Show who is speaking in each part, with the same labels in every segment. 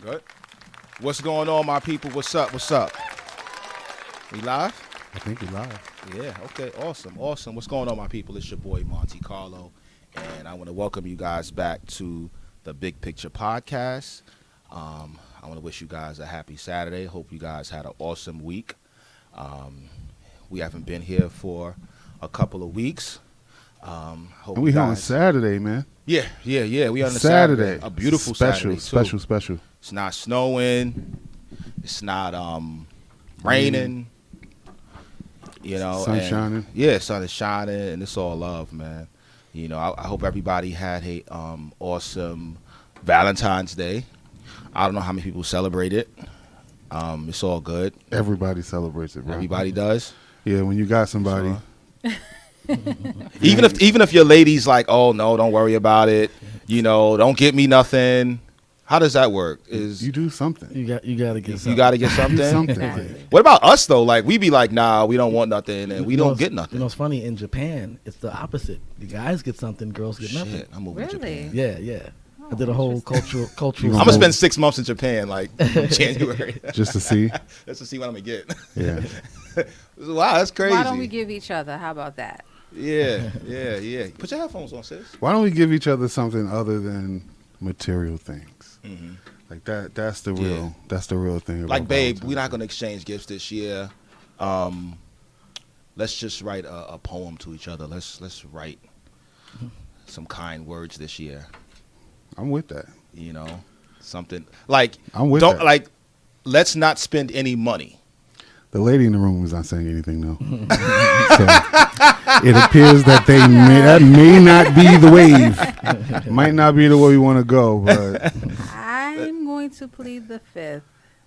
Speaker 1: Good. What's going on, my people? What's up? What's up? We live?
Speaker 2: I think we live.
Speaker 1: Yeah. Okay. Awesome. Awesome. What's going on, my people? It's your boy Monte Carlo, and I want to welcome you guys back to the Big Picture Podcast. I want to wish you guys a happy Saturday. Hope you guys had an awesome week. We haven't been here for a couple of weeks. Hope
Speaker 2: And we here on
Speaker 1: guys-
Speaker 2: Saturday, man.
Speaker 1: Yeah. We on a
Speaker 2: Saturday.
Speaker 1: A beautiful
Speaker 2: special,
Speaker 1: Saturday too.
Speaker 2: special.
Speaker 1: It's not snowing. It's not raining. You know,
Speaker 2: Sun
Speaker 1: and-
Speaker 2: shining.
Speaker 1: Yeah, sun is shining, and it's all love, man. You know, I hope everybody had a awesome Valentine's Day. I don't know how many people celebrate it. It's all good.
Speaker 2: Everybody celebrates it, bro.
Speaker 1: Everybody does.
Speaker 2: Yeah, when you got somebody.
Speaker 1: Even if your lady's like, oh no, don't worry about it. You know, don't get me nothing. How does that work?
Speaker 2: You do something.
Speaker 3: You got to get something.
Speaker 1: You got to get something.
Speaker 2: Do something.
Speaker 4: Exactly.
Speaker 1: What about us though? Like we be like, nah, we don't want nothing, and we don't get nothing.
Speaker 3: You know, it's funny in Japan. It's the opposite. The guys get something, girls get nothing.
Speaker 1: Shit, I'm moving to
Speaker 4: Really?
Speaker 1: Japan.
Speaker 3: Yeah. I did a whole cultural.
Speaker 1: I'm gonna spend 6 months in Japan, like January,
Speaker 2: Just to see.
Speaker 1: just to see what I'm gonna get.
Speaker 2: Yeah.
Speaker 1: Wow, that's crazy.
Speaker 4: Why don't we give each other? How about that?
Speaker 1: Yeah. Put your headphones on, sis.
Speaker 2: Why don't we give each other something other than material things?
Speaker 1: Mhm.
Speaker 2: Like that's the real
Speaker 1: Yeah.
Speaker 2: that's the real thing.
Speaker 1: Like,
Speaker 2: about
Speaker 1: babe,
Speaker 2: Valentine's
Speaker 1: we're not
Speaker 2: Day.
Speaker 1: gonna exchange gifts this year. Let's just write a poem to each other. Let's write some kind words this year.
Speaker 2: I'm with that.
Speaker 1: You know, something like
Speaker 2: I'm with
Speaker 1: don't
Speaker 2: that.
Speaker 1: like. Let's not spend any money.
Speaker 2: The lady in the room was not saying anything, though. So it appears that that may not be the wave. Might not be the way we want to go, but
Speaker 4: I'm going to plead the fifth.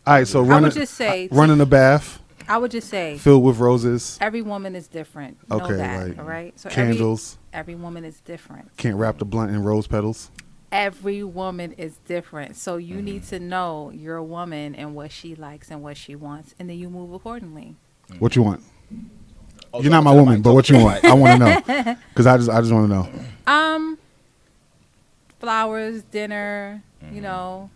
Speaker 2: all right. So
Speaker 4: I
Speaker 2: running
Speaker 4: would just say,
Speaker 2: running a bath
Speaker 4: I would just say,
Speaker 2: filled with roses,
Speaker 4: every woman is different. Know
Speaker 2: Okay,
Speaker 4: that,
Speaker 2: like
Speaker 4: all right? So
Speaker 2: candles.
Speaker 4: Every woman is different.
Speaker 2: Can't wrap the blunt in rose petals.
Speaker 4: Every woman is different. So you need to know your woman and what she likes and what she wants, and then you move accordingly.
Speaker 2: What you want?
Speaker 1: Oh,
Speaker 2: You're not my woman, but what you want? I want to know because I just want to know.
Speaker 4: Flowers, dinner,
Speaker 1: Mm-hmm.
Speaker 4: you know,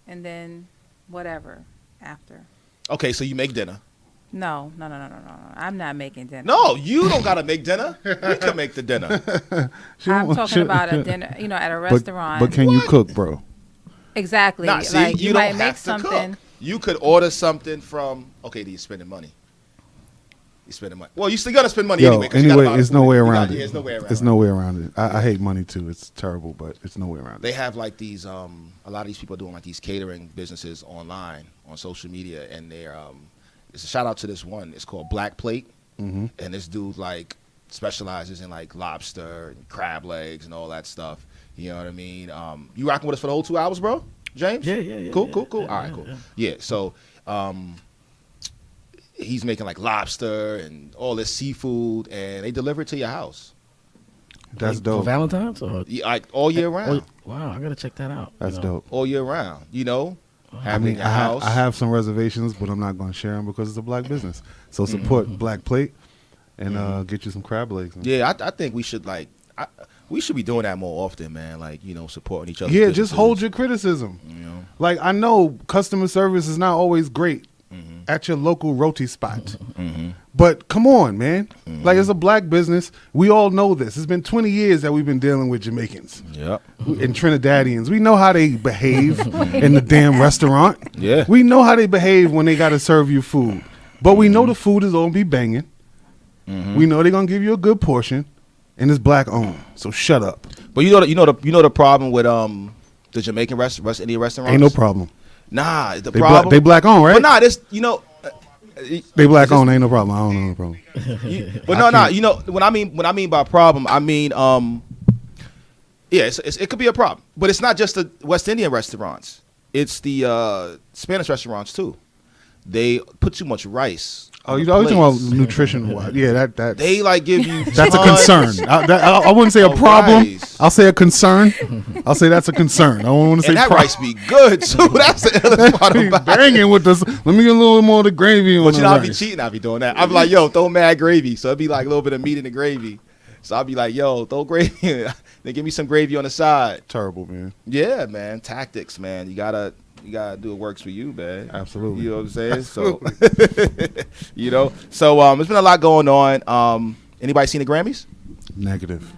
Speaker 4: and then whatever after.
Speaker 1: Okay, so you make dinner.
Speaker 4: No. I'm not making dinner.
Speaker 1: No, you don't gotta make dinner. We can make the dinner.
Speaker 4: I'm talking about a dinner, you know, at a restaurant.
Speaker 2: But can you cook, bro?
Speaker 4: Exactly.
Speaker 1: Nah, see,
Speaker 4: like
Speaker 1: you
Speaker 4: might
Speaker 1: don't
Speaker 4: make
Speaker 1: have to
Speaker 4: something.
Speaker 1: cook. You could order something from. Okay, you're spending money. You're spending money. Well, you still gotta spend money
Speaker 2: Yo,
Speaker 1: anyway. 'cause you gotta
Speaker 2: anyway,
Speaker 1: buy
Speaker 2: it's
Speaker 1: food.
Speaker 2: no way
Speaker 1: You
Speaker 2: around
Speaker 1: got-
Speaker 2: it.
Speaker 1: Yeah, there's no way around.
Speaker 2: It's
Speaker 1: it.
Speaker 2: no way around it. I hate money too. It's terrible, but it's no way around it.
Speaker 1: They have like these. A lot of these people are doing like these catering businesses online on social media, and they're. It's a shout out to this one. It's called Black Plate,
Speaker 2: Mm-hmm.
Speaker 1: and this dude like specializes in like lobster and crab legs and all that stuff. You know what I mean? You rocking with us for the whole 2 hours, bro? James?
Speaker 3: Yeah.
Speaker 1: Cool.
Speaker 3: Yeah,
Speaker 1: All right, cool. Yeah. So, he's making like lobster and all this seafood, and they deliver it to your house,
Speaker 2: That's
Speaker 3: For
Speaker 2: dope.
Speaker 3: Valentine's or
Speaker 1: like all year round.
Speaker 3: wow, I gotta check that out.
Speaker 2: That's
Speaker 3: you know.
Speaker 2: dope.
Speaker 1: All year round. You know,
Speaker 2: I
Speaker 1: having
Speaker 2: mean,
Speaker 1: your house.
Speaker 2: I have some reservations, but I'm not going to share them because it's a black business. So support Black Plate and get you some crab legs.
Speaker 1: Yeah, I think we should we should be doing that more often, man. Like, you know, supporting each other.
Speaker 2: Yeah, just hold your criticism.
Speaker 1: You know.
Speaker 2: Like, I know customer service is not always great at your local roti spot. But come on, man. Like, it's a black business. We all know this. It's been 20 years that we've been dealing with Jamaicans
Speaker 1: Yep.
Speaker 2: and Trinidadians. We know how they behave in the damn restaurant.
Speaker 1: Yeah.
Speaker 2: We know how they behave when they got to serve you food. But we know the food is going to be banging. We know they're going to give you a good portion. And it's black owned. So shut up.
Speaker 1: But you know the problem with the Jamaican Indian restaurants.
Speaker 2: Ain't no problem.
Speaker 1: Nah, the
Speaker 2: They
Speaker 1: problem.
Speaker 2: they black owned, right?
Speaker 1: But nah, this
Speaker 2: They black owned. Ain't no problem. I don't know no problem.
Speaker 1: But no. You know when I mean by problem, I mean yeah, it could be a problem. But it's not just the West Indian restaurants. It's the Spanish restaurants too. They put too much rice.
Speaker 2: Oh,
Speaker 1: on
Speaker 2: you
Speaker 1: the
Speaker 2: talking about
Speaker 1: plates.
Speaker 2: nutrition? Yeah, that
Speaker 1: They like give you.
Speaker 2: that's a
Speaker 1: tons
Speaker 2: concern. I wouldn't say a
Speaker 1: of
Speaker 2: problem.
Speaker 1: rice.
Speaker 2: I'll say a concern. I'll say that's a concern. I don't want to say
Speaker 1: And that
Speaker 2: problem.
Speaker 1: rice be good too. That's the illest part
Speaker 2: Be
Speaker 1: about it.
Speaker 2: banging with this. Let me get a little more of the gravy on
Speaker 1: But you
Speaker 2: the
Speaker 1: know, I be
Speaker 2: rice.
Speaker 1: cheating. I be doing that. I be like, yo, throw mad gravy. So it'd be like a little bit of meat in the gravy. So I'll be like, yo, throw gravy. Then give me some gravy on the side.
Speaker 2: Terrible, man.
Speaker 1: Yeah, man. Tactics, man. You gotta You gotta do what works for you, man.
Speaker 2: Absolutely.
Speaker 1: You know what I'm saying? So, you know. So there's been a lot going on. Anybody seen the Grammys?
Speaker 2: Negative.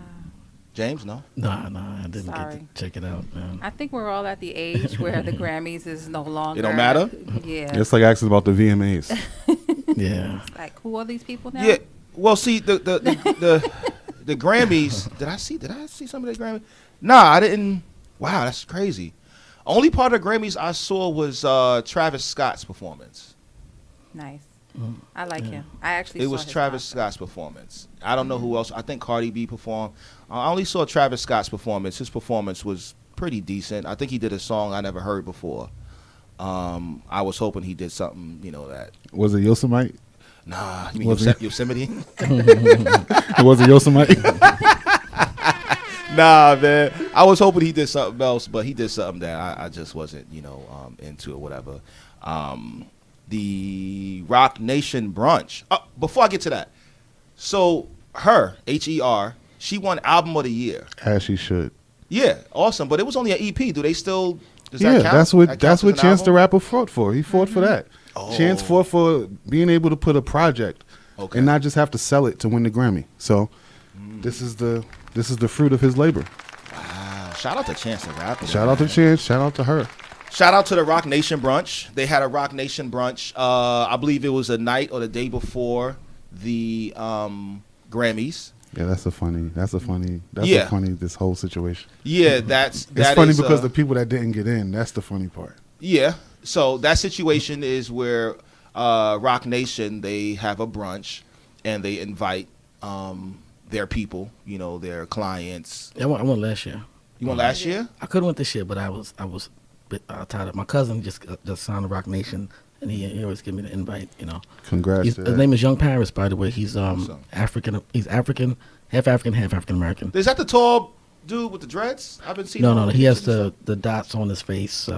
Speaker 1: James, no.
Speaker 3: Nah, I didn't
Speaker 4: Sorry.
Speaker 3: get to check it out, man.
Speaker 4: I think we're all at the age where the Grammys is no longer.
Speaker 1: It don't matter?
Speaker 4: Yeah.
Speaker 2: It's like asking about the VMAs.
Speaker 3: Yeah.
Speaker 4: Like, who are these people now?
Speaker 1: Yeah. Well, see the Grammys. Did I see some of the Grammys? Nah, I didn't. Wow, that's crazy. Only part of the Grammys I saw was Travis Scott's performance.
Speaker 4: Nice.
Speaker 3: Mm.
Speaker 4: I like him. I actually.
Speaker 1: It
Speaker 4: saw
Speaker 1: was
Speaker 4: his
Speaker 1: Travis
Speaker 4: concert.
Speaker 1: Scott's performance. I don't know who else. I think Cardi B performed. I only saw Travis Scott's performance. His performance was pretty decent. I think he did a song I never heard before. I was hoping he did something, that.
Speaker 2: Was it Yosemite?
Speaker 1: Nah, you mean
Speaker 2: Was it?
Speaker 1: Yosemite?
Speaker 2: Was it Yosemite?
Speaker 1: Nah, man. I was hoping he did something else, but he did something that I just wasn't, into or whatever. The Rock Nation brunch. Before I get to that, so her Her, she won Album of the Year.
Speaker 2: As she should.
Speaker 1: Yeah, awesome. But it was only an EP. Do they still? Does
Speaker 2: Yeah,
Speaker 1: that count?
Speaker 2: that's
Speaker 1: That
Speaker 2: what
Speaker 1: counts as an
Speaker 2: Chance the
Speaker 1: album?
Speaker 2: Rapper fought for. He fought for that.
Speaker 1: Oh.
Speaker 2: Chance fought for being able to put a project
Speaker 1: Okay.
Speaker 2: and not just have to sell it to win the Grammy. So this is the fruit of his labor.
Speaker 1: Wow. Shout out to Chance the Rapper.
Speaker 2: Shout out to Chance. Shout out to her.
Speaker 1: Shout out to the Rock Nation brunch. They had a Rock Nation brunch. I believe it was the night or the day before the Grammys.
Speaker 2: Yeah, that's a funny. This whole situation.
Speaker 1: Yeah, that's
Speaker 2: It's
Speaker 1: that
Speaker 2: funny
Speaker 1: is,
Speaker 2: because the people that didn't get in, that's the funny part.
Speaker 1: yeah. So that situation is where Rock Nation, they have a brunch and they invite their people, their clients.
Speaker 3: I went last year.
Speaker 1: You went last year?
Speaker 3: I could have went this year, but I was a bit tired of. My cousin just signed a Rock Nation, and he always give me the invite.
Speaker 2: Congrats.
Speaker 3: His
Speaker 2: to that.
Speaker 3: name is Young Paris, by the way. He's
Speaker 1: Awesome.
Speaker 3: African. He's African, half African American.
Speaker 1: Is that the tall dude with the dreads? I've been seeing.
Speaker 3: No,
Speaker 1: him
Speaker 3: no,
Speaker 1: on
Speaker 3: he has
Speaker 1: pictures and
Speaker 3: the dots on his face.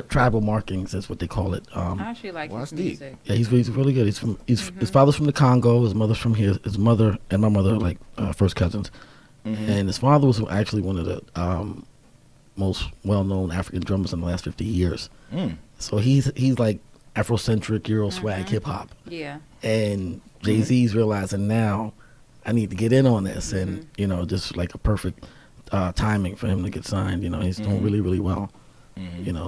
Speaker 3: Tribal markings is what they call it.
Speaker 4: I actually like
Speaker 1: Well,
Speaker 4: his
Speaker 1: that's deep.
Speaker 4: music.
Speaker 3: Yeah, he's really good. His father's from the Congo. His mother's from here. His mother and my mother are like first cousins. And his father was actually one of the most well-known African drummers in the last 50 years.
Speaker 1: Mm.
Speaker 3: So he's like Afrocentric, Euro swag, hip hop.
Speaker 4: Yeah.
Speaker 3: And Jay-Z's realizing now I need to get in on this, and just like a perfect timing for him to get signed. He's doing really, really well.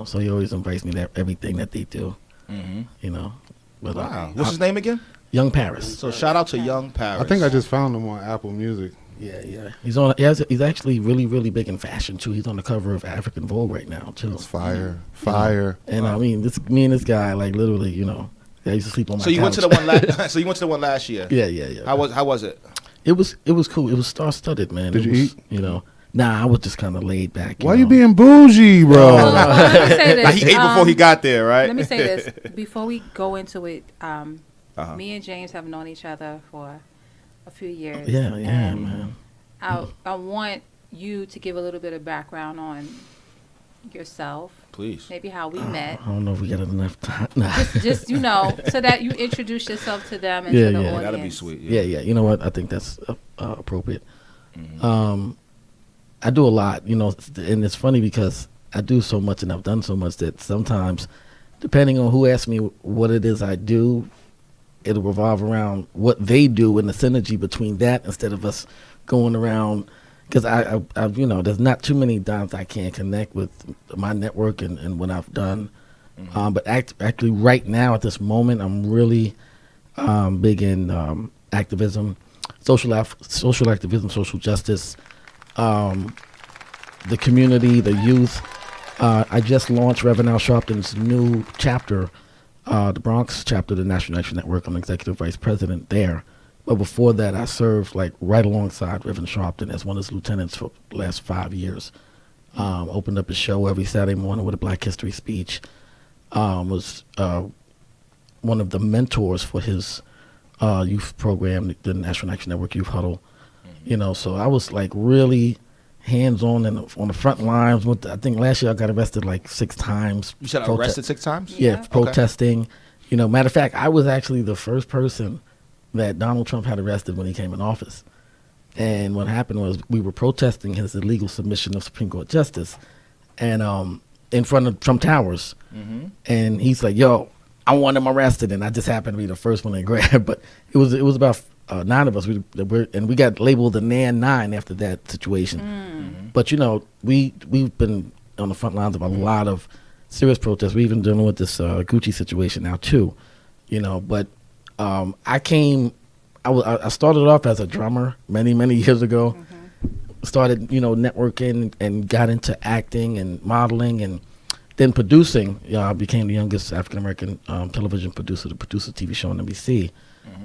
Speaker 3: So he always invites me to everything that they do. But,
Speaker 1: Wow. What's his name again?
Speaker 3: Young Paris.
Speaker 1: So shout out to Young Paris.
Speaker 2: I think I just found him on Apple Music.
Speaker 3: Yeah. He's actually really, really big in fashion too. He's on the cover of African Vogue right now too.
Speaker 2: It's fire. Fire.
Speaker 3: And I mean, me and this guy, like literally, I used to sleep on my
Speaker 1: So you went to
Speaker 3: couch.
Speaker 1: the one last. So you went to the one last year.
Speaker 3: Yeah.
Speaker 1: How was it?
Speaker 3: It was cool. It was star-studded, man.
Speaker 2: Did
Speaker 3: It
Speaker 2: you
Speaker 3: was,
Speaker 2: eat?
Speaker 3: Nah, I was just kind of laid back.
Speaker 2: Why you being bougie, bro?
Speaker 4: Well, let me say this.
Speaker 1: Like he ate before he got there, right?
Speaker 4: Let me say this before we go into it.
Speaker 1: Uh-huh.
Speaker 4: Me and James have known each other for a few years.
Speaker 3: Yeah,
Speaker 4: and
Speaker 3: man.
Speaker 4: I want you to give a little bit of background on yourself,
Speaker 1: Please.
Speaker 4: maybe how we met.
Speaker 3: I don't know if we got enough time. Nah.
Speaker 4: Just so that you introduce yourself to them and
Speaker 3: Yeah,
Speaker 4: to the
Speaker 3: yeah.
Speaker 4: audience.
Speaker 1: That'll be sweet.
Speaker 3: Yeah. You know what? I think that's appropriate. I do a lot, and it's funny because I do so much and I've done so much that sometimes, depending on who asks me what it is I do, it'll revolve around what they do and the synergy between that instead of us going around. Because I there's not too many times I can't connect with my network and what I've done. But actually, right now at this moment, I'm really big in activism, social activism, social justice, the community, the youth. I just launched Reverend Al Sharpton's new chapter, the Bronx chapter of the National Action Network. I'm executive vice president there. But before that, I served like right alongside Reverend Sharpton as one of his lieutenants for the last 5 years. Opened up a show every Saturday morning with a Black History speech. Was one of the mentors for his youth program, the National Action Network Youth Huddle. So I was like really hands-on and on the front lines. I think last year I got arrested like 6 times.
Speaker 1: You said arrested 6 times?
Speaker 3: Yeah,
Speaker 4: Yeah.
Speaker 3: protesting. Matter of fact, I was actually the first person that Donald Trump had arrested when he came in office. And what happened was we were protesting his illegal submission of Supreme Court justice. And in front of Trump Towers, and he's like, "Yo, I want him arrested," and I just happened to be the first one they grabbed. But it was about 9 of us. We got labeled the Nan 9 after that situation. But we've been on the front lines of a lot of serious protests. We're even dealing with this Gucci situation now too. But I started off as a drummer many years ago. Started networking and got into acting and modeling and then producing. I became the youngest African American television producer to produce a TV show on NBC.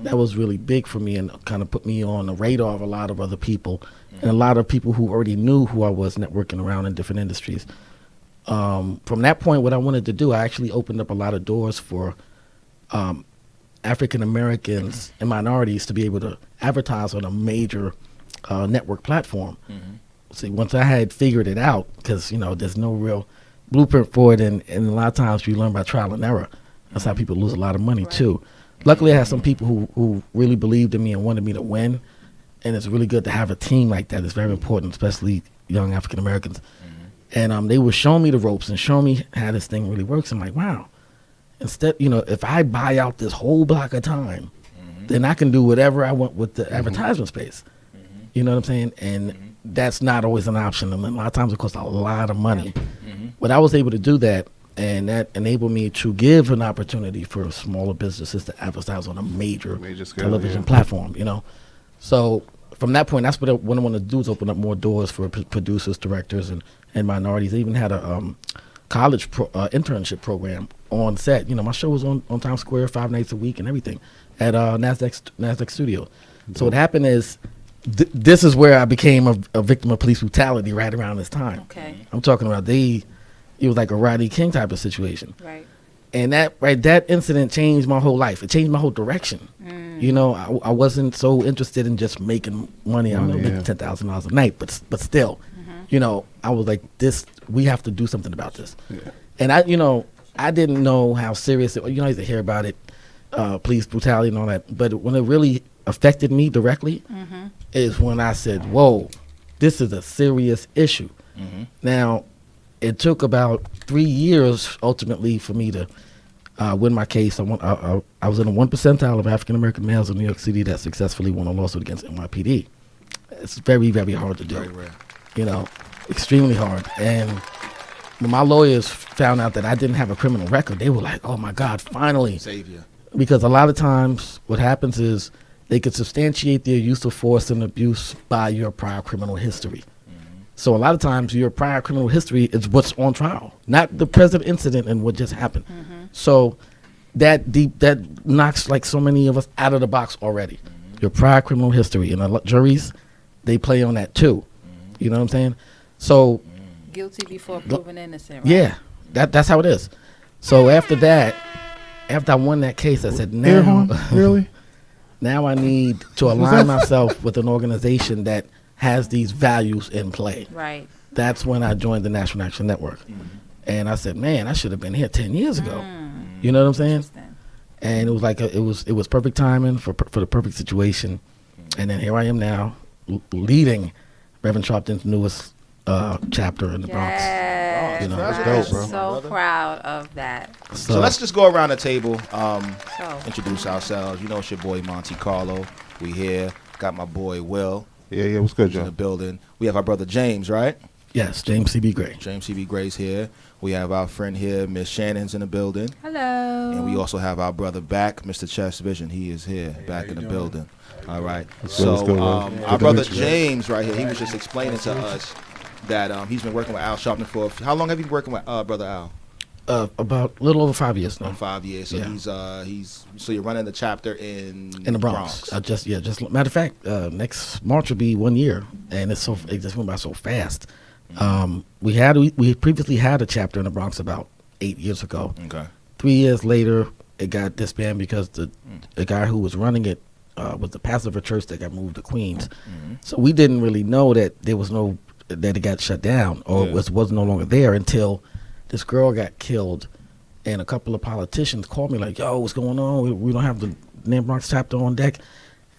Speaker 3: That was really big for me and kind of put me on the radar of a lot of other people and a lot of people who already knew who I was networking around in different industries. From that point, what I wanted to do, I actually opened up a lot of doors for African Americans and minorities to be able to advertise on a major network platform. See, once I had figured it out, because there's no real blueprint for it, and a lot of times you learn by trial and error. That's how people lose a lot of money too. Luckily, I had some people who really believed in me and wanted me to win, and it's really good to have a team like that. It's very important, especially young African Americans. And they were showing me the ropes and showing me how this thing really works. I'm like, wow. Instead, if I buy out this whole block of time, then I can do whatever I want with the advertisement space. You know what I'm saying? And that's not always an option. And a lot of times it costs a lot of money. But I was able to do that, and that enabled me to give an opportunity for smaller businesses to advertise on a major
Speaker 2: scale,
Speaker 3: television platform, So from that point, that's what I want to do, is open up more doors for producers, directors, and minorities. I even had a college internship program on set. My show was on Times Square 5 nights a week and everything at NASDAQ Studio. So what happened is, this is where I became a victim of police brutality right around this time.
Speaker 4: Okay.
Speaker 3: I'm talking about it was like a Rodney King type of situation.
Speaker 4: Right.
Speaker 3: And that incident changed my whole life. It changed my whole direction. I wasn't so interested in just making money. I don't know, making $10,000 a night, but still, I was like, we have to do something about this. Yeah. And I didn't know how serious it was. I used to hear about it, police brutality and all that. But when it really affected me directly is when I said, whoa, this is a serious issue. Now, it took about 3 years ultimately for me to win my case. I was in the 1 percentile of African American males in New York City that successfully won a lawsuit against NYPD. It's very, very hard to do.
Speaker 1: Very rare.
Speaker 3: Extremely hard. And when my lawyers found out that I didn't have a criminal record, they were like, oh my God, finally.
Speaker 1: Savior.
Speaker 3: Because a lot of times what happens is they could substantiate their use of force and abuse by your prior criminal history. So a lot of times your prior criminal history is what's on trial, not the present incident and what just happened. So that knocks like so many of us out of the box already. Your prior criminal history, and juries, they play on that too. You know what I'm saying? So
Speaker 4: Guilty before proven innocent, right?
Speaker 3: yeah, that's how it is. So after I won that case, I said, now,
Speaker 2: really?
Speaker 3: now I need to align myself with an organization that has these values in play.
Speaker 4: Right.
Speaker 3: That's when I joined the National Action Network. And I said, man, I should have been here 10 years ago. You know what I'm saying?
Speaker 4: Interesting.
Speaker 3: And it was like it was perfect timing for the perfect situation. And then here I am now leading Reverend Sharpton's newest chapter in the Bronx.
Speaker 4: Yes.
Speaker 1: That's dope, bro.
Speaker 4: So proud of that.
Speaker 1: So let's just go around the table,
Speaker 4: So
Speaker 1: introduce ourselves. It's your boy Monte Carlo. We here. Got my boy Will.
Speaker 2: Yeah, what's good,
Speaker 1: in the
Speaker 2: Joe?
Speaker 1: building. We have our brother James, right?
Speaker 3: Yes, James C.B. Gray.
Speaker 1: James C.B. Gray's here. We have our friend here, Miss Shannon's in the building.
Speaker 4: hello.
Speaker 1: And we also have our brother back, Mr. Chess Vision. He is here, back in the building. All right.
Speaker 2: What's
Speaker 1: So
Speaker 2: good,
Speaker 1: our
Speaker 2: Good to
Speaker 1: brother
Speaker 2: meet you.
Speaker 1: James right here, he was just explaining to us that he's been working with Al Sharpton for, how long have you been working with brother Al?
Speaker 3: About a little over 5 years now.
Speaker 1: 5 years. So
Speaker 3: Yeah.
Speaker 1: so you're running the chapter in
Speaker 3: In the Bronx. Just matter of fact, next March will be 1 year, and it just went by so fast. We previously had a chapter in the Bronx about 8 years ago.
Speaker 1: Okay.
Speaker 3: 3 years later, it got disbanded because the guy who was running it was the pastor of a church that got moved to Queens. So we didn't really know that that it got shut down or was no longer there until this girl got killed, and a couple of politicians called me like, yo, what's going on? We don't have the name Bronx chapter on deck.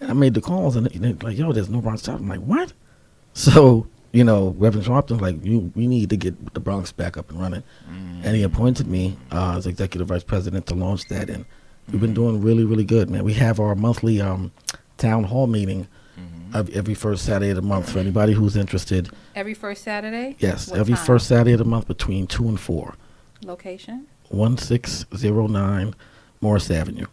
Speaker 3: And I made the calls, and they're like, yo, there's no Bronx chapter. I'm like, what? So Reverend Sharpton's like, we need to get the Bronx back up and running. And he appointed me as executive vice president to launch that. And we've been doing really, really good, man. We have our monthly town hall meeting every first Saturday of the month for anybody who's interested.
Speaker 4: Every first Saturday?
Speaker 3: Yes,
Speaker 4: What
Speaker 3: every
Speaker 4: time?
Speaker 3: first Saturday of the month between 2 and 4.
Speaker 4: Location?
Speaker 3: 1609 Morris Avenue.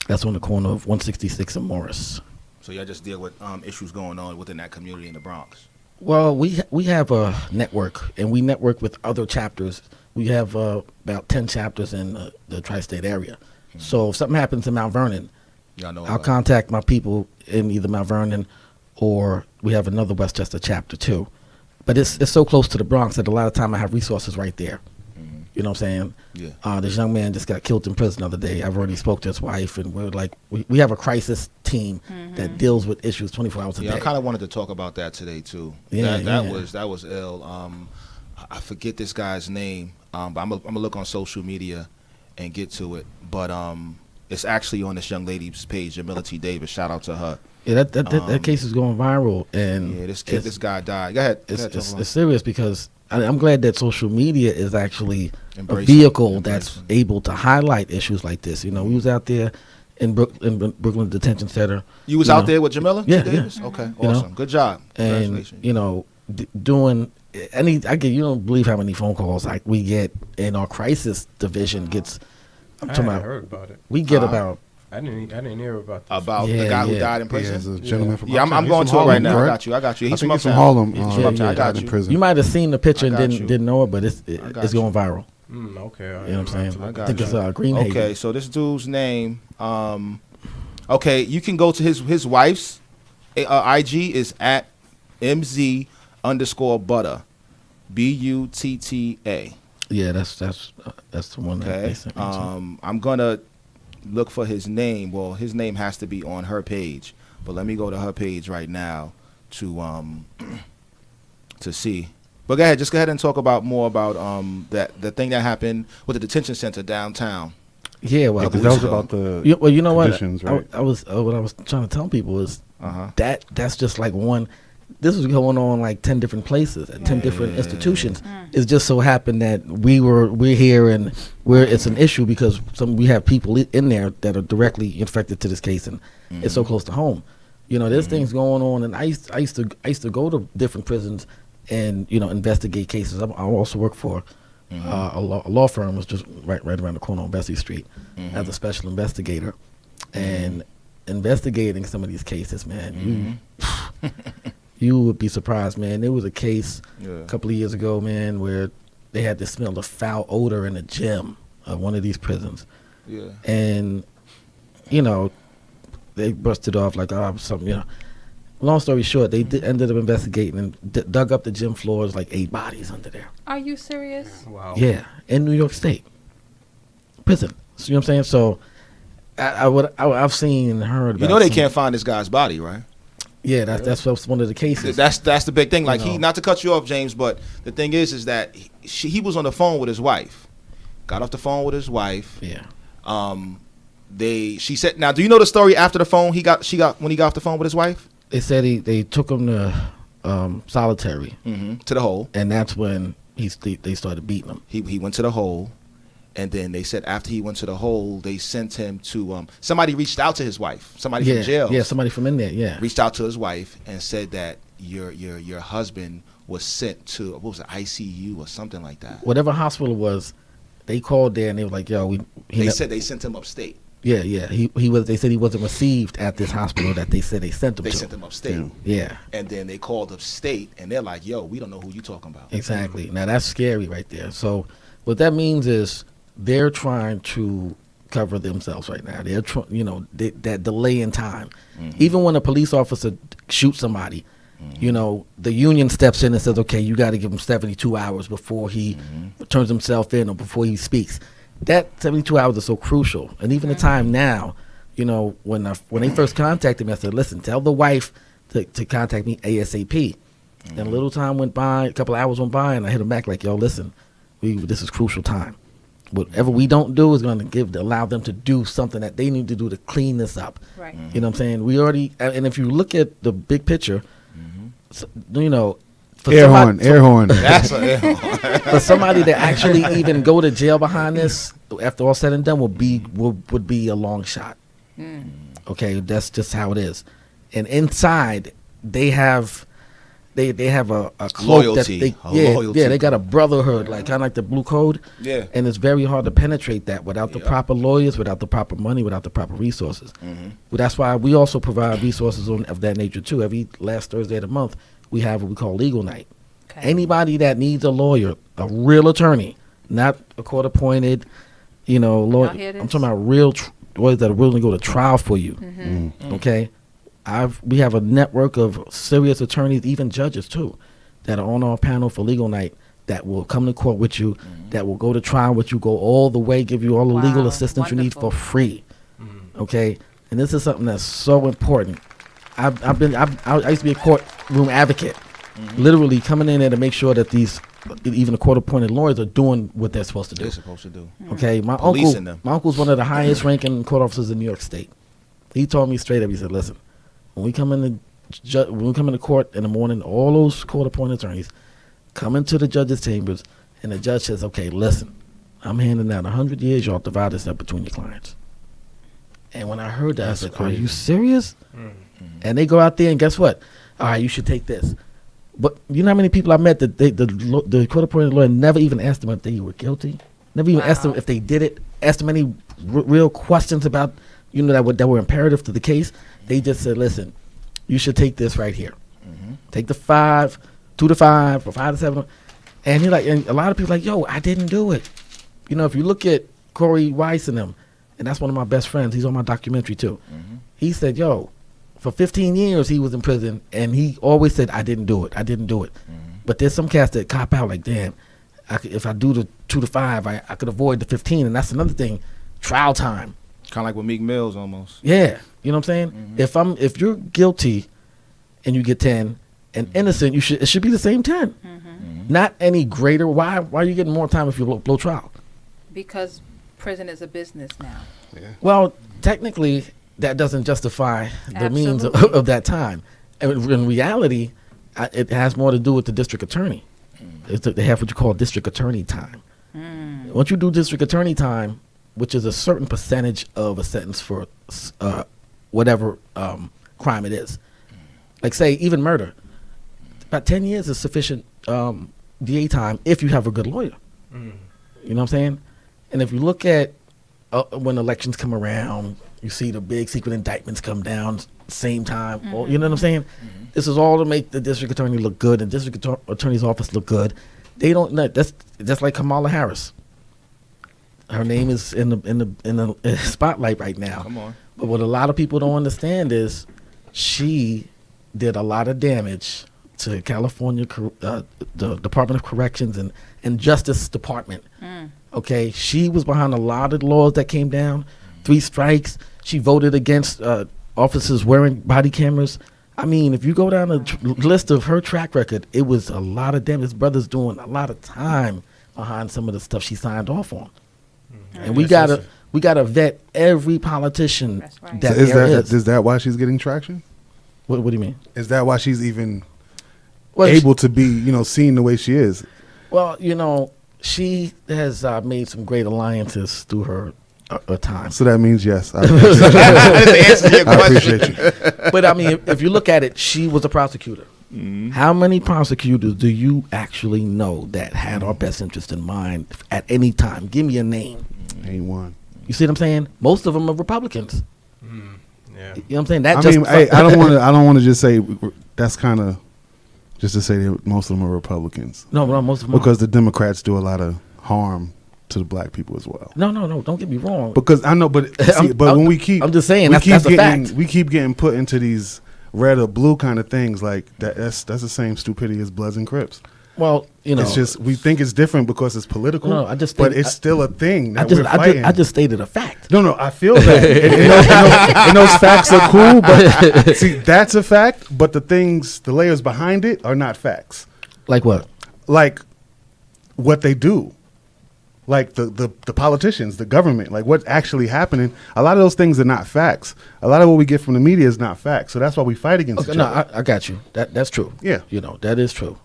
Speaker 3: That's on the corner of 166 and Morris.
Speaker 1: So y'all just deal with issues going on within that community in the Bronx.
Speaker 3: Well, we have a network, and we network with other chapters. We have about 10 chapters in the tri-state area. So if something happens in Mount Vernon,
Speaker 1: Y'all know.
Speaker 3: I'll contact my people in either Mount Vernon or we have another Westchester chapter too. But it's so close to the Bronx that a lot of time I have resources right there. You know what I'm saying?
Speaker 1: Yeah.
Speaker 3: This young man just got killed in prison the other day. I've already spoke to his wife, and we're like, we have a crisis team that deals with issues 24 hours a
Speaker 1: Yeah,
Speaker 3: day.
Speaker 1: I kind of wanted to talk about that today too.
Speaker 3: Yeah,
Speaker 1: that
Speaker 3: yeah.
Speaker 1: was ill. I forget this guy's name, but I'm gonna look on social media and get to it. But it's actually on this young lady's page, Jamila T. Davis. Shout out to her.
Speaker 3: Yeah, that case is going viral, and
Speaker 1: Yeah, this guy died. Go ahead. Go ahead, talk about it.
Speaker 3: it's serious because I'm glad that social media is actually a
Speaker 1: Embracing-
Speaker 3: vehicle that's
Speaker 1: embracing.
Speaker 3: able to highlight issues like this. We was out there in Brooklyn Detention Center.
Speaker 1: You was
Speaker 3: know,
Speaker 1: out there with Jamila T.
Speaker 3: Yeah,
Speaker 1: Davis?
Speaker 3: yeah.
Speaker 1: Okay,
Speaker 3: You know?
Speaker 1: awesome. Good job.
Speaker 3: and
Speaker 1: Congratulations.
Speaker 3: doing you don't believe how many phone calls we get in our crisis division gets. I'm
Speaker 5: I
Speaker 3: talking
Speaker 5: hadn't
Speaker 3: about
Speaker 5: heard about it.
Speaker 3: we get
Speaker 1: Huh?
Speaker 3: about
Speaker 5: I didn't hear about this.
Speaker 1: About the
Speaker 3: Yeah,
Speaker 1: guy who
Speaker 3: yeah.
Speaker 1: died in
Speaker 2: Yeah,
Speaker 1: prison.
Speaker 2: as a gentleman from
Speaker 1: Yeah, I'm
Speaker 2: Uptown.
Speaker 1: going
Speaker 2: He's
Speaker 1: to it
Speaker 2: from
Speaker 1: right
Speaker 2: Harlem,
Speaker 1: now. I
Speaker 2: correct?
Speaker 1: got you. I got you.
Speaker 2: I
Speaker 1: He's
Speaker 2: think
Speaker 1: from
Speaker 2: he's from
Speaker 1: Uptown.
Speaker 2: Harlem.
Speaker 1: He's from
Speaker 3: yeah,
Speaker 1: Uptown. I
Speaker 3: yeah.
Speaker 1: got
Speaker 2: in
Speaker 1: you.
Speaker 2: prison.
Speaker 3: you might have seen the picture and
Speaker 1: I got
Speaker 3: didn't
Speaker 1: you.
Speaker 3: didn't know it, but it's
Speaker 1: got
Speaker 3: going viral.
Speaker 5: Okay.
Speaker 3: You know what I'm saying?
Speaker 1: I
Speaker 3: I
Speaker 1: got
Speaker 3: think
Speaker 1: you.
Speaker 3: it's Greenhaven.
Speaker 1: Okay, so this dude's name. Okay, you can go to his wife's IG is at mz_butter, BUTTA.
Speaker 3: Yeah, that's the one that
Speaker 1: Okay.
Speaker 3: they sent me to.
Speaker 1: I'm gonna look for his name. Well, his name has to be on her page, but let me go to her page right now to see. But go ahead, just go ahead and talk about more about the thing that happened with the detention center downtown.
Speaker 3: Yeah, well,
Speaker 2: Because that was about the
Speaker 3: you know what?
Speaker 2: conditions, right?
Speaker 3: I was what I was trying to tell people is
Speaker 1: Uh-huh.
Speaker 3: that's just like one. This was going on like 10 different places at 10 different institutions. It just so happened that we're here and it's an issue because we have people in there that are directly infected to this case, and it's so close to home. There's things going on, and I used to go to different prisons and investigate cases. I also work for a law firm was just right around the corner on Bessie Street as a special investigator, and investigating some of these cases, man, you would be surprised, man. There was a case a couple of years ago, man, where they had to smell the foul odor in the gym of one of these prisons,
Speaker 1: Yeah.
Speaker 3: and they brushed it off like something. Long story short, they ended up investigating and dug up the gym floors, like 8 bodies under there.
Speaker 4: Are you serious?
Speaker 5: Wow.
Speaker 3: Yeah, in New York State prison. So, you know what I'm saying? So, I've seen and heard.
Speaker 1: You
Speaker 3: About
Speaker 1: know they
Speaker 3: some-
Speaker 1: can't find this guy's body, right?
Speaker 3: Yeah, that's one of the cases.
Speaker 1: That's the big thing. Like
Speaker 3: You know.
Speaker 1: not to cut you off, James, but the thing is that he was on the phone with his wife. Got off the phone with his wife.
Speaker 3: Yeah.
Speaker 1: She said, now, do you know the story after the phone? When he got off the phone with his wife.
Speaker 3: They said they took him to solitary,
Speaker 1: To the hole.
Speaker 3: and that's when they started beating him.
Speaker 1: He went to the hole, and then they said after he went to the hole, they sent him to somebody reached out to his wife. Somebody
Speaker 3: Yeah,
Speaker 1: from jail.
Speaker 3: yeah, somebody from in there. Yeah,
Speaker 1: Reached out to his wife and said that your husband was sent to what was it, ICU or something like that.
Speaker 3: whatever hospital it was, they called there and they were like, "Yo,
Speaker 1: They said they sent him upstate.
Speaker 3: yeah, he was. They said he wasn't received at this hospital that they said they sent him
Speaker 1: They
Speaker 3: to.
Speaker 1: sent him upstate.
Speaker 3: Yeah,
Speaker 1: And then they called upstate, and they're like, "Yo, we don't know who you talking about."
Speaker 3: exactly. Now that's scary right there. So what that means is they're trying to cover themselves right now. They're that delay in time. Even when a police officer shoots somebody, the union steps in and says, "Okay, you got to give him 72 hours before he turns himself in or before he speaks." That 72 hours is so crucial. And even the time now, when they first contacted me, I said, "Listen, tell the wife to contact me ASAP." And a little time went by, a couple of hours went by, and I hit him back like, "Yo, listen, this is crucial time. Whatever we don't do is going to allow them to do something that they need to do to clean this up."
Speaker 4: Right.
Speaker 3: You know what I'm saying? We already, and if you look at the big picture,
Speaker 2: Air horn.
Speaker 1: That's
Speaker 3: for somebody to actually even go to jail behind this, after all said and done, would be a long shot. Okay, that's just how it is. And inside, they have a cloak
Speaker 1: Loyalty,
Speaker 3: that
Speaker 1: loyalty.
Speaker 3: they got a brotherhood, like kind of like the blue code.
Speaker 1: Yeah.
Speaker 3: And it's very hard to penetrate that without the proper lawyers, without the proper money, without the proper resources. Well, that's why we also provide resources of that nature too. Every last Thursday of the month, we have what we call Legal Night.
Speaker 4: Okay.
Speaker 3: Anybody that needs a lawyer, a real attorney, not a court appointed, lawyer.
Speaker 4: Y'all hear
Speaker 3: I'm
Speaker 4: this?
Speaker 3: talking about real lawyers that are willing to go to trial for you. Okay, we have a network of serious attorneys, even judges too, that are on our panel for Legal Night that will come to court with you, that will go to trial with you, go all the way, give you all the legal
Speaker 4: Wow,
Speaker 3: assistance you need for
Speaker 4: wonderful.
Speaker 3: free. Okay, and this is something that's so important. I used to be a courtroom advocate, literally coming in there to make sure that these, even the court-appointed lawyers, are doing what they're supposed to do.
Speaker 1: They're supposed to do.
Speaker 3: Okay, my
Speaker 1: Policing them.
Speaker 3: uncle's one of the highest-ranking court officers in New York State. He told me straight up. He said, "Listen, when we come into court in the morning, all those court-appointed attorneys come into the judge's chambers, and the judge says, okay, listen, I'm handing out 100 years. Y'all divide this up between your clients." And when I heard that,
Speaker 1: That's
Speaker 3: I said,
Speaker 1: crazy.
Speaker 3: "Are you serious?" And they go out there and guess what? All right, you should take this. But you know how many people I met that the court-appointed lawyer never even asked them if they were guilty, never even asked them
Speaker 4: Wow.
Speaker 3: if they did it, asked them any real questions about that were imperative to the case. They just said, "Listen, you should take this right here. Take the 5, 2 to 5, or 5 to 7." And and a lot of people are like, "Yo, I didn't do it." If you look at Corey Weiss and them, and that's one of my best friends. He's on my documentary too. He said, "Yo, for 15 years he was in prison, and he always said, I didn't do it. I didn't do it." But there's some cats that cop out like, "Damn, if I do the 2 to 5, I could avoid the 15." And that's another thing, trial time.
Speaker 1: Kind of like with Meek Mills almost.
Speaker 3: Yeah, you know what I'm saying? If you're guilty and you get 10 and innocent, it should be the same 10. Not any greater. Why are you getting more time if you blow trial?
Speaker 4: Because prison is a business now.
Speaker 3: Well, technically, that doesn't justify the means
Speaker 4: Absolutely.
Speaker 3: of that time. And in reality, it has more to do with the district attorney. They have what you call district attorney time. Once you do district attorney time, which is a certain percentage of a sentence for whatever crime it is, like say even murder, about 10 years is sufficient DA time if you have a good lawyer. You know what I'm saying? And if you look at when elections come around, you see the big secret indictments come down same time. Or, you know what I'm saying? This is all to make the district attorney look good and district attorney's office look good. They don't. That's like Kamala Harris. Her name is in the spotlight right now.
Speaker 1: Come on.
Speaker 3: But what a lot of people don't understand is she did a lot of damage to California, the Department of Corrections and Justice Department. Okay, she was behind a lot of laws that came down. 3 strikes. She voted against officers wearing body cameras. I mean, if you go down the list of her track record, it was a lot of damage. This brother's doing a lot of time behind some of the stuff she signed off on. And we gotta vet every politician
Speaker 4: That's right.
Speaker 3: that
Speaker 2: So is
Speaker 3: is.
Speaker 2: that why she's getting traction?
Speaker 3: What do you mean?
Speaker 2: Is that why she's even
Speaker 3: Well,
Speaker 2: able to be, seen the way she is?
Speaker 3: Well, she has made some great alliances through her time.
Speaker 2: So that means yes. I
Speaker 1: Answer your question.
Speaker 2: appreciate you.
Speaker 3: But I mean, if you look at it, she was a prosecutor. How many prosecutors do you actually know that had our best interest in mind at any time? Give me a name.
Speaker 2: Ain't one.
Speaker 3: You see what I'm saying? Most of them are Republicans.
Speaker 5: Yeah.
Speaker 3: You know what I'm saying? That
Speaker 2: I
Speaker 3: just
Speaker 2: mean, hey, I don't want to just say that's kind of just to say that most of them are Republicans
Speaker 3: no, most of them
Speaker 2: because the Democrats do a lot of harm to the black people as well.
Speaker 3: no. Don't get me wrong.
Speaker 2: Because I know, but when we keep,
Speaker 3: I'm just saying,
Speaker 2: we
Speaker 3: that's a fact.
Speaker 2: We keep getting put into these red or blue kind of things like that. That's the same stupidity as Bloods and Crips.
Speaker 3: Well,
Speaker 2: It's just we think it's different because it's political.
Speaker 3: No, I just
Speaker 2: but
Speaker 3: think-
Speaker 2: it's still a thing that
Speaker 3: I just,
Speaker 2: we're fighting.
Speaker 3: I just stated a fact.
Speaker 2: No, I feel that. and those facts are cool, but see, that's a fact. But the layers behind it are not facts.
Speaker 3: Like what?
Speaker 2: Like what they do, like the politicians, the government, like what's actually happening. A lot of those things are not facts. A lot of what we get from the media is not facts. So that's why we fight against
Speaker 3: Okay,
Speaker 2: each
Speaker 3: no,
Speaker 2: other.
Speaker 3: I got you. That's true.
Speaker 2: Yeah.
Speaker 3: That is true.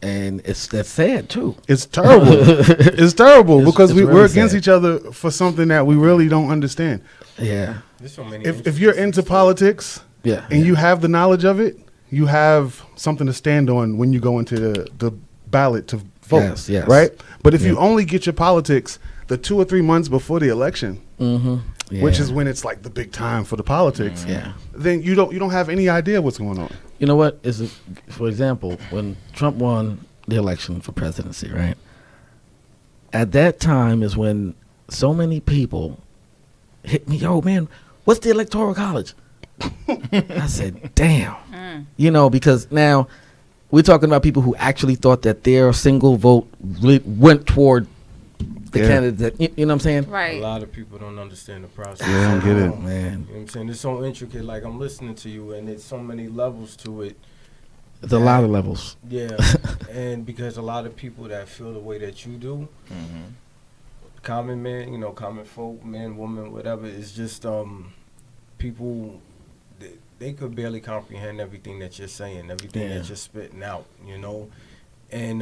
Speaker 3: And that's sad too.
Speaker 2: It's terrible. It's terrible because
Speaker 3: it's
Speaker 2: we're
Speaker 3: really
Speaker 2: against
Speaker 3: sad.
Speaker 2: each other for something that we really don't understand.
Speaker 3: Yeah,
Speaker 5: There's so many.
Speaker 2: If you're into politics
Speaker 3: yeah.
Speaker 2: and you have the knowledge of it, you have something to stand on when you go into the ballot to vote.
Speaker 3: Yes, yes.
Speaker 2: Right? But if you
Speaker 3: Yeah.
Speaker 2: only get your politics the 2 or 3 months before the election, which
Speaker 3: Yeah.
Speaker 2: is when it's like the big time for the politics,
Speaker 3: Yeah.
Speaker 2: then you don't have any idea what's going on.
Speaker 3: You know what? For example, when Trump won the election for presidency, right? At that time is when so many people hit me, yo, man, what's the Electoral College? I said, damn. You know, because now we're talking about people who actually thought that their single vote really went toward the
Speaker 2: Yeah.
Speaker 3: candidate that, you know what I'm saying?
Speaker 5: A
Speaker 4: Right.
Speaker 5: lot of people don't understand the process.
Speaker 2: Yeah, I don't get it.
Speaker 3: Oh, man.
Speaker 5: You know what I'm saying? It's so intricate. Like, I'm listening to you, and there's so many levels to it.
Speaker 3: There's a lot of levels.
Speaker 5: Yeah. And because a lot of people that feel the way that you do, common man, common folk, man, woman, whatever, is just people, they could barely comprehend everything that you're saying, everything
Speaker 3: Yeah.
Speaker 5: that you're spitting out, And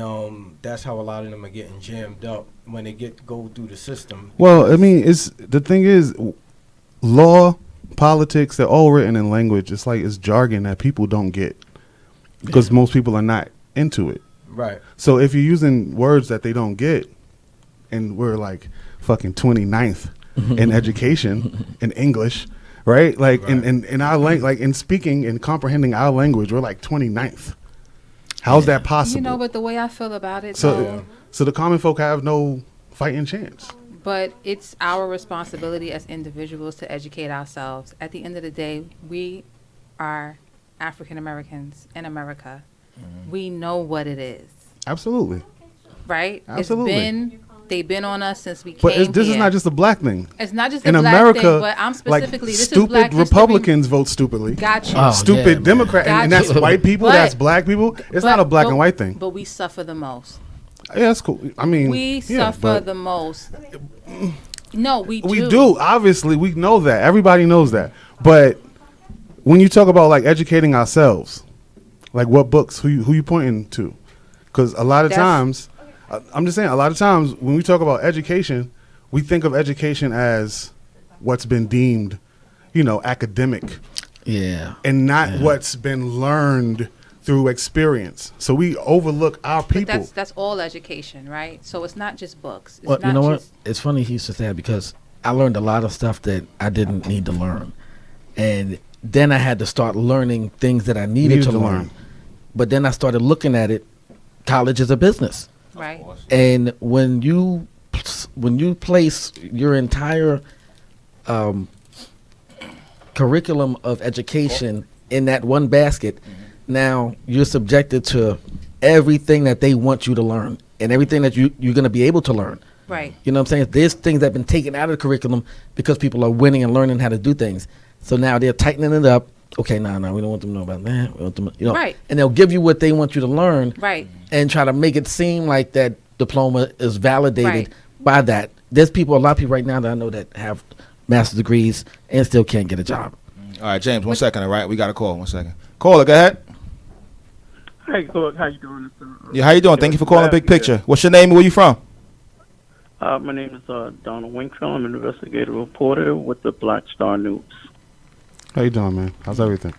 Speaker 5: that's how a lot of them are getting jammed up when they go through the system.
Speaker 2: Well, I mean, the thing is, law, politics, they're all written in language. It's like it's jargon that people don't get because most people are not into it.
Speaker 5: Right.
Speaker 2: So if you're using words that they don't get, and we're like fucking 29th in education in English, right? Like
Speaker 5: Right.
Speaker 2: in our like in speaking and comprehending our language, we're like 29th. How's that possible?
Speaker 4: You know, but the way I feel about it,
Speaker 2: so
Speaker 4: though,
Speaker 2: so the common folk have no fighting chance.
Speaker 4: but it's our responsibility as individuals to educate ourselves. At the end of the day, we are African Americans in America. We know what it is,
Speaker 2: Absolutely.
Speaker 4: right?
Speaker 2: Absolutely.
Speaker 4: They've been on us since we
Speaker 2: But
Speaker 4: came
Speaker 2: this
Speaker 4: here.
Speaker 2: is not just a black thing.
Speaker 4: It's not just
Speaker 2: In
Speaker 4: a black
Speaker 2: America,
Speaker 4: thing, but I'm
Speaker 2: like
Speaker 4: specifically, this is
Speaker 2: stupid
Speaker 4: Black History-
Speaker 2: Republicans vote stupidly.
Speaker 4: Got you.
Speaker 3: Oh,
Speaker 2: Stupid
Speaker 3: yeah, man.
Speaker 2: Democrat, and that's
Speaker 4: Gotcha.
Speaker 2: white people.
Speaker 4: But-
Speaker 2: That's black people. It's not a black and white thing.
Speaker 4: But we suffer the most.
Speaker 2: Yeah, that's cool. I mean,
Speaker 4: We
Speaker 2: yeah,
Speaker 4: suffer
Speaker 2: but
Speaker 4: the most. No, we do.
Speaker 2: we do. Obviously, we know that. Everybody knows that. But when you talk about like educating ourselves, like what books? Who you pointing to? Because a lot of
Speaker 4: That's-
Speaker 2: times, I'm just saying, a lot of times when we talk about education, we think of education as what's been deemed, academic,
Speaker 3: Yeah.
Speaker 2: and not what's been learned through experience. So we overlook our
Speaker 4: But
Speaker 2: people.
Speaker 4: that's all education, right? So it's not just books. It's
Speaker 3: Well,
Speaker 4: not
Speaker 3: you know what?
Speaker 4: just,
Speaker 3: It's funny he used to say that because I learned a lot of stuff that I didn't need to learn. And then I had to start learning things that I needed to learn. But then I started looking at it, college is a business.
Speaker 4: right?
Speaker 3: And when you place your entire curriculum of education in that one basket, now you're subjected to everything that they want you to learn and everything that you're going to be able to learn.
Speaker 4: Right.
Speaker 3: You know what I'm saying? There's things that have been taken out of the curriculum because people are winning and learning how to do things. So now they're tightening it up. Okay, no, we don't want them to know about that. We want them,
Speaker 4: Right.
Speaker 3: And they'll give you what they want you to learn,
Speaker 4: Right.
Speaker 3: and try to make it seem like that diploma is validated
Speaker 4: Right.
Speaker 3: by that. There's a lot of people right now that I know that have master's degrees and still can't get a job.
Speaker 1: All right, James, 1 second, all right? We got a call. 1 second. Caller, go ahead.
Speaker 6: Hey, good. How you doing?
Speaker 1: Yeah, how you doing? Thank you for calling Big Picture. What's your name and where you from?
Speaker 6: My name is Donald Wingfield. I'm an investigative reporter with the Black Star News.
Speaker 2: How you doing, man? How's everything?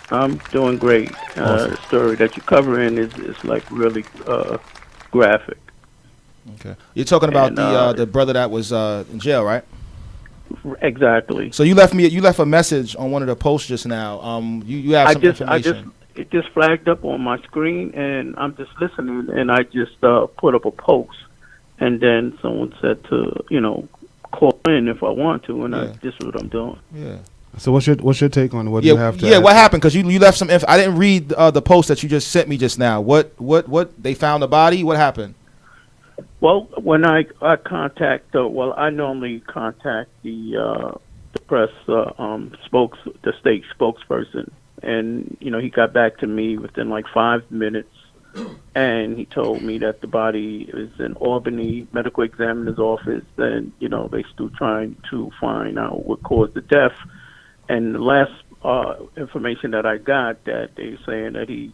Speaker 6: I'm doing great.
Speaker 2: Awesome.
Speaker 6: The story that you're covering is like really graphic.
Speaker 1: Okay. You're talking about
Speaker 6: And,
Speaker 1: the brother that was in jail, right?
Speaker 6: Exactly.
Speaker 1: So you left a message on one of the posts just now. You have some information.
Speaker 6: It just flagged up on my screen, and I'm just listening, and I just put up a post, and then someone said to call in if I want to, and this is what I'm doing.
Speaker 1: Yeah.
Speaker 2: So what's your take on what
Speaker 1: Yeah,
Speaker 2: you have to?
Speaker 1: what happened? Because you left some. I didn't read the post that you just sent me just now. What? They found the body. What happened?
Speaker 6: Well, when I contact, I normally contact the press the state spokesperson, and he got back to me within like 5 minutes, and he told me that the body is in Albany Medical Examiner's office, and they still trying to find out what caused the death. And the last information that I got that they're saying that he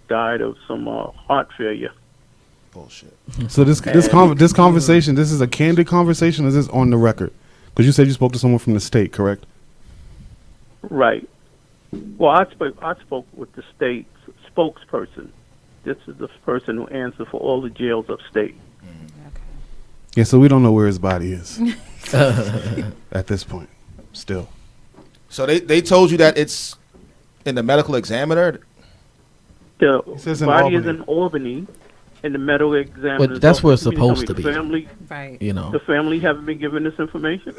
Speaker 6: died of some heart failure.
Speaker 1: Bullshit.
Speaker 2: So this conversation, this is a candid conversation. Or is this on the record? Because you said you spoke to someone from the state, correct?
Speaker 6: Right. Well, I spoke with the state spokesperson. This is the person who answers for all the jails upstate.
Speaker 2: Yeah. So we don't know where his body is at this point. Still.
Speaker 1: So they told you that it's in the medical examiner.
Speaker 6: The
Speaker 2: It says in
Speaker 6: body is
Speaker 2: Albany.
Speaker 6: in Albany, and the medical examiner.
Speaker 3: But that's where it's supposed to be.
Speaker 4: Right.
Speaker 3: You know.
Speaker 6: The family haven't been given this information.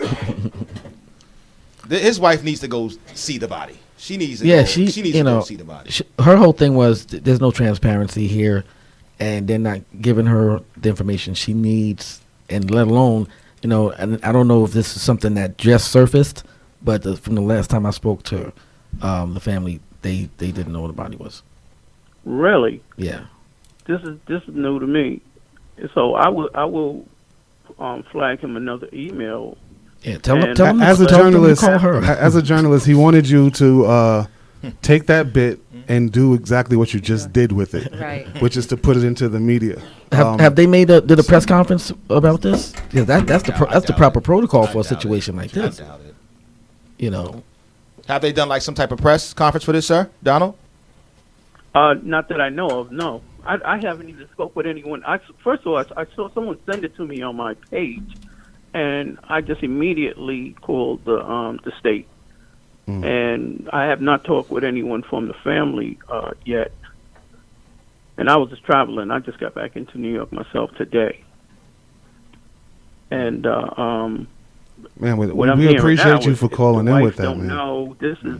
Speaker 1: His wife needs to go see the body. She needs to
Speaker 3: Yeah,
Speaker 1: go,
Speaker 3: she
Speaker 1: needs
Speaker 3: you
Speaker 1: to
Speaker 3: know,
Speaker 1: go see the body.
Speaker 3: her whole thing was there's no transparency here, and they're not giving her the information she needs, and let alone, you know, and I don't know if this is something that just surfaced, but from the last time I spoke to the family, they didn't know what the body was.
Speaker 6: Really,
Speaker 3: Yeah.
Speaker 6: this is new to me. So I will flag him another email.
Speaker 3: Yeah, tell him.
Speaker 6: And
Speaker 3: Tell him.
Speaker 2: As a
Speaker 3: tell him to
Speaker 2: journalist,
Speaker 3: call her.
Speaker 2: as a journalist, he wanted you to take that bit and do exactly what you just did with it,
Speaker 4: Right.
Speaker 2: which is to put it into the media.
Speaker 3: Have they did a press conference about this? Yeah, that's the
Speaker 1: I doubt
Speaker 3: proper
Speaker 1: it.
Speaker 3: protocol
Speaker 1: I
Speaker 3: for a
Speaker 1: doubt
Speaker 3: situation
Speaker 1: it.
Speaker 3: like
Speaker 1: I
Speaker 3: this.
Speaker 1: doubt it.
Speaker 3: You know.
Speaker 1: Have they done like some type of press conference for this, sir, Donald?
Speaker 6: Not that I know of. No, I haven't even spoke with anyone. First of all, I saw someone send it to me on my page, and I just immediately called the state. And I have not talked with anyone from the family yet. And I was just traveling. I just got back into New York myself today. And
Speaker 2: Man,
Speaker 6: what I'm
Speaker 2: we
Speaker 6: hearing
Speaker 2: appreciate
Speaker 6: now
Speaker 2: you
Speaker 6: is
Speaker 2: for
Speaker 6: if the
Speaker 2: calling in
Speaker 6: wife
Speaker 2: with that,
Speaker 6: don't
Speaker 2: man.
Speaker 6: know,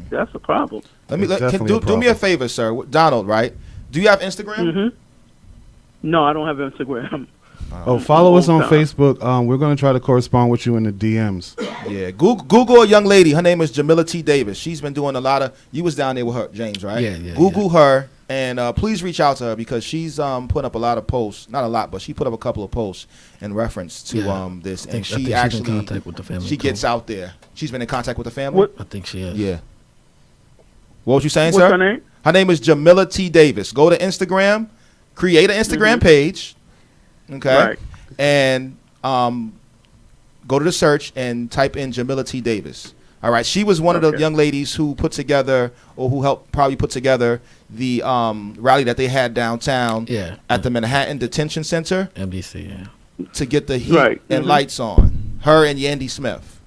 Speaker 6: that's a problem.
Speaker 1: Let me
Speaker 2: It's
Speaker 1: can
Speaker 2: definitely a
Speaker 1: do me a
Speaker 2: problem.
Speaker 1: favor, sir. Donald, right? Do you have Instagram?
Speaker 6: Mm-hmm. No, I don't have Instagram.
Speaker 2: Oh, follow us on
Speaker 6: time.
Speaker 2: Facebook. We're going to try to correspond with you in the DMs.
Speaker 1: Yeah. Google a young lady. Her name is Jamila T. Davis. She's been doing a lot of. You was down there with her, James, right?
Speaker 3: Yeah.
Speaker 1: Google her and please reach out to her because she's putting up a lot of posts. Not a lot, but she put up a couple of posts in reference to
Speaker 3: Yeah.
Speaker 1: this,
Speaker 3: I
Speaker 1: and
Speaker 3: think
Speaker 1: she
Speaker 3: she's in
Speaker 1: actually
Speaker 3: contact with the family,
Speaker 1: she
Speaker 3: too.
Speaker 1: gets out there. She's been in contact with the family.
Speaker 6: What?
Speaker 3: I think she is.
Speaker 1: Yeah. What was you saying,
Speaker 6: What's
Speaker 1: sir?
Speaker 6: her name?
Speaker 1: Her name is Jamila T. Davis. Go to Instagram, create an Instagram page, okay,
Speaker 6: Right.
Speaker 1: and go to the search and type in Jamila T. Davis. All right, she was one of the
Speaker 6: Okay.
Speaker 1: young ladies who put together, or who helped probably put together the rally that they had downtown
Speaker 3: Yeah.
Speaker 1: at the Manhattan Detention Center
Speaker 3: NBC. Yeah.
Speaker 1: to get the heat
Speaker 6: Right.
Speaker 1: and
Speaker 6: Mhm.
Speaker 1: lights on. Her and Yandy Smith.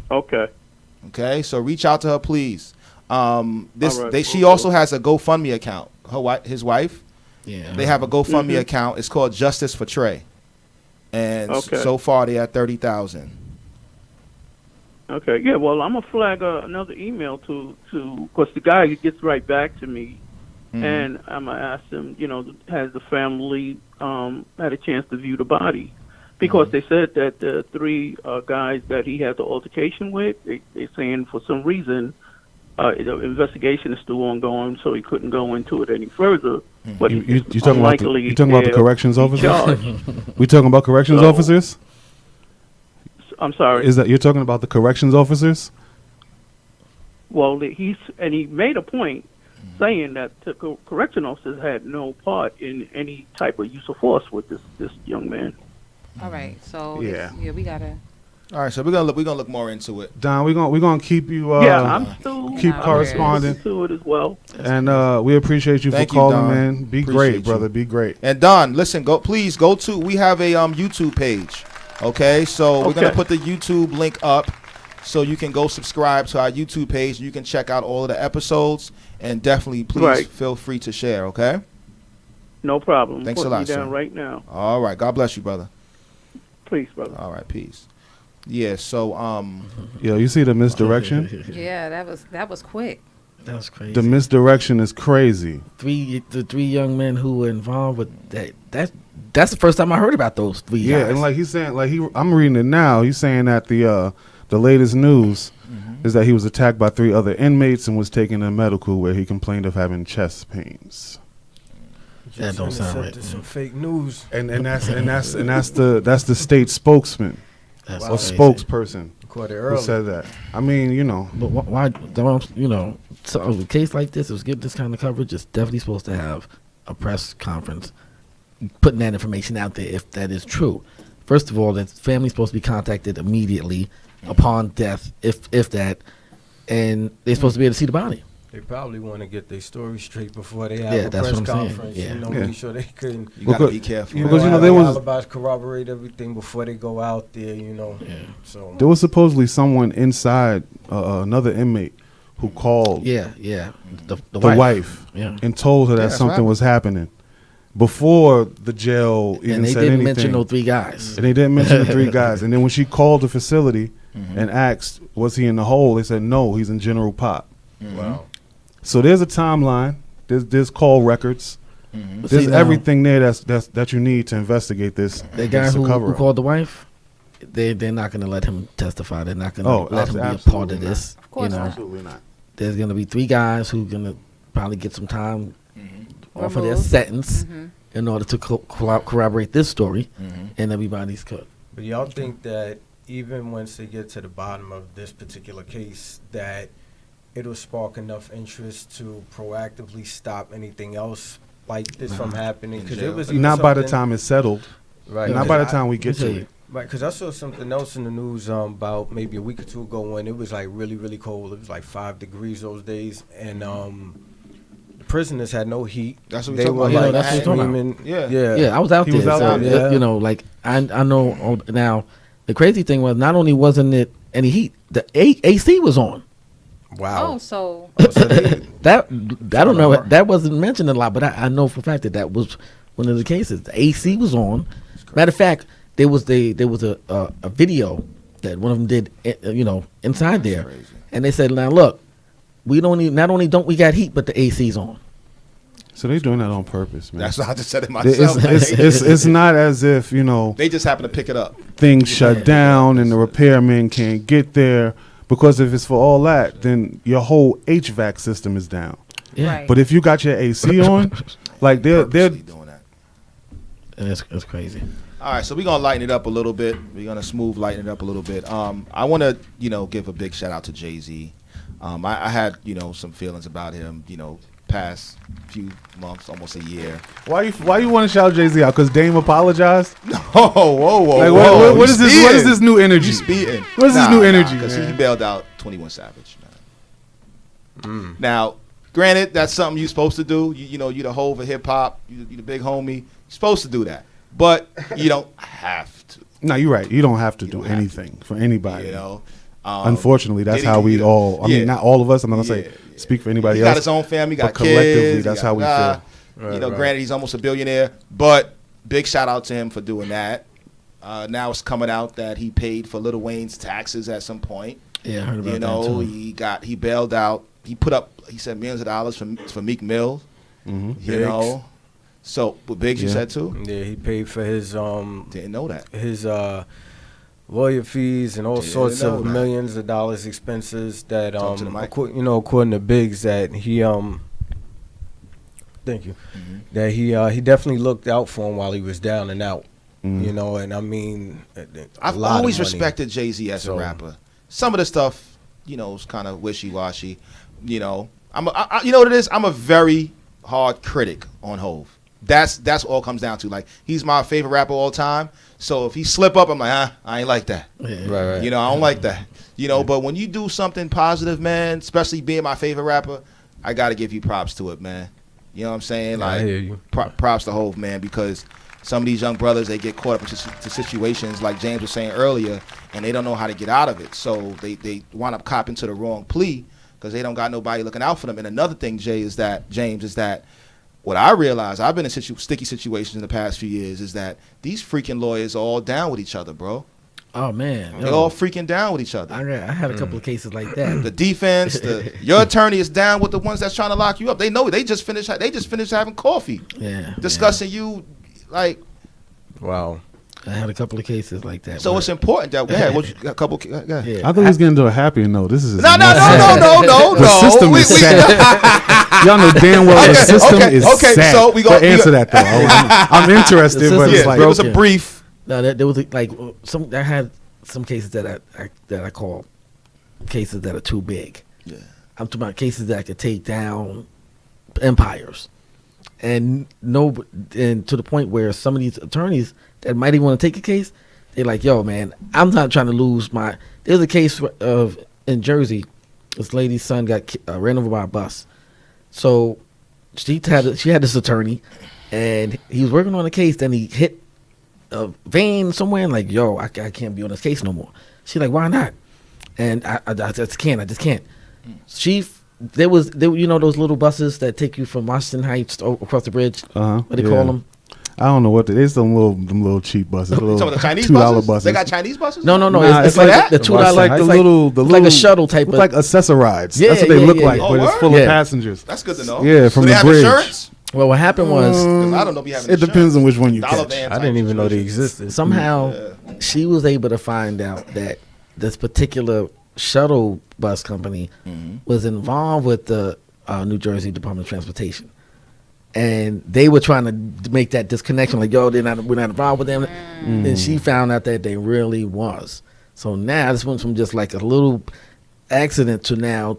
Speaker 6: Okay.
Speaker 1: Okay, so reach out to her, please. She
Speaker 6: right.
Speaker 1: also has a GoFundMe account. His wife.
Speaker 3: Yeah.
Speaker 1: They have a GoFundMe
Speaker 6: Mhm.
Speaker 1: account. It's called Justice for Trey, and
Speaker 6: Okay.
Speaker 1: so far they at 30,000.
Speaker 6: Okay. Yeah. Well, I'm gonna flag another email to because the guy gets right back to me, and I'm gonna ask him. Has the family had a chance to view the body? Because they said that the three guys that he had the altercation with, they're saying for some reason the investigation is still ongoing, so he couldn't go into it any further. But
Speaker 2: You talking about the corrections officers?
Speaker 6: charge.
Speaker 2: We talking about corrections
Speaker 6: So-
Speaker 2: officers?
Speaker 6: I'm sorry.
Speaker 2: Is that you're talking about the corrections officers?
Speaker 6: Well, he made a point saying that the correction officers had no part in any type of use of force with this young man.
Speaker 4: All right. So
Speaker 2: Yeah.
Speaker 4: we gotta.
Speaker 1: All right, so we're gonna look more into it.
Speaker 2: Don, we're gonna keep you.
Speaker 6: I'm still
Speaker 2: keep
Speaker 4: Nah,
Speaker 2: corresponding,
Speaker 6: to it as well.
Speaker 2: and we appreciate you
Speaker 1: Thank
Speaker 2: for
Speaker 1: you,
Speaker 2: calling,
Speaker 1: Don.
Speaker 2: man. Be
Speaker 1: Appreciate
Speaker 2: great,
Speaker 1: you.
Speaker 2: brother. Be great.
Speaker 1: And Don, listen, please go to. We have a YouTube page. Okay, so we're gonna
Speaker 6: Okay.
Speaker 1: put the YouTube link up, so you can go subscribe to our YouTube page. And you can check out all of the episodes, and definitely please
Speaker 6: Right.
Speaker 1: feel free to share. Okay.
Speaker 6: No problem.
Speaker 1: Thanks a
Speaker 6: Putting
Speaker 1: lot,
Speaker 6: you down
Speaker 1: sir.
Speaker 6: right now.
Speaker 1: All right. God bless you, brother.
Speaker 6: Please, brother.
Speaker 1: All right. Peace. Yeah. So
Speaker 2: Yo, you see the misdirection?
Speaker 4: Yeah, that was quick.
Speaker 3: That's crazy.
Speaker 2: The misdirection is crazy.
Speaker 3: The three young men who were involved with that's the first time I heard about those three
Speaker 2: Yeah,
Speaker 3: guys.
Speaker 2: and like he's saying, I'm reading it now. He's saying that the latest news is that he was attacked by 3 other inmates and was taken to medical where he complained of having chest pains.
Speaker 3: That don't sound right.
Speaker 5: Intercepted some fake news.
Speaker 2: And that's the state spokesman
Speaker 3: That's
Speaker 2: or
Speaker 3: crazy.
Speaker 2: spokesperson.
Speaker 5: Caught it
Speaker 2: Who
Speaker 5: early.
Speaker 2: said that? I mean, you know,
Speaker 3: But why don't so a case like this, is get this kind of coverage, it's definitely supposed to have a press conference putting that information out there if that is true. First of all, the family's supposed to be contacted immediately upon death, if that, and they're supposed to be able to see the body.
Speaker 5: They probably want to get their story straight before they have
Speaker 3: Yeah,
Speaker 5: a
Speaker 3: that's
Speaker 5: press
Speaker 3: what I'm saying.
Speaker 5: conference.
Speaker 3: Yeah.
Speaker 5: You know,
Speaker 2: Yeah.
Speaker 5: make sure they can.
Speaker 1: You gotta
Speaker 2: Because-
Speaker 1: be careful.
Speaker 2: Because, you know,
Speaker 5: have
Speaker 2: there
Speaker 5: their
Speaker 2: was-
Speaker 5: alibis, corroborate everything before they go out there. You know,
Speaker 3: Yeah.
Speaker 5: so
Speaker 2: there was supposedly someone inside another inmate who called
Speaker 3: Yeah. The
Speaker 2: the wife
Speaker 3: Yeah.
Speaker 2: and told her that
Speaker 1: Yeah, that's
Speaker 2: something
Speaker 1: right.
Speaker 2: was happening before the jail even
Speaker 3: And they
Speaker 2: said
Speaker 3: didn't
Speaker 2: anything.
Speaker 3: mention no 3 guys.
Speaker 2: And they didn't mention the 3 guys. And then when she called the facility and asked, was he in the hole? They said, no, he's in General Pop.
Speaker 5: wow.
Speaker 2: So there's a timeline. There's call records.
Speaker 3: But
Speaker 2: There's
Speaker 3: see, now,
Speaker 2: everything there that you need to investigate this.
Speaker 3: The guy
Speaker 2: this
Speaker 3: who
Speaker 2: cover-up.
Speaker 3: called the wife, they're not going to let him testify. They're not going to
Speaker 2: Oh,
Speaker 3: let him be a part
Speaker 2: absolutely
Speaker 3: of
Speaker 2: not.
Speaker 3: this.
Speaker 4: Of course not.
Speaker 2: Absolutely not.
Speaker 3: There's going to be 3 guys who going to probably get some time off of their
Speaker 4: Removed.
Speaker 3: sentence in order to corroborate this story, and everybody's cut.
Speaker 5: But y'all think that even once they get to the bottom of this particular case, that it'll spark enough interest to proactively stop anything else like this from happening? Because it was even
Speaker 2: Not by the
Speaker 5: something-
Speaker 2: time it's settled.
Speaker 5: right?
Speaker 2: Not
Speaker 5: 'cause
Speaker 2: by the
Speaker 5: I-
Speaker 2: time we get to it.
Speaker 5: Right, because I saw something else in the news about maybe a week or 2 ago when it was like really, really cold. It was like 5 degrees those days, and the prisoners had no heat.
Speaker 1: That's what we
Speaker 5: They
Speaker 1: talking
Speaker 5: were
Speaker 1: about.
Speaker 3: Yeah,
Speaker 5: like
Speaker 3: that's what we're talking
Speaker 5: screaming.
Speaker 1: Yeah.
Speaker 5: yeah,
Speaker 3: Yeah, I was out
Speaker 2: He
Speaker 3: there.
Speaker 2: was out
Speaker 3: so,
Speaker 5: there. Yeah.
Speaker 3: You know, like I know now. The crazy thing was not only wasn't it any heat, the AC was on.
Speaker 5: Wow.
Speaker 4: Oh, so
Speaker 5: So they-
Speaker 3: That I don't know. That wasn't mentioned a lot, but I know for a fact that was one of the cases. The AC was on. Matter of fact, there was a video that one of them did, inside there,
Speaker 1: crazy.
Speaker 3: and they said, "Now look, we don't even, not only don't we got heat, but the AC's on."
Speaker 2: So they're doing that on purpose, man.
Speaker 1: That's what I just said it
Speaker 2: It's,
Speaker 1: myself.
Speaker 2: it's not as if,
Speaker 1: They just happen to pick it up.
Speaker 2: things shut down and the repairmen can't get there. Because if it's for all that, then your whole HVAC system is down.
Speaker 3: Yeah,
Speaker 4: Right.
Speaker 2: But if you got your AC on, like they're
Speaker 1: Purposely doing that.
Speaker 3: and it's crazy.
Speaker 1: All right, so we're gonna lighten it up a little bit. We're gonna smooth lighten it up a little bit. I want to, give a big shout out to Jay-Z. I had, some feelings about him, past few months, almost a year.
Speaker 2: why you want to shout Jay-Z out? Because Dame apologized.
Speaker 1: Oh, whoa,
Speaker 2: Like what is this? What is this new energy?
Speaker 1: You speeding?
Speaker 2: What is this new energy,
Speaker 1: Because he
Speaker 2: man?
Speaker 1: bailed out 21 Savage. Man. Now, granted, that's something you're supposed to do. You're the Hov of hip hop. You're the big homie. You're supposed to do that, but you don't have to.
Speaker 2: No, you're right. You don't have to do
Speaker 1: don't have to.
Speaker 2: anything for anybody.
Speaker 1: You know.
Speaker 2: Unfortunately, that's
Speaker 1: Diddy,
Speaker 2: how we all. I
Speaker 1: yeah.
Speaker 2: mean, not all of us. I'm not gonna
Speaker 1: Yeah,
Speaker 2: say
Speaker 1: yeah.
Speaker 2: speak for anybody
Speaker 1: He
Speaker 2: else.
Speaker 1: got his own family, got
Speaker 2: but collectively,
Speaker 1: kids.
Speaker 2: that's
Speaker 1: he got
Speaker 2: how we
Speaker 1: blah.
Speaker 2: feel.
Speaker 5: Right.
Speaker 1: Granted, he's almost a billionaire, but big shout out to him for doing that. Now it's coming out that he paid for Lil Wayne's taxes at some point.
Speaker 3: Yeah, I heard about that too.
Speaker 1: He bailed out. He said millions of dollars for Meek Mill.
Speaker 2: Mhm.
Speaker 1: You know, so what Biggs you
Speaker 2: Yeah.
Speaker 1: said too?
Speaker 5: Yeah, he paid for his
Speaker 1: Didn't know that.
Speaker 5: lawyer fees and all
Speaker 1: Didn't
Speaker 5: sorts
Speaker 1: know
Speaker 5: of
Speaker 1: that.
Speaker 5: millions of dollars expenses that
Speaker 1: Talk to the mic.
Speaker 5: according to Biggs that he thank you,
Speaker 1: Mm-hmm.
Speaker 5: that he definitely looked out for him while he was down and out.
Speaker 2: Mhm.
Speaker 5: You know, and I mean,
Speaker 1: I've
Speaker 5: lot of
Speaker 1: always
Speaker 5: money.
Speaker 1: respected Jay-Z as
Speaker 5: So-
Speaker 1: a rapper. Some of the stuff, is kind of wishy-washy. You know what it is? I'm a very hard critic on Hov. That's all it comes down to. Like, he's my favorite rapper all time. So if he slip up, I'm like, I ain't like that.
Speaker 3: Yeah.
Speaker 5: Right.
Speaker 1: I don't like that. But when you do something positive, man, especially being my favorite rapper, I got to give you props to it, man. You know what I'm saying?
Speaker 5: I
Speaker 1: Like,
Speaker 5: hear you.
Speaker 1: props to Hov, man, because some of these young brothers, they get caught up into situations like James was saying earlier, and they don't know how to get out of it. So they wind up copping to the wrong plea because they don't got nobody looking out for them. And another thing, James, is that what I realize, I've been in sticky situations in the past few years, is that these freaking lawyers are all down with each other, bro.
Speaker 3: Oh man,
Speaker 1: They're all freaking down with each other.
Speaker 3: I had a couple of cases like that.
Speaker 1: The defense, your attorney is down with the ones that's trying to lock you up. They know it. They just finished having coffee,
Speaker 3: Yeah,
Speaker 1: discussing you, like.
Speaker 5: Wow.
Speaker 3: I had a couple of cases like that.
Speaker 1: So
Speaker 3: where-
Speaker 1: it's important that a couple. Go ahead.
Speaker 3: yeah.
Speaker 2: I thought he was getting to a happy note. This is
Speaker 1: No.
Speaker 2: The system is sad. Y'all know damn well the system is sad.
Speaker 1: So we gonna
Speaker 2: answer that though. I'm interested,
Speaker 3: The
Speaker 2: but
Speaker 3: system
Speaker 2: it's
Speaker 3: is
Speaker 2: like
Speaker 1: it was a
Speaker 3: broken.
Speaker 1: brief.
Speaker 3: No, there was like some. I had some cases that I call cases that are too big.
Speaker 1: Yeah.
Speaker 3: I'm talking about cases that could take down empires, and and to the point where some of these attorneys that might even want to take a case, they're like, "Yo, man, I'm not trying to lose my." There's a case of in Jersey, this lady's son got ran over by a bus, so she had this attorney, and he was working on a case. Then he hit a vein somewhere, and like, "Yo, I can't be on this case no more." She's like, "Why not?" And I just can't. There you know those little buses that take you from Washington Heights across the bridge. What they call them?
Speaker 2: I don't know what there's some little cheap buses.
Speaker 1: Some of the Chinese
Speaker 2: $2
Speaker 1: buses? They got Chinese buses?
Speaker 3: No.
Speaker 2: Nah,
Speaker 3: It's like the $2.
Speaker 2: Like the little,
Speaker 3: like a shuttle type
Speaker 2: look
Speaker 3: of
Speaker 2: like accessorides.
Speaker 3: Yeah,
Speaker 2: That's what they
Speaker 3: yeah,
Speaker 2: look
Speaker 3: yeah,
Speaker 2: like,
Speaker 3: yeah.
Speaker 2: but
Speaker 1: Oh,
Speaker 2: it's
Speaker 1: word?
Speaker 2: full
Speaker 3: Yeah.
Speaker 2: of passengers.
Speaker 1: That's good to know.
Speaker 2: Yeah, from
Speaker 1: Do they
Speaker 2: the
Speaker 1: have
Speaker 2: bridge.
Speaker 1: insurance?
Speaker 3: Well, what happened was
Speaker 1: 'Cause I don't know if you have
Speaker 2: It
Speaker 1: insurance.
Speaker 2: depends on which one you
Speaker 1: Dollar
Speaker 2: catch.
Speaker 1: van
Speaker 5: I
Speaker 1: type
Speaker 5: didn't even know they
Speaker 1: situation.
Speaker 5: existed.
Speaker 3: somehow she was able to find out that this particular shuttle bus company was involved with the New Jersey Department of Transportation, and they were trying to make that disconnection, like, "Yo, we're not involved with them." And she found out that they really was. So now this went from just like a little accident to now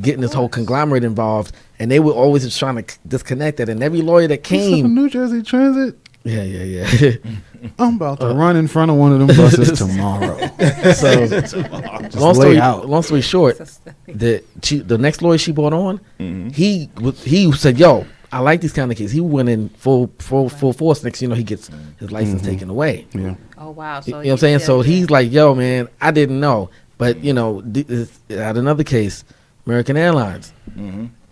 Speaker 3: getting this whole conglomerate involved, and they were always just trying to disconnect that. And every lawyer that
Speaker 2: You said
Speaker 3: came,
Speaker 2: New Jersey Transit.
Speaker 3: yeah.
Speaker 2: I'm about to run in front of one of them buses tomorrow.
Speaker 3: So long
Speaker 2: lay
Speaker 3: story,
Speaker 2: out.
Speaker 3: long story short, the next lawyer she brought on, he said, "Yo, I like these kind of cases." He went in full force. Next, he gets his license taken away.
Speaker 2: Yeah.
Speaker 4: Oh wow!
Speaker 3: You
Speaker 4: So
Speaker 3: know what I'm saying? So he's like, "Yo, man, I didn't know." But at another case, American Airlines,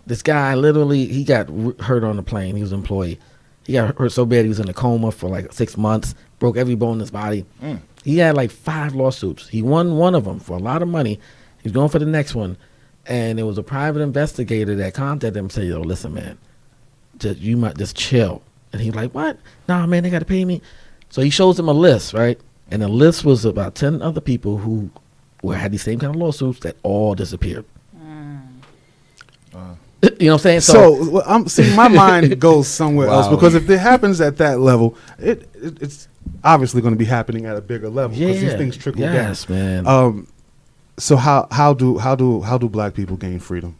Speaker 3: this guy literally he got hurt on the plane. He was an employee. He got hurt so bad he was in a coma for like 6 months. Broke every bone in his body. He had like 5 lawsuits. He won one of them for a lot of money. He's going for the next one, and it was a private investigator that contacted him and said, "Yo, listen, man, you might just chill." And he's like, "What? Nah, man, they got to pay me." So he shows him a list, right? And the list was about 10 other people who had these same kind of lawsuits that all disappeared. You know what I'm saying?
Speaker 2: So see, my mind goes somewhere else
Speaker 5: Wow.
Speaker 2: because if it happens at that level, it's obviously going to be happening at a bigger level because these things trickle down.
Speaker 3: Yes, man.
Speaker 2: So how do black people gain freedom?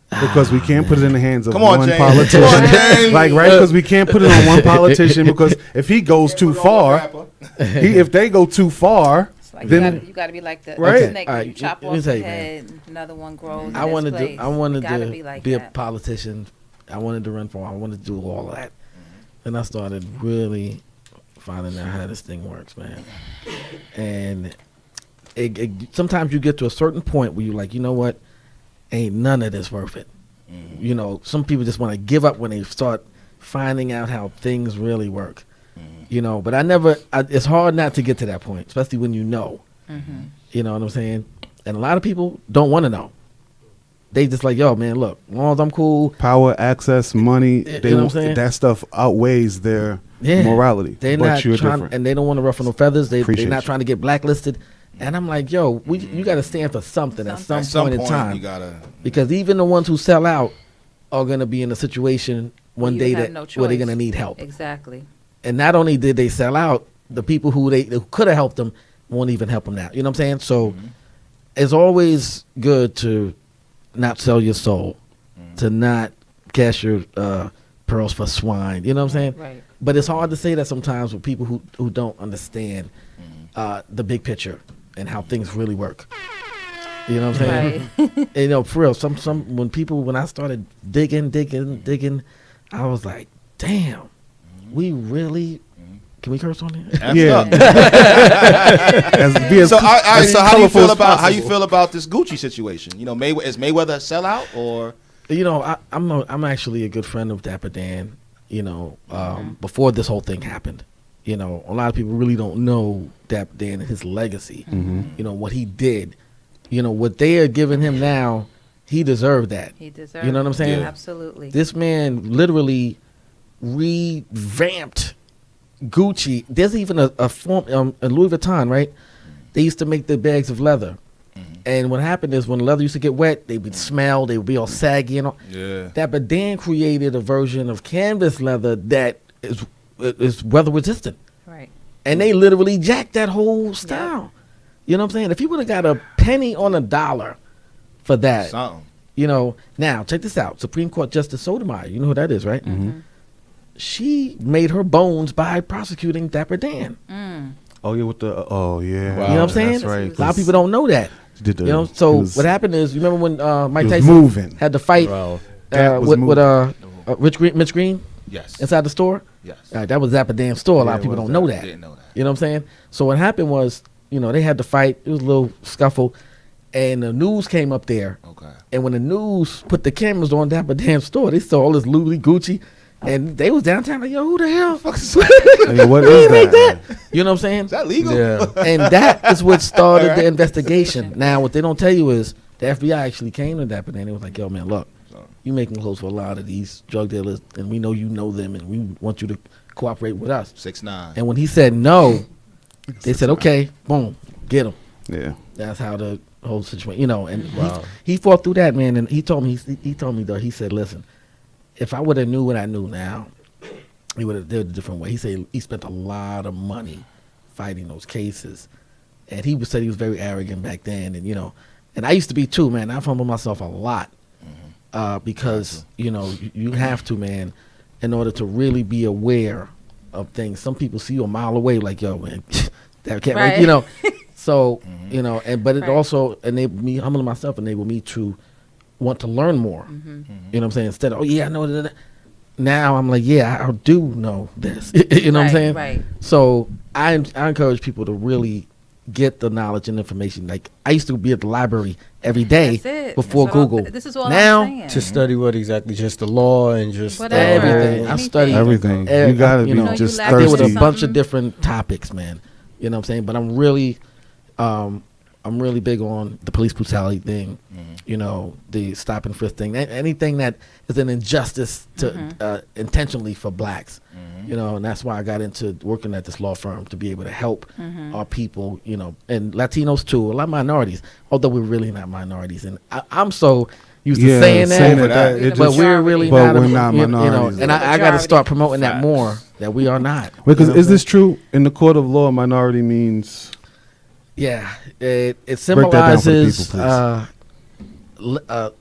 Speaker 2: Because we can't put it in the hands of
Speaker 1: Come on,
Speaker 2: one
Speaker 1: James.
Speaker 2: politician,
Speaker 1: Come on, James.
Speaker 2: like right? Because we can't put it on one politician because if he goes too far, if they go too far,
Speaker 4: It's like
Speaker 2: then
Speaker 4: you got to be like the
Speaker 2: Right?
Speaker 4: snake.
Speaker 3: All
Speaker 4: where
Speaker 3: right,
Speaker 4: you chop
Speaker 3: let me
Speaker 4: off
Speaker 3: tell
Speaker 4: the
Speaker 3: you, man.
Speaker 4: head, another one grows.
Speaker 3: I wanted to. I wanted
Speaker 4: gotta
Speaker 3: to
Speaker 4: be, like
Speaker 3: be a
Speaker 4: that.
Speaker 3: politician. I wanted to run for. I wanted to do all of that. Then I started really finding out how this thing works, man. And sometimes you get to a certain point where you're like, you know what, ain't none of this worth it. Some people just want to give up when they start finding out how things really work. But it's hard not to get to that point, especially when you know. You know what I'm saying? And a lot of people don't want to know. They just like, "Yo, man, look, as long as I'm cool."
Speaker 2: power, access, money,
Speaker 3: You know what I'm saying?
Speaker 2: that stuff outweighs their morality.
Speaker 3: They're
Speaker 2: but
Speaker 3: not
Speaker 2: you're
Speaker 3: trying,
Speaker 2: different.
Speaker 3: and they don't want to ruffle no feathers. They're
Speaker 2: Appreciate
Speaker 3: not
Speaker 2: you.
Speaker 3: trying to get blacklisted. And I'm like, "Yo, you got to stand for something at some,
Speaker 1: At some
Speaker 3: point in
Speaker 1: point,
Speaker 3: time,
Speaker 1: you gotta.
Speaker 3: because even the ones who sell out are going to be in a situation one
Speaker 4: You
Speaker 3: day
Speaker 4: have
Speaker 3: that
Speaker 4: no
Speaker 3: where they're
Speaker 4: choice.
Speaker 3: going to need help.
Speaker 4: Exactly.
Speaker 3: And not only did they sell out, the people who could have helped them won't even help them now. You know what I'm saying? So it's always good to not sell your soul, to not cast your pearls for swine. You know what I'm saying?
Speaker 4: Right.
Speaker 3: But it's hard to say that sometimes with people who don't understand the big picture and how things really work. You know what I'm saying?
Speaker 4: Right.
Speaker 3: And, for real, when I started digging, I was like, damn, we really. Can we curse on here?
Speaker 2: Yeah.
Speaker 1: So, all right, so how do you
Speaker 2: colorful
Speaker 1: feel
Speaker 2: as
Speaker 1: about
Speaker 2: possible.
Speaker 1: this Gucci situation? Is Mayweather a sellout or?
Speaker 3: I'm actually a good friend of Dapper Dan. Before this whole thing happened, a lot of people really don't know Dapper Dan and his legacy. What he did. What they are giving him now, he deserved that.
Speaker 4: He deserves.
Speaker 3: You know what I'm saying?
Speaker 1: Yeah.
Speaker 4: Absolutely.
Speaker 3: This man literally revamped Gucci. There's even a form in Louis Vuitton, right? They used to make the bags of leather. And what happened is when the leather used to get wet, they would smell, they would be all saggy and all.
Speaker 1: Yeah.
Speaker 3: Dapper Dan created a version of canvas leather that is weather resistant.
Speaker 4: Right.
Speaker 3: And they literally jacked that whole style. You know what I'm saying? If he would have got a penny on a dollar for that,
Speaker 1: Something.
Speaker 3: you know. Now, check this out. Supreme Court Justice Sotomayor, you know who that is, right? She made her bones by prosecuting Dapper Dan.
Speaker 2: Oh yeah, with the
Speaker 3: You know what I'm saying?
Speaker 2: That's right.
Speaker 3: A lot of people don't know that.
Speaker 2: Did the,
Speaker 3: You know, so
Speaker 2: he was-
Speaker 3: what happened is, you remember when Mike
Speaker 2: he was
Speaker 3: Tyson
Speaker 2: moving.
Speaker 3: had to fight
Speaker 5: Wow.
Speaker 2: That was
Speaker 3: with Mitch Green
Speaker 1: Yes.
Speaker 3: inside the store?
Speaker 1: Yes.
Speaker 3: That was Dapper Dan's store. A lot
Speaker 2: Yeah,
Speaker 3: of people
Speaker 2: it was
Speaker 3: don't know
Speaker 2: that.
Speaker 3: that.
Speaker 1: Didn't know that.
Speaker 3: You know what I'm saying? So what happened was, you know, they had to fight. It was a little scuffle, and the news came up there.
Speaker 1: Okay.
Speaker 3: And when the news put the cameras on Dapper Dan's store, they saw all this Louis Gucci, and they was downtown like, yo, who the hell?
Speaker 2: Hey, what
Speaker 3: We
Speaker 2: is
Speaker 3: ain't make
Speaker 2: that?
Speaker 3: that. You know what I'm saying?
Speaker 1: Is that legal?
Speaker 5: Yeah.
Speaker 3: And that is what started the investigation. Now, what they don't tell you is the FBI actually came to Dapper Dan. They was like, yo, man, look, you making clothes for a lot of these drug dealers, and we know you know them, and we want you to cooperate with us.
Speaker 1: 6'9".
Speaker 3: And when he said no, they said, okay, boom, get him.
Speaker 2: Yeah.
Speaker 3: That's how the whole situation, you know. And he fought through that, man. And he told me, though, he said, listen, if I would have knew what I knew now, he would have did it a different way. He said he spent a lot of money fighting those cases, and he said he was very arrogant back then, and you know, and I used to be too, man. I've humbled myself a lot because you know you have to, man, in order to really be aware of things. Some people see you a mile away, like, yo, man, that can't,
Speaker 4: Right.
Speaker 3: you know. So you know, and but it
Speaker 4: Right.
Speaker 3: also enabled me, humbling myself, enabled me to want to learn more. You know what I'm saying? Instead of, oh yeah, I know that. Now I'm like, yeah, I do know this. You know what I'm
Speaker 4: Right,
Speaker 3: saying?
Speaker 4: right.
Speaker 3: So I encourage people to really get the knowledge and information. Like I used to be at the library every day
Speaker 4: That's it.
Speaker 3: before
Speaker 4: That's what
Speaker 3: Google.
Speaker 4: this is all
Speaker 3: Now,
Speaker 4: I'm saying.
Speaker 5: To study what exactly? Just the law and just
Speaker 4: Whatever.
Speaker 3: everything. I
Speaker 4: Anything.
Speaker 3: studied
Speaker 2: Everything.
Speaker 3: Eh,
Speaker 2: You gotta
Speaker 3: you
Speaker 2: be
Speaker 3: know,
Speaker 2: just
Speaker 4: you
Speaker 3: I deal with a
Speaker 2: thirsty.
Speaker 3: bunch of
Speaker 4: Something.
Speaker 3: different topics, man. You know what I'm saying? But I'm really big on the police brutality thing. You know, the stop and frisk thing. Anything that is an injustice to intentionally for blacks. You know, and that's why I got into working at this law firm to be able to help our people. You know, and Latinos too. A lot of minorities, although we're really not minorities. And I'm so used to saying
Speaker 2: saying
Speaker 3: that.
Speaker 2: that, it
Speaker 3: But
Speaker 2: just-
Speaker 3: we're really
Speaker 2: But
Speaker 3: not,
Speaker 2: we're not
Speaker 3: you know,
Speaker 2: minorities.
Speaker 3: and I got to
Speaker 4: Majority.
Speaker 3: start promoting that
Speaker 1: Facts.
Speaker 3: more, that we are not.
Speaker 2: Because
Speaker 3: You know
Speaker 2: is
Speaker 3: what
Speaker 2: this true in the court of law? Minority means
Speaker 3: Yeah, it
Speaker 2: Break that down for the
Speaker 3: symbolizes.
Speaker 2: people,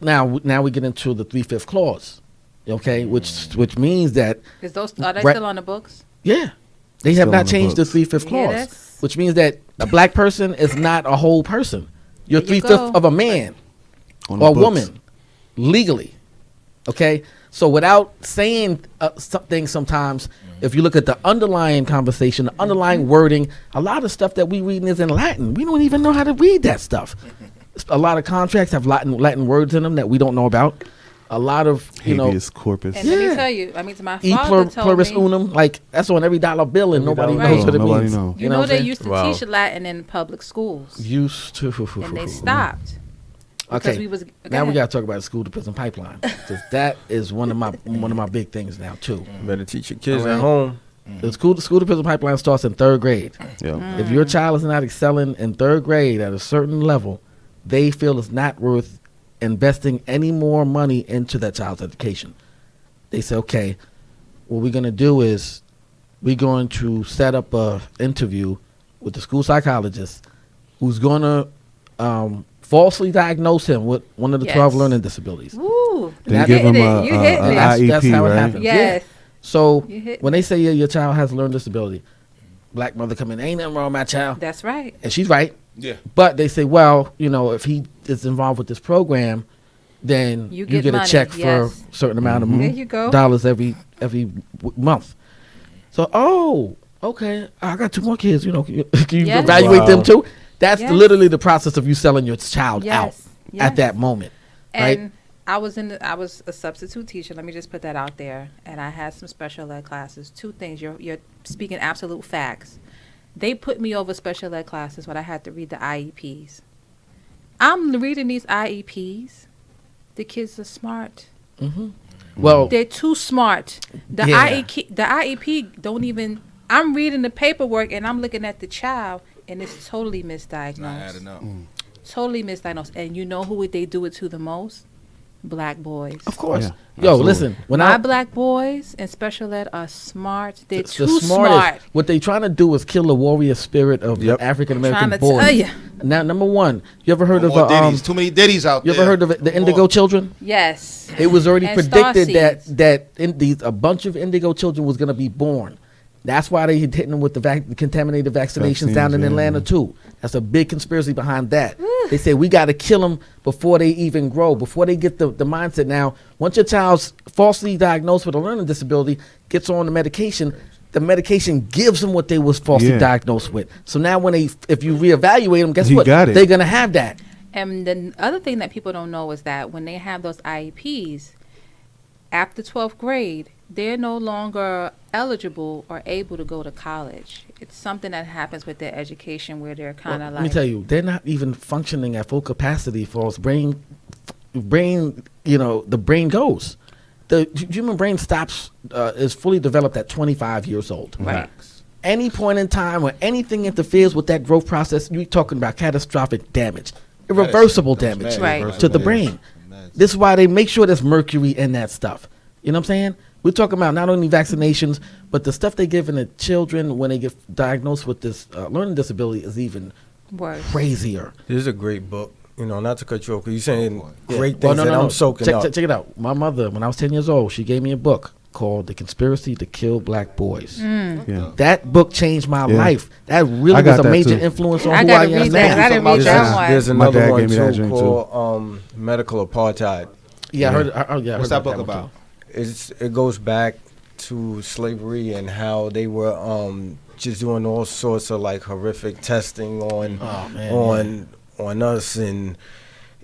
Speaker 3: Now we get into the 3/5 clause, okay, which means that
Speaker 4: Is those are they
Speaker 3: Right.
Speaker 4: still on the books?
Speaker 3: yeah, they have
Speaker 2: Still
Speaker 3: not
Speaker 2: on the
Speaker 3: changed the
Speaker 2: books.
Speaker 3: 3/5
Speaker 4: You hear
Speaker 3: clause,
Speaker 4: this?
Speaker 3: which means that a black person is not a whole person. You're
Speaker 4: There you
Speaker 3: 3/5
Speaker 4: go.
Speaker 3: of a man
Speaker 2: on the
Speaker 3: or a
Speaker 2: books.
Speaker 3: woman legally. Okay, so without saying something, sometimes if you look at the underlying conversation, the underlying wording, a lot of stuff that we reading is in Latin. We don't even know how to read that stuff. A lot of contracts have Latin words in them that we don't know about. A lot of
Speaker 2: Habeas corpus.
Speaker 4: And let
Speaker 3: Yeah.
Speaker 4: me tell you, I mean, to my
Speaker 3: e
Speaker 4: father told
Speaker 3: pluribus
Speaker 4: me.
Speaker 3: unum, like that's on every dollar bill, and nobody
Speaker 5: dollar
Speaker 3: knows
Speaker 4: bill.
Speaker 3: what it
Speaker 2: Nobody
Speaker 3: means.
Speaker 2: know.
Speaker 4: You know
Speaker 3: what I'm
Speaker 4: they
Speaker 3: saying?
Speaker 4: used to
Speaker 5: Wow.
Speaker 4: teach Latin in public schools,
Speaker 3: used to,
Speaker 4: and they stopped because
Speaker 3: Okay,
Speaker 4: we was.
Speaker 3: now we
Speaker 4: go
Speaker 3: got to talk about the school to prison pipeline, because that is one of my big things now too.
Speaker 5: Better teach your kids
Speaker 3: All right.
Speaker 5: at home.
Speaker 3: The school to prison pipeline starts in 3rd grade.
Speaker 2: Yeah.
Speaker 3: If your child is not excelling in 3rd grade at a certain level, they feel it's not worth investing any more money into that child's education. They say, okay, what we're going to do is we're going to set up a interview with the school psychologist who's going to falsely diagnose him with one of the 12
Speaker 4: Yes.
Speaker 3: learning disabilities.
Speaker 4: Woo!
Speaker 2: They
Speaker 3: That-
Speaker 2: give him
Speaker 4: hitting
Speaker 2: a,
Speaker 4: it. You hitting it.
Speaker 2: IEP,
Speaker 3: That's how it
Speaker 2: right?
Speaker 3: happens.
Speaker 4: Yes.
Speaker 3: So
Speaker 4: You hit
Speaker 3: when they say your child has a learning disability, black mother come in, ain't nothing wrong with my child.
Speaker 4: That's right.
Speaker 3: And she's right.
Speaker 1: Yeah.
Speaker 3: But they say, well, you know, if he is involved with this program, then
Speaker 4: You
Speaker 3: you
Speaker 4: get
Speaker 3: get a
Speaker 4: money,
Speaker 3: check
Speaker 4: yes.
Speaker 3: for a certain amount of
Speaker 4: There you go.
Speaker 3: dollars every month. So, oh, okay, I got 2 more kids. You know, can you
Speaker 4: Yes.
Speaker 3: evaluate them
Speaker 5: Wow.
Speaker 3: too? That's
Speaker 4: Yes.
Speaker 3: literally the process of you selling your child out
Speaker 4: Yes. Yes.
Speaker 3: at that moment. Right?
Speaker 4: And I was a substitute teacher. Let me just put that out there. And I had some special ed classes. 2 things. You're speaking absolute facts. They put me over special ed classes when I had to read the IEPs. I'm reading these IEPs. The kids are smart.
Speaker 3: Well,
Speaker 4: They're too smart. The
Speaker 3: Yeah.
Speaker 4: IEP don't even. I'm reading the paperwork and I'm looking at the child and it's totally misdiagnosed.
Speaker 1: Not adding up.
Speaker 4: Totally misdiagnosed. And you know who they do it to the most? black boys.
Speaker 3: Of course.
Speaker 2: Yeah,
Speaker 3: Yo,
Speaker 2: absolutely.
Speaker 3: listen. When
Speaker 4: My
Speaker 3: I
Speaker 4: black boys in special ed are smart. They're
Speaker 3: the
Speaker 4: too
Speaker 3: smartest,
Speaker 4: smart.
Speaker 3: what they trying to do is kill the warrior spirit of
Speaker 5: Yep.
Speaker 3: the African
Speaker 4: Trying
Speaker 3: American
Speaker 4: to
Speaker 3: boy.
Speaker 4: tell you.
Speaker 3: Now, number one, you ever heard
Speaker 1: No
Speaker 3: of
Speaker 1: more ditties. Too many ditties out
Speaker 3: you
Speaker 1: there.
Speaker 3: ever heard of the
Speaker 1: Come
Speaker 3: Indigo
Speaker 1: on.
Speaker 3: Children?
Speaker 4: Yes.
Speaker 3: It was already
Speaker 4: And star
Speaker 3: predicted
Speaker 4: seeds.
Speaker 3: that a bunch of indigo children was going to be born. That's why they hitting them with the contaminated vaccinations down in
Speaker 2: Vaccines, yeah.
Speaker 3: Atlanta too. That's a big conspiracy behind that. They say we got to kill them before they even grow, before they get the mindset. Now, once your child's falsely diagnosed with a learning disability, gets on the medication gives them what they was falsely
Speaker 2: Yeah.
Speaker 3: diagnosed with. So now if you reevaluate them, guess
Speaker 2: He
Speaker 3: what?
Speaker 2: got it.
Speaker 3: They're going to have that.
Speaker 4: And the other thing that people don't know is that when they have those IEPs, after 12th grade, they're no longer eligible or able to go to college. It's something that happens with their education where they're kind of
Speaker 3: Let me tell you, they're not even functioning at full capacity for us. The brain goes. The human brain is fully developed at 25 years old.
Speaker 4: Right.
Speaker 3: Any point in time or anything interferes with that growth process, you're talking about catastrophic damage, irreversible damage
Speaker 4: Right.
Speaker 3: to the brain. This is why they make sure there's mercury in that stuff. You know what I'm saying? We're talking about not only vaccinations, but the stuff they give in the children when they get diagnosed with this learning disability is even
Speaker 4: Worse.
Speaker 3: crazier.
Speaker 5: This is a great book. You know, not to cut you off, 'cause you're saying
Speaker 3: Yeah.
Speaker 5: great
Speaker 3: Well,
Speaker 5: things that I'm soaking
Speaker 3: check,
Speaker 5: up.
Speaker 3: Check it out. My mother, when I was 10 years old, she gave me a book called The Conspiracy to Kill Black Boys.
Speaker 2: Yeah.
Speaker 3: That book changed my
Speaker 2: Yeah.
Speaker 3: life. That really
Speaker 2: I got
Speaker 3: was a
Speaker 2: that
Speaker 3: major
Speaker 2: too.
Speaker 3: influence on
Speaker 4: I
Speaker 3: who
Speaker 4: gotta
Speaker 3: I am
Speaker 4: read that.
Speaker 3: now.
Speaker 4: I didn't read that one.
Speaker 5: There's
Speaker 2: My
Speaker 5: another
Speaker 2: dad
Speaker 5: one
Speaker 2: gave me that
Speaker 5: too
Speaker 2: drink,
Speaker 5: called Medical Apartheid.
Speaker 3: Yeah, I heard.
Speaker 1: What's that book about?
Speaker 5: It goes back to slavery and how they were just doing all sorts of like horrific testing on
Speaker 3: Oh, man,
Speaker 5: on us, and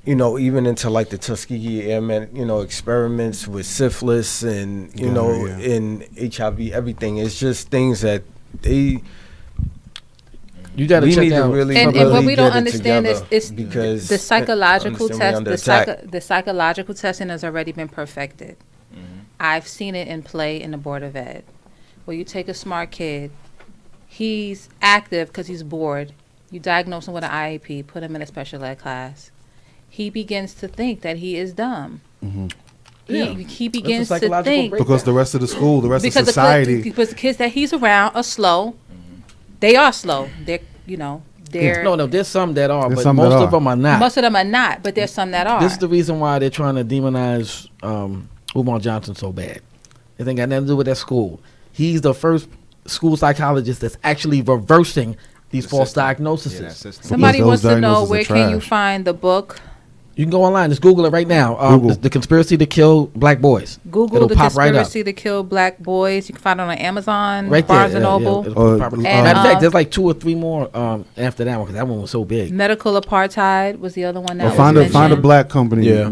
Speaker 5: you know, even into like the Tuskegee Airmen, you know, experiments with syphilis and you know,
Speaker 2: yeah.
Speaker 5: in HIV, everything. It's just things that they
Speaker 3: You got to
Speaker 5: we
Speaker 3: check
Speaker 5: need to
Speaker 3: out.
Speaker 5: really
Speaker 4: And
Speaker 5: really
Speaker 4: what we
Speaker 5: get
Speaker 4: don't
Speaker 5: it
Speaker 4: understand is
Speaker 5: together, because
Speaker 4: the psychological
Speaker 5: understand we
Speaker 4: test.
Speaker 5: under attack.
Speaker 4: The psychological testing has already been perfected. I've seen it in play in the Board of Ed, where you take a smart kid, he's active because he's bored. You diagnose him with an IEP, put him in a special ed class. He begins to think that he is dumb.
Speaker 3: Yeah.
Speaker 4: He begins to
Speaker 3: psychological
Speaker 4: think
Speaker 3: break-
Speaker 2: Because the rest of the school, the rest of
Speaker 4: because
Speaker 2: society,
Speaker 4: because the kids that he's around are slow. They are slow. They're they're
Speaker 3: No, there's some that are,
Speaker 2: There's
Speaker 3: but
Speaker 2: some that
Speaker 3: most
Speaker 2: are.
Speaker 3: of them are not.
Speaker 4: most of them are not, but there's some that are.
Speaker 3: This is the reason why they're trying to demonize Umar Johnson so bad. It ain't got nothing to do with that school. He's the first school psychologist that's actually reversing these
Speaker 1: The
Speaker 3: false
Speaker 1: system.
Speaker 3: diagnoses.
Speaker 1: Yeah, that system.
Speaker 4: Somebody
Speaker 2: Those
Speaker 4: wants to know
Speaker 2: diagnoses are
Speaker 4: where can you
Speaker 2: trash.
Speaker 4: find the book.
Speaker 3: You can go online. Just Google it right now.
Speaker 2: Google.
Speaker 3: The Conspiracy to Kill Black Boys.
Speaker 4: Google
Speaker 3: It'll
Speaker 4: the
Speaker 3: pop right up.
Speaker 4: Conspiracy to Kill Black Boys. You can find it on Amazon,
Speaker 3: Right
Speaker 4: Barnes
Speaker 3: there.
Speaker 4: and
Speaker 3: yeah,
Speaker 4: Noble.
Speaker 3: it'll pop right up.
Speaker 2: And,
Speaker 3: Matter of fact, there's like 2 or 3 more after that one because that one was so big.
Speaker 4: Medical Apartheid was the other one that
Speaker 2: or
Speaker 4: was
Speaker 2: find a
Speaker 4: mentioned.
Speaker 2: black company.
Speaker 5: Yeah.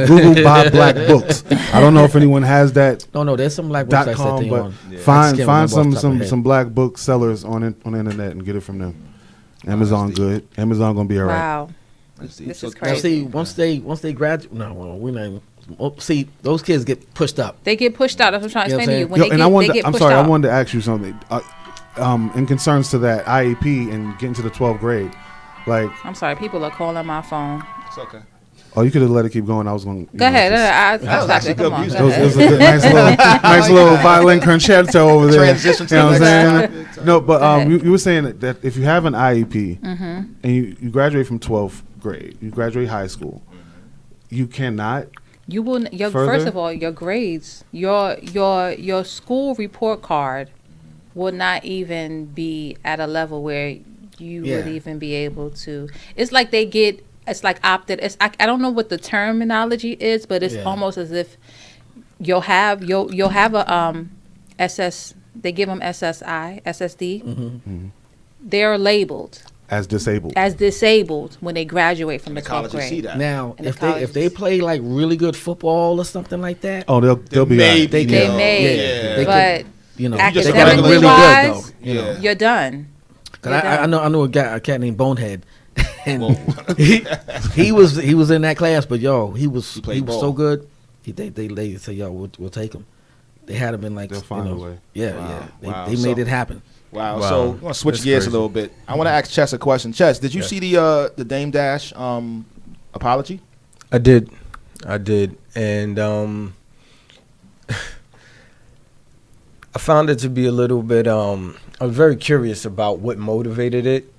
Speaker 2: Google buy black books. I don't know if anyone has that.
Speaker 3: No, there's some black websites that
Speaker 2: .com,
Speaker 3: they
Speaker 2: but
Speaker 3: on. I just
Speaker 2: find
Speaker 3: can't
Speaker 2: find
Speaker 3: remember off the top
Speaker 2: some
Speaker 3: of
Speaker 2: some
Speaker 3: my head.
Speaker 2: some black book sellers on the internet and get it from them. Amazon good. Amazon gonna be all right.
Speaker 4: Wow.
Speaker 1: Let's see.
Speaker 4: This is
Speaker 3: Now,
Speaker 4: crazy.
Speaker 3: see, once they graduate, no, well, we're not even. See, those kids get pushed up.
Speaker 4: They get pushed out. That's what I'm trying to
Speaker 3: You know
Speaker 4: explain to you.
Speaker 3: what
Speaker 4: When
Speaker 2: Yo,
Speaker 4: they
Speaker 2: and
Speaker 4: get,
Speaker 2: I wanted,
Speaker 4: they get
Speaker 2: I'm
Speaker 4: pushed
Speaker 2: sorry,
Speaker 4: out.
Speaker 2: I wanted to ask you something. In concerns to that IEP and getting to the 12th grade, like,
Speaker 4: I'm sorry. People are calling my phone.
Speaker 1: It's okay.
Speaker 2: oh, you could have let it keep going. I was going.
Speaker 4: Go ahead.
Speaker 1: That
Speaker 4: I'll
Speaker 1: was
Speaker 4: stop
Speaker 1: actually
Speaker 4: it. Come
Speaker 1: good
Speaker 4: on.
Speaker 1: music.
Speaker 4: Go
Speaker 2: It was a
Speaker 4: ahead.
Speaker 2: good, nice little violin concerto over there.
Speaker 1: Transition to
Speaker 2: You know
Speaker 1: the
Speaker 2: what I'm
Speaker 1: next
Speaker 2: saying?
Speaker 1: topic.
Speaker 2: No, but
Speaker 4: Go ahead.
Speaker 2: you were saying that if you have an IEP
Speaker 4: Mm-hmm.
Speaker 2: and you graduate from 12th grade, you graduate high school, you cannot.
Speaker 4: You will. Your
Speaker 2: Further?
Speaker 4: first of all, your grades, your school report card will not even be at a level where you would
Speaker 3: Yeah.
Speaker 4: even be able to. It's like they get. It's like opted. I don't know what the terminology is, but it's
Speaker 3: Yeah.
Speaker 4: almost as if you'll have a SS. They give them SSI, SSD. They're labeled
Speaker 2: As disabled.
Speaker 4: as disabled when they graduate from the 12th
Speaker 1: Colleges see
Speaker 4: grade.
Speaker 1: that.
Speaker 3: Now,
Speaker 4: And the
Speaker 3: if they
Speaker 4: colleges.
Speaker 3: play like really good football or something like that,
Speaker 2: Oh, they'll be all
Speaker 1: Maybe
Speaker 2: right.
Speaker 3: They
Speaker 4: They
Speaker 3: can-
Speaker 4: may,
Speaker 1: yeah.
Speaker 3: they
Speaker 4: but
Speaker 3: you know,
Speaker 1: just
Speaker 3: they got
Speaker 4: academically
Speaker 3: really
Speaker 4: wise,
Speaker 3: good though. You know,
Speaker 1: Yeah.
Speaker 4: you're done.
Speaker 3: 'Cause
Speaker 4: You're
Speaker 3: I
Speaker 4: done.
Speaker 3: know a cat named Bonehead, and
Speaker 1: Whoa.
Speaker 3: he was in that class, but yo, he was
Speaker 1: played ball.
Speaker 3: so good. They said, yo, we'll take him. They had him in like
Speaker 2: They'll find a way.
Speaker 3: Yeah,
Speaker 1: Wow.
Speaker 3: yeah.
Speaker 1: Wow.
Speaker 3: They made
Speaker 1: So-
Speaker 3: it happen.
Speaker 1: Wow.
Speaker 5: Wow.
Speaker 1: So I want to switch
Speaker 5: That's
Speaker 1: gears
Speaker 5: crazy.
Speaker 1: a little bit. I want to ask Chess a question. Chess, did you
Speaker 5: Yeah.
Speaker 1: see the Dame Dash apology?
Speaker 5: I did. I did, and I found it to be a little bit. I was very curious about what motivated it.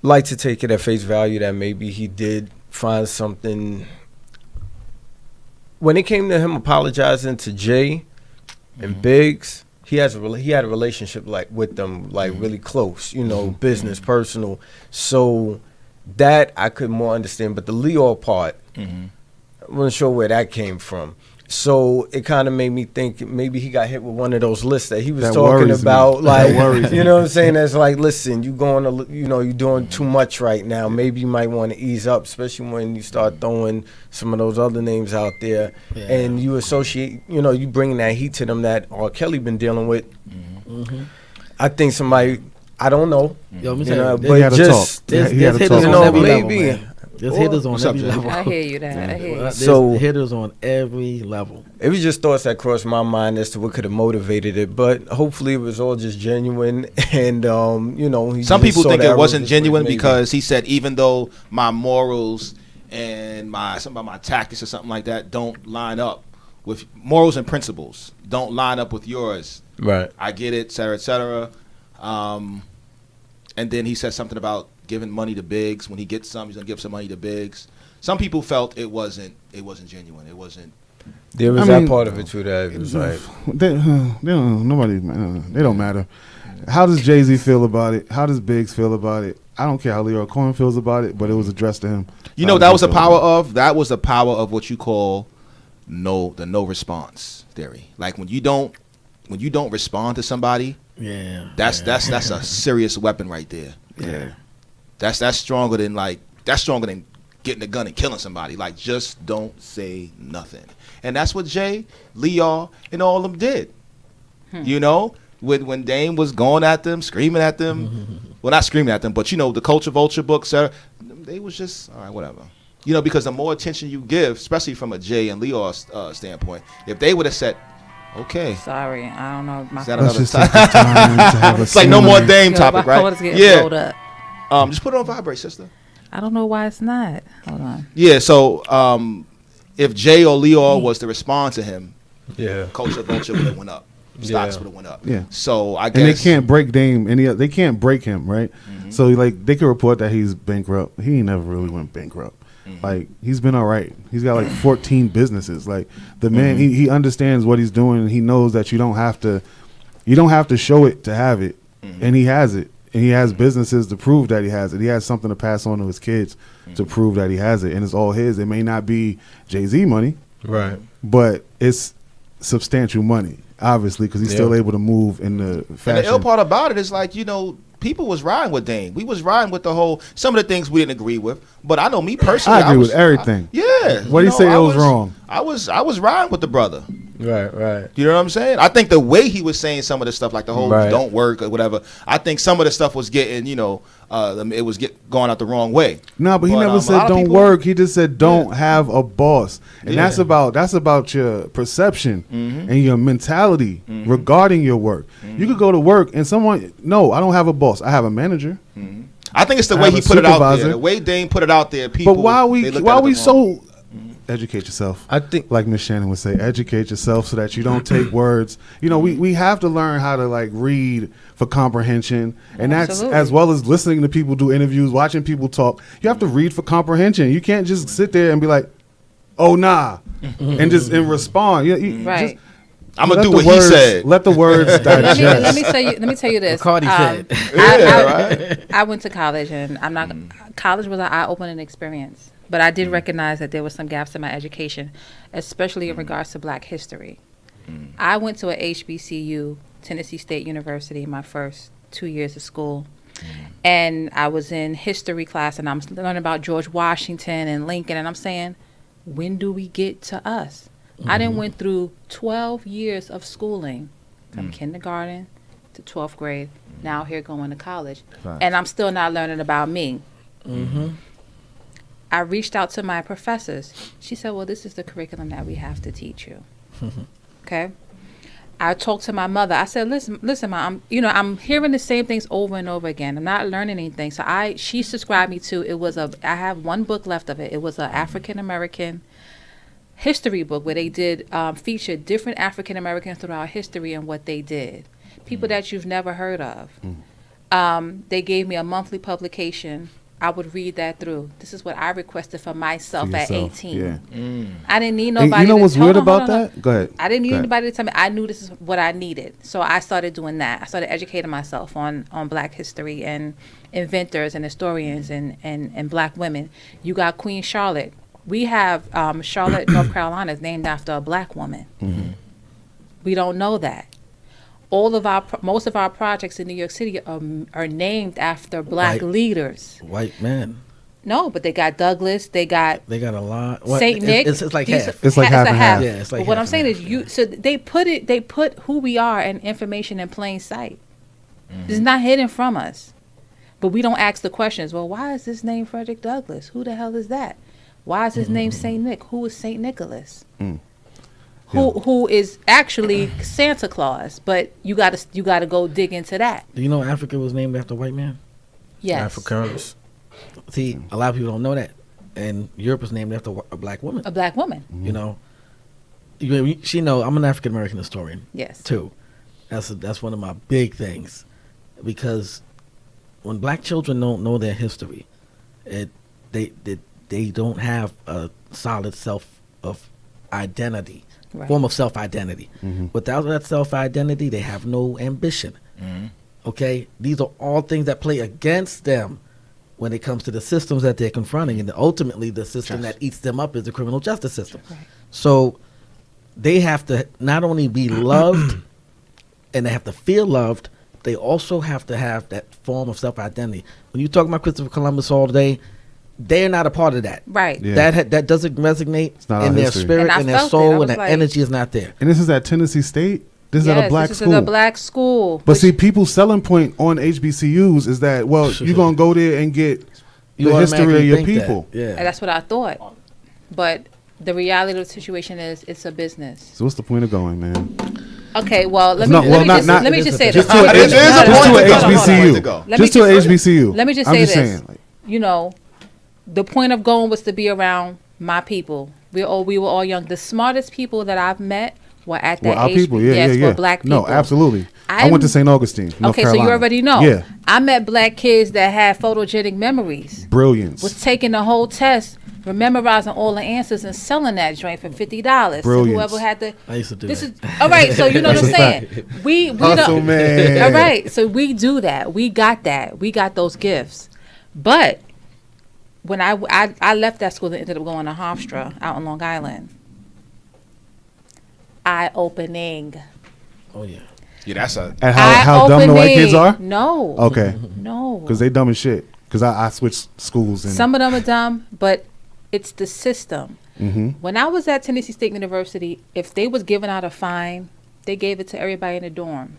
Speaker 5: Like to take it at face value that maybe he did find something. When it came to him apologizing to Jay and Biggs, he had a relationship like with them, like really close, you know, business, personal. So that I could more understand, but the Leo part, I wasn't sure where that came from. So it kind of made me think maybe he got hit with one of those lists that he was
Speaker 2: That
Speaker 5: talking
Speaker 2: worries me.
Speaker 5: about.
Speaker 2: That
Speaker 5: Like,
Speaker 2: worries
Speaker 5: you know what I'm saying? That's like, listen, you're doing too much right now. Maybe you might want to ease up, especially when you start throwing some of those other names out there.
Speaker 3: Yeah.
Speaker 5: And you associate, you bringing that heat to them that R. Kelly been dealing with. I think somebody, I don't know.
Speaker 3: Yo, let me
Speaker 5: You
Speaker 3: tell
Speaker 5: know,
Speaker 3: you,
Speaker 5: but
Speaker 2: He had to
Speaker 5: just,
Speaker 2: talk.
Speaker 3: there's
Speaker 2: He had to
Speaker 3: hitters
Speaker 2: talk.
Speaker 3: on every level,
Speaker 5: maybe.
Speaker 3: man. There's hitters on
Speaker 1: What's up,
Speaker 3: every
Speaker 1: Jay?
Speaker 3: level.
Speaker 4: I hear you. That I hear you.
Speaker 3: There's
Speaker 5: So-
Speaker 3: hitters on every level.
Speaker 5: It was just thoughts that crossed my mind as to what could have motivated it, but hopefully it was all just genuine. And he
Speaker 1: Some
Speaker 5: just
Speaker 1: people
Speaker 5: saw
Speaker 1: think
Speaker 5: the
Speaker 1: it
Speaker 5: errors
Speaker 1: wasn't
Speaker 5: this way,
Speaker 1: genuine
Speaker 5: maybe.
Speaker 1: because he said even though my morals and some of my tactics or something like that don't line up with morals and principles, don't line up with yours.
Speaker 5: Right.
Speaker 1: I get it, et cetera, et cetera. And then he said something about giving money to Biggs. When he gets some, he's gonna give some money to Biggs. Some people felt it wasn't genuine. It wasn't.
Speaker 5: There was
Speaker 2: I
Speaker 5: that
Speaker 2: mean,
Speaker 5: part of it too that it was like,
Speaker 2: They don't matter. How does Jay-Z feel about it? How does Biggs feel about it? I don't care how Leroy Cohen feels about it, but it was addressed to him.
Speaker 1: You
Speaker 2: How
Speaker 1: know,
Speaker 2: does
Speaker 1: that
Speaker 2: he
Speaker 1: was the
Speaker 2: feel
Speaker 1: power
Speaker 2: about
Speaker 1: of what you call the no response theory. Like when you don't respond to somebody,
Speaker 3: Yeah.
Speaker 1: that's a serious weapon right there.
Speaker 2: Yeah.
Speaker 1: That's stronger than getting a gun and killing somebody. Like, just don't say nothing. And that's what Jay, Lear, and all of them did. You know, when Dame was going at them, screaming at them. Well, not screaming at them, but the Culture Vulture books, they was just all right, whatever. Because the more attention you give, especially from a Jay and Lear standpoint, if they would have said, okay,
Speaker 4: Sorry, I don't know. My
Speaker 1: is that
Speaker 2: Let's
Speaker 1: another
Speaker 2: just take the
Speaker 1: time?
Speaker 2: time to have a
Speaker 1: It's like no more
Speaker 2: ceremony.
Speaker 1: Dame topic,
Speaker 4: my phone is
Speaker 1: right?
Speaker 4: getting blowed up.
Speaker 1: Just put it on vibrate, sister.
Speaker 4: I don't know why it's not. Hold on.
Speaker 1: Yeah, so if Jay or Lear was to respond to him,
Speaker 5: yeah.
Speaker 1: Culture Vulture would have went up. Stocks
Speaker 5: Yeah.
Speaker 1: would have went up.
Speaker 2: Yeah.
Speaker 1: So I guess
Speaker 2: And they can't break Dame. They can't break him, right? So they could report that he's bankrupt. He ain't never really went bankrupt. Like, he's been all right. He's got like 14 businesses. Like, the man, he understands what he's doing. And he knows that you don't have to show it to have it, and he has it. And he has businesses to prove that he has it. He has something to pass on to his kids to prove that he has it, and it's all his. It may not be Jay-Z money,
Speaker 5: Right.
Speaker 2: but it's substantial money, obviously, because he's still able to move in the fashion.
Speaker 1: And the ill part about it is like, people was riding with Dame. We was riding with some of the things we didn't agree with. But I know me personally,
Speaker 2: I agree with everything.
Speaker 1: Yeah.
Speaker 2: What do you say that was wrong?
Speaker 1: I was riding with the brother.
Speaker 5: Right.
Speaker 1: You know what I'm saying? I think the way he was saying some of the stuff, like the whole
Speaker 5: Right.
Speaker 1: don't work or whatever, I think some of the stuff was getting, it was going out the wrong way.
Speaker 2: No, but he
Speaker 1: But,
Speaker 2: never
Speaker 1: a lot
Speaker 2: said
Speaker 1: of
Speaker 2: don't
Speaker 1: people-
Speaker 2: work. He just said don't have a boss, and
Speaker 1: Yeah.
Speaker 2: that's about your perception
Speaker 1: Mm-hmm.
Speaker 2: and your mentality regarding your work. You could go to work and someone, no, I don't have a boss. I have a manager.
Speaker 1: I think it's the
Speaker 2: I
Speaker 1: way
Speaker 2: have
Speaker 1: he
Speaker 2: a
Speaker 1: put it out
Speaker 2: supervisor.
Speaker 1: there. The way Dame put it out there, people.
Speaker 2: But why
Speaker 1: they
Speaker 2: we
Speaker 1: looked
Speaker 2: why
Speaker 1: at it
Speaker 2: we
Speaker 1: the wrong-
Speaker 2: so educate yourself?
Speaker 5: I think
Speaker 2: Like Miss Shannon would say, educate yourself so that you don't take words. We have to learn how to like read for comprehension, and that's
Speaker 4: Absolutely.
Speaker 2: as well as listening to people do interviews, watching people talk. You have to read for comprehension. You can't just sit there and be like, "Oh nah," and respond.
Speaker 4: Right.
Speaker 1: I'm gonna
Speaker 2: let
Speaker 1: do
Speaker 2: the
Speaker 1: what
Speaker 2: words,
Speaker 1: he said.
Speaker 2: Let the words digest.
Speaker 4: let me tell you this.
Speaker 3: Cardi said.
Speaker 4: I went to college, and I'm not. College was an eye-opening experience, but I did recognize that there were some gaps in my education, especially in regards to Black history. I went to a HBCU, Tennessee State University, my first 2 years of school, and I was in history class, and I'm learning about George Washington and Lincoln, and I'm saying, when do we get to us? I then went through 12 years of schooling, from kindergarten to 12th grade, now here going to college. And I'm still not learning about me. I reached out to my professors. She said, well, this is the curriculum that we have to teach you. Okay? I talked to my mother. I said, listen, Ma, I'm hearing the same things over and over again. I'm not learning anything. So she subscribed me to, I have one book left of it. It was an African American history book where they did feature different African Americans throughout history and what they did. People that you've never heard of. They gave me a monthly publication. I would read that through. This is what I requested for myself
Speaker 2: For
Speaker 4: at
Speaker 2: yourself,
Speaker 4: 18.
Speaker 2: yeah.
Speaker 4: I didn't need
Speaker 2: Hey,
Speaker 4: nobody.
Speaker 2: you know
Speaker 4: to-
Speaker 2: what's
Speaker 4: hold
Speaker 2: weird
Speaker 4: on, hold
Speaker 2: about
Speaker 4: on, hold on.
Speaker 2: that? Go ahead.
Speaker 4: I didn't need
Speaker 2: Go ahead.
Speaker 4: anybody to tell me. I knew this is what I needed. So I started doing that. I started educating myself on Black history and inventors and historians and Black women. You got Queen Charlotte. We have Charlotte, North Carolina is named after a Black woman. We don't know that. Most of our projects in New York City are named after Black
Speaker 3: White.
Speaker 4: leaders.
Speaker 3: White men.
Speaker 4: No, but they got Douglas. They got
Speaker 3: They got a lot.
Speaker 4: Saint Nick.
Speaker 3: It's like
Speaker 4: These-
Speaker 3: half.
Speaker 2: It's like half and half.
Speaker 3: Yeah, it's like
Speaker 4: but what
Speaker 3: half
Speaker 4: I'm saying
Speaker 3: and
Speaker 4: is, so they put who we are and information in plain sight. It's not hidden from us. But we don't ask the questions. Well, why is this name Frederick Douglass? Who the hell is that? Why is his name Saint Nick? Who is Saint Nicholas? Who is actually Santa Claus? But you gotta go dig into that.
Speaker 3: Do you know Africa was named after a white man?
Speaker 4: Yes.
Speaker 5: Afrikaners.
Speaker 3: See, a lot of people don't know that. And Europe was named after a Black woman.
Speaker 4: A Black woman.
Speaker 3: You know, she know I'm an African American historian
Speaker 4: Yes.
Speaker 3: too. That's one of my big things, because when Black children don't know their history, they don't have a solid self of identity,
Speaker 4: Right.
Speaker 3: form of self identity. Without that self identity, they have no ambition. Okay, these are all things that play against them when it comes to the systems that they're confronting, and ultimately the system that eats them up is the criminal justice system.
Speaker 4: Right.
Speaker 3: So they have to not only be loved and they have to feel loved, they also have to have that form of self-identity. When you talk about Christopher Columbus all day, they're not a part of that.
Speaker 4: Right.
Speaker 2: Yeah.
Speaker 3: That doesn't resonate
Speaker 2: not our
Speaker 3: in their
Speaker 2: history.
Speaker 3: spirit
Speaker 4: And I
Speaker 3: and their
Speaker 4: felt it. I
Speaker 3: soul,
Speaker 4: was
Speaker 3: and their
Speaker 4: like-
Speaker 3: energy is not there.
Speaker 2: And this is at Tennessee State. This is at a black
Speaker 4: this
Speaker 2: school.
Speaker 4: is a Black school.
Speaker 2: But
Speaker 4: which-
Speaker 2: see, people's selling point on HBCUs is that, well, you're gonna go there and get
Speaker 3: You
Speaker 2: the history of
Speaker 3: automatically
Speaker 2: your
Speaker 3: think that.
Speaker 2: people.
Speaker 4: and
Speaker 3: Yeah.
Speaker 4: that's what I thought. But the reality of the situation is, it's a business.
Speaker 2: So what's the point of going, man?
Speaker 4: Okay, well, let
Speaker 2: No,
Speaker 4: me,
Speaker 2: well,
Speaker 4: let me
Speaker 2: not-
Speaker 4: just,
Speaker 2: not-
Speaker 4: let me just say
Speaker 2: Just
Speaker 4: this.
Speaker 2: to
Speaker 1: It is a
Speaker 2: just
Speaker 1: point
Speaker 2: to
Speaker 1: to
Speaker 2: a
Speaker 1: go. Point to
Speaker 2: HBCU.
Speaker 1: go.
Speaker 4: Let me
Speaker 2: Just to a
Speaker 4: just-
Speaker 2: HBCU.
Speaker 4: Let me just
Speaker 2: I'm
Speaker 4: say
Speaker 2: just
Speaker 4: this.
Speaker 2: saying, like,
Speaker 4: You know, the point of going was to be around my people. We were all young. The smartest people that I've met were at that
Speaker 2: well, our
Speaker 4: age.
Speaker 2: people, yeah,
Speaker 4: yes,
Speaker 2: yeah, yeah.
Speaker 4: were Black people.
Speaker 2: No, absolutely. I
Speaker 4: I'm-
Speaker 2: went to St. Augustine, North
Speaker 4: Okay, so
Speaker 2: Carolina.
Speaker 4: you already know.
Speaker 2: Yeah,
Speaker 4: I met Black kids that had photogenic memories.
Speaker 2: brilliance.
Speaker 4: Was taking the whole test, memorizing all the answers, and selling that joint for $50.
Speaker 2: Brilliance.
Speaker 4: Whoever had the.
Speaker 3: I used to do
Speaker 4: This
Speaker 3: that.
Speaker 4: is all right. So you know what I'm
Speaker 2: That's a
Speaker 4: saying.
Speaker 2: fact.
Speaker 4: We
Speaker 2: Hustle,
Speaker 4: don't.
Speaker 2: man.
Speaker 4: All right, so we do that. We got that. We got those gifts. But when I left that school and ended up going to Hofstra out in Long Island, eye-opening.
Speaker 3: Oh yeah.
Speaker 1: Yeah, that's a.
Speaker 2: And how dumb the white kids are?
Speaker 4: No.
Speaker 2: Okay,
Speaker 4: No.
Speaker 2: because they dumb as shit. Because I switched schools and
Speaker 4: Some of them are dumb, but it's the system.
Speaker 2: Mm-hmm.
Speaker 4: When I was at Tennessee State University, if they was giving out a fine, they gave it to everybody in the dorm.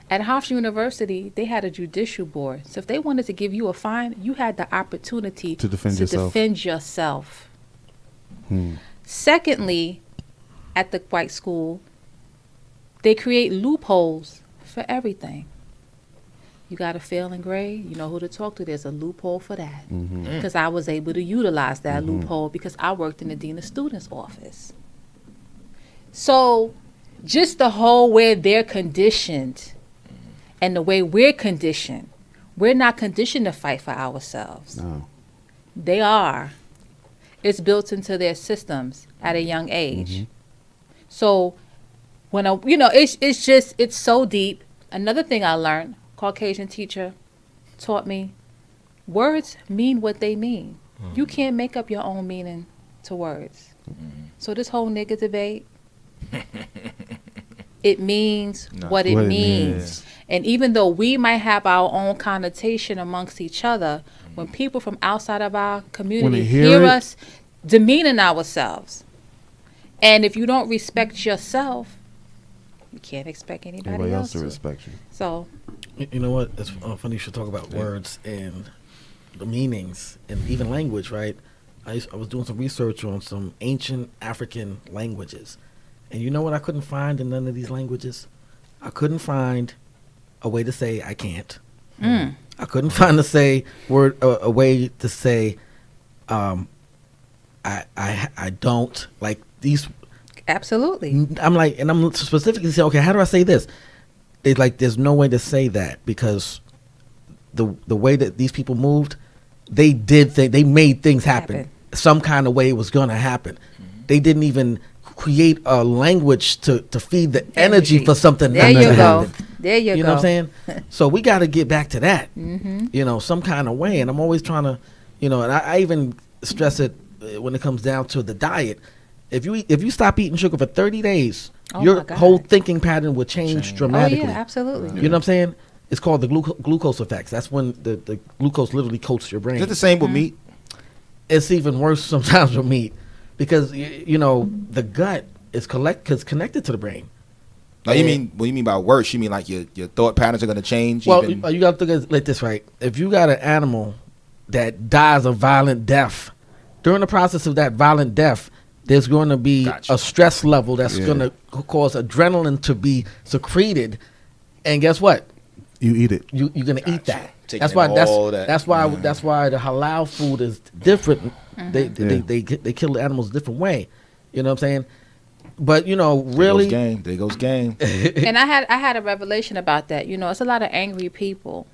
Speaker 4: At Hofstra University, they had a judicial board. So if they wanted to give you a fine, you had the opportunity
Speaker 2: To defend yourself.
Speaker 4: defend yourself.
Speaker 2: Hmm.
Speaker 4: Secondly, at the white school, they create loopholes for everything. You got to fail in grade, you know who to talk to. There's a loophole for that.
Speaker 2: Mm-hmm.
Speaker 4: Because I was able to utilize that loophole because I worked in the Dean of Students office. So just the whole way they're conditioned and the way we're conditioned, we're not conditioned to fight for ourselves.
Speaker 2: No.
Speaker 4: They are. It's built into their systems at a young age. So when it's so deep. Another thing I learned, Caucasian teacher taught me, words mean what they mean. You can't make up your own meaning to words. So this whole nigga debate, it means what it
Speaker 2: What it
Speaker 4: means.
Speaker 2: means.
Speaker 4: And even though we might have our own connotation amongst each other, when people from outside of our community
Speaker 2: they hear
Speaker 4: hear
Speaker 2: it-
Speaker 4: us demeaning ourselves, and if you don't respect yourself, you can't expect anybody
Speaker 2: Everybody
Speaker 4: else
Speaker 2: else to
Speaker 4: to.
Speaker 2: respect you.
Speaker 4: So
Speaker 3: You know what? It's funny you should talk about words and the meanings and even language, right? I was doing some research on some ancient African languages. And you know what I couldn't find in none of these languages? I couldn't find a way to say I can't. I couldn't find a way to say I don't like these.
Speaker 4: Absolutely.
Speaker 3: I'm like, and I'm specifically saying, okay, how do I say this? It's like there's no way to say that because the way that these people moved, they made things happen. Some kind of way it was gonna happen. They didn't even create a language to feed the energy for something.
Speaker 4: There
Speaker 3: not
Speaker 4: you
Speaker 3: to
Speaker 4: go.
Speaker 3: happen.
Speaker 4: There you go.
Speaker 3: You know what I'm saying? So we got to get back to that.
Speaker 4: Mm-hmm.
Speaker 3: You know, some kind of way. And I'm always trying to, you know, and I even stress it when it comes down to the diet. If you stop eating sugar for 30 days,
Speaker 4: Oh
Speaker 3: your
Speaker 4: my God.
Speaker 3: whole thinking pattern will change
Speaker 4: Oh
Speaker 3: dramatically.
Speaker 4: yeah, absolutely.
Speaker 3: You know what I'm saying? It's called the glucose effects. That's when the glucose literally coats your brain.
Speaker 1: Is it the same with meat?
Speaker 3: It's even worse sometimes with meat because you know the gut is connected to the brain.
Speaker 1: Like you mean what you mean by worse? You mean like your thought patterns are going to change?
Speaker 3: Well,
Speaker 1: even?
Speaker 3: you got to think like this, right? If you got an animal that dies a violent death, during the process of that violent death, there's going to be
Speaker 1: Gotcha.
Speaker 3: a stress level that's going to cause adrenaline to be secreted, and guess what?
Speaker 2: You eat it.
Speaker 3: You're going to eat
Speaker 1: Gotcha.
Speaker 3: that.
Speaker 1: Taking
Speaker 3: That's why.
Speaker 1: in
Speaker 3: That's
Speaker 1: all that.
Speaker 3: that's why. That's why the halal food is different. They kill the animals a different way. You know what I'm saying? But you know, really,
Speaker 1: There goes game.
Speaker 4: And I had a revelation about that. You know, it's a lot of angry people.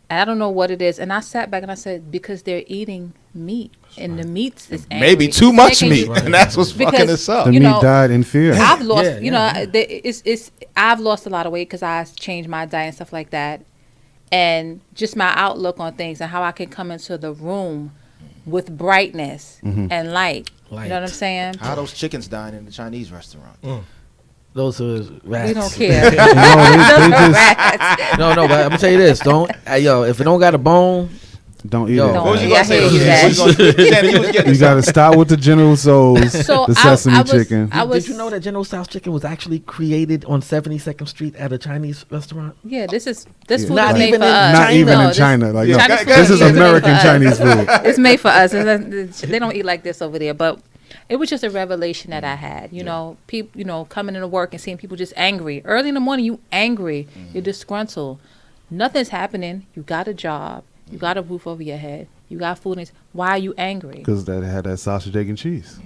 Speaker 4: And I don't know what it is. And I sat back and I said, because they're eating meat. And the meat is angry.
Speaker 1: Maybe too
Speaker 4: It's
Speaker 1: much
Speaker 4: making
Speaker 1: meat,
Speaker 4: you-
Speaker 1: and that's what's fucking
Speaker 4: Because-
Speaker 1: us up.
Speaker 2: The
Speaker 4: You
Speaker 2: meat
Speaker 4: know,
Speaker 2: died in fear.
Speaker 4: I've lost,
Speaker 3: Yeah,
Speaker 4: you know, I've lost a lot of weight because I changed my diet and stuff like that. And just my outlook on things and how I can come into the room with brightness and light. You know what I'm saying?
Speaker 1: How are those chickens dying in the Chinese restaurant?
Speaker 3: those are rats.
Speaker 4: We don't care.
Speaker 2: No, they just
Speaker 4: Rats.
Speaker 3: No, but I'm gonna tell you this: don't, if it don't got a bone,
Speaker 2: don't eat
Speaker 3: Yo.
Speaker 2: it.
Speaker 4: Don't.
Speaker 1: What was you
Speaker 4: Yeah,
Speaker 1: gonna
Speaker 4: I
Speaker 1: say?
Speaker 4: hear you,
Speaker 1: What you gonna- Shannon, you was getting
Speaker 2: You got to
Speaker 1: something.
Speaker 2: start with the General Tso's,
Speaker 4: So
Speaker 2: the sesame
Speaker 4: I was,
Speaker 2: chicken.
Speaker 4: I was,
Speaker 3: did you know that General Tso's chicken was actually created on 72nd Street at a Chinese restaurant?
Speaker 4: Yeah, this
Speaker 2: Yeah.
Speaker 4: food
Speaker 3: Not
Speaker 4: is made
Speaker 3: even
Speaker 4: for
Speaker 3: in-
Speaker 4: us.
Speaker 2: Not even
Speaker 4: No,
Speaker 2: in
Speaker 4: this-
Speaker 2: China. Like,
Speaker 1: Yeah.
Speaker 2: no,
Speaker 1: Chinese
Speaker 2: this
Speaker 1: food
Speaker 2: is
Speaker 1: is made for
Speaker 2: American
Speaker 4: us.
Speaker 2: Chinese food.
Speaker 4: It's made for us. They don't eat like this over there. But it was just a revelation that I had. You know, people, you know, coming into work and seeing people just angry early in the morning. You angry, you're disgruntled. Nothing's happening. You got a job. You got a roof over your head. You got food. Why are you angry?
Speaker 2: Because that had that sausage, egg, and cheese.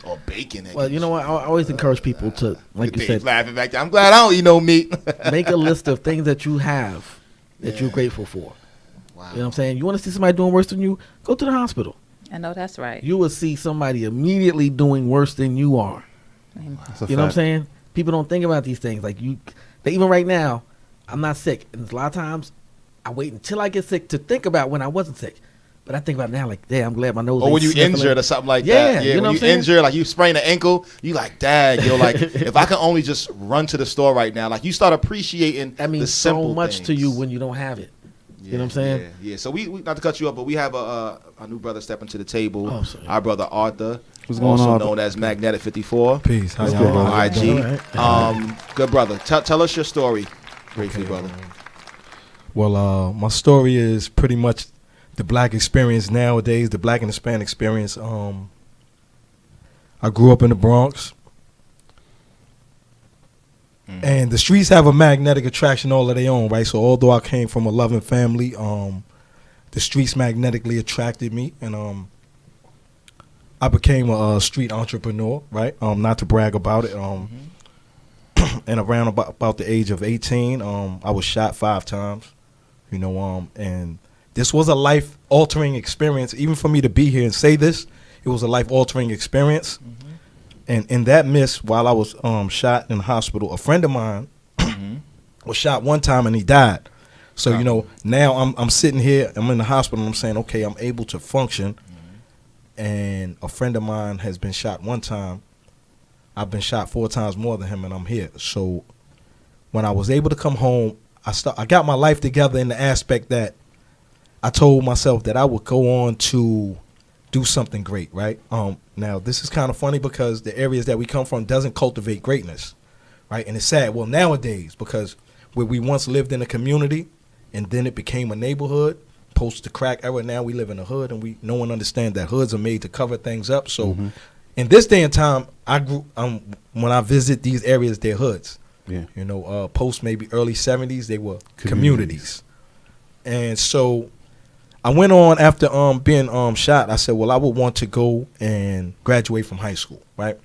Speaker 1: Or bacon.
Speaker 3: Well, you know what? I always encourage people to, like you
Speaker 1: Dave's
Speaker 3: said,
Speaker 1: laughing back there. I'm glad I don't eat no meat.
Speaker 3: make a list of things that you have that you're grateful for.
Speaker 1: Wow.
Speaker 3: You know what I'm saying? You want to see somebody doing worse than you? Go to the hospital.
Speaker 4: I know that's right.
Speaker 3: You will see somebody immediately doing worse than you are.
Speaker 2: That's a
Speaker 3: You know what I'm
Speaker 2: fact.
Speaker 3: saying? People don't think about these things. Like even right now, I'm not sick, and a lot of times I wait until I get sick to think about when I wasn't sick. But I think about it now, like, damn, I'm glad my nose.
Speaker 1: Or when
Speaker 3: ain't
Speaker 1: you
Speaker 3: sniffling.
Speaker 1: injured or something like
Speaker 3: Yeah,
Speaker 1: that.
Speaker 3: you know
Speaker 1: when
Speaker 3: what
Speaker 1: you
Speaker 3: I'm saying?
Speaker 1: injured, like you sprain an ankle, you like, dad, yo, like if I can only just run to the store right now, like you start appreciating
Speaker 3: That
Speaker 1: the
Speaker 3: means
Speaker 1: simple
Speaker 3: so much to
Speaker 1: things.
Speaker 3: you when you don't have it. You know what I'm saying?
Speaker 1: Yeah, yeah. So we not to cut you up, but we have a new brother stepping to the table.
Speaker 3: Oh, sorry.
Speaker 1: Our brother Arthur,
Speaker 2: What's going
Speaker 1: also
Speaker 2: on,
Speaker 1: known as Magnetic 54.
Speaker 5: Peace. How
Speaker 2: What's
Speaker 5: y'all
Speaker 2: good,
Speaker 5: doing?
Speaker 1: on IG.
Speaker 3: All right.
Speaker 1: Good brother. Tell us your story, briefly,
Speaker 5: Okay.
Speaker 1: brother.
Speaker 5: Well, my story is pretty much the black experience nowadays, the black and Hispanic experience. I grew up in the Bronx. And the streets have a magnetic attraction all of their own, right? So although I came from a loving family, the streets magnetically attracted me, and I became a street entrepreneur, right? Not to brag about it. And around about the age of 18, I was shot 5 times, you know, and this was a life-altering experience. Even for me to be here and say this, it was a life-altering experience. And in that midst, while I was shot in the hospital, a friend of mine was shot one time and he died. So, you know, now I'm sitting here, I'm in the hospital, and I'm saying, okay, I'm able to function. And a friend of mine has been shot one time. I've been shot 4 times more than him, and I'm here. So when I was able to come home, I got my life together in the aspect that I told myself that I would go on to do something great, right? Now, this is kind of funny because the areas that we come from doesn't cultivate greatness, right? And it's sad. Well, nowadays, because where we once lived in a community and then it became a neighborhood, post the crack era, now we live in a hood, and no one understands that hoods are made to cover things up. So in this day and time, when I visit these areas, they're hoods.
Speaker 2: Yeah.
Speaker 5: You know, post maybe early 70s, they were communities. And so
Speaker 7: I went on after being shot. I said, well, I would want to go and graduate from high school, right?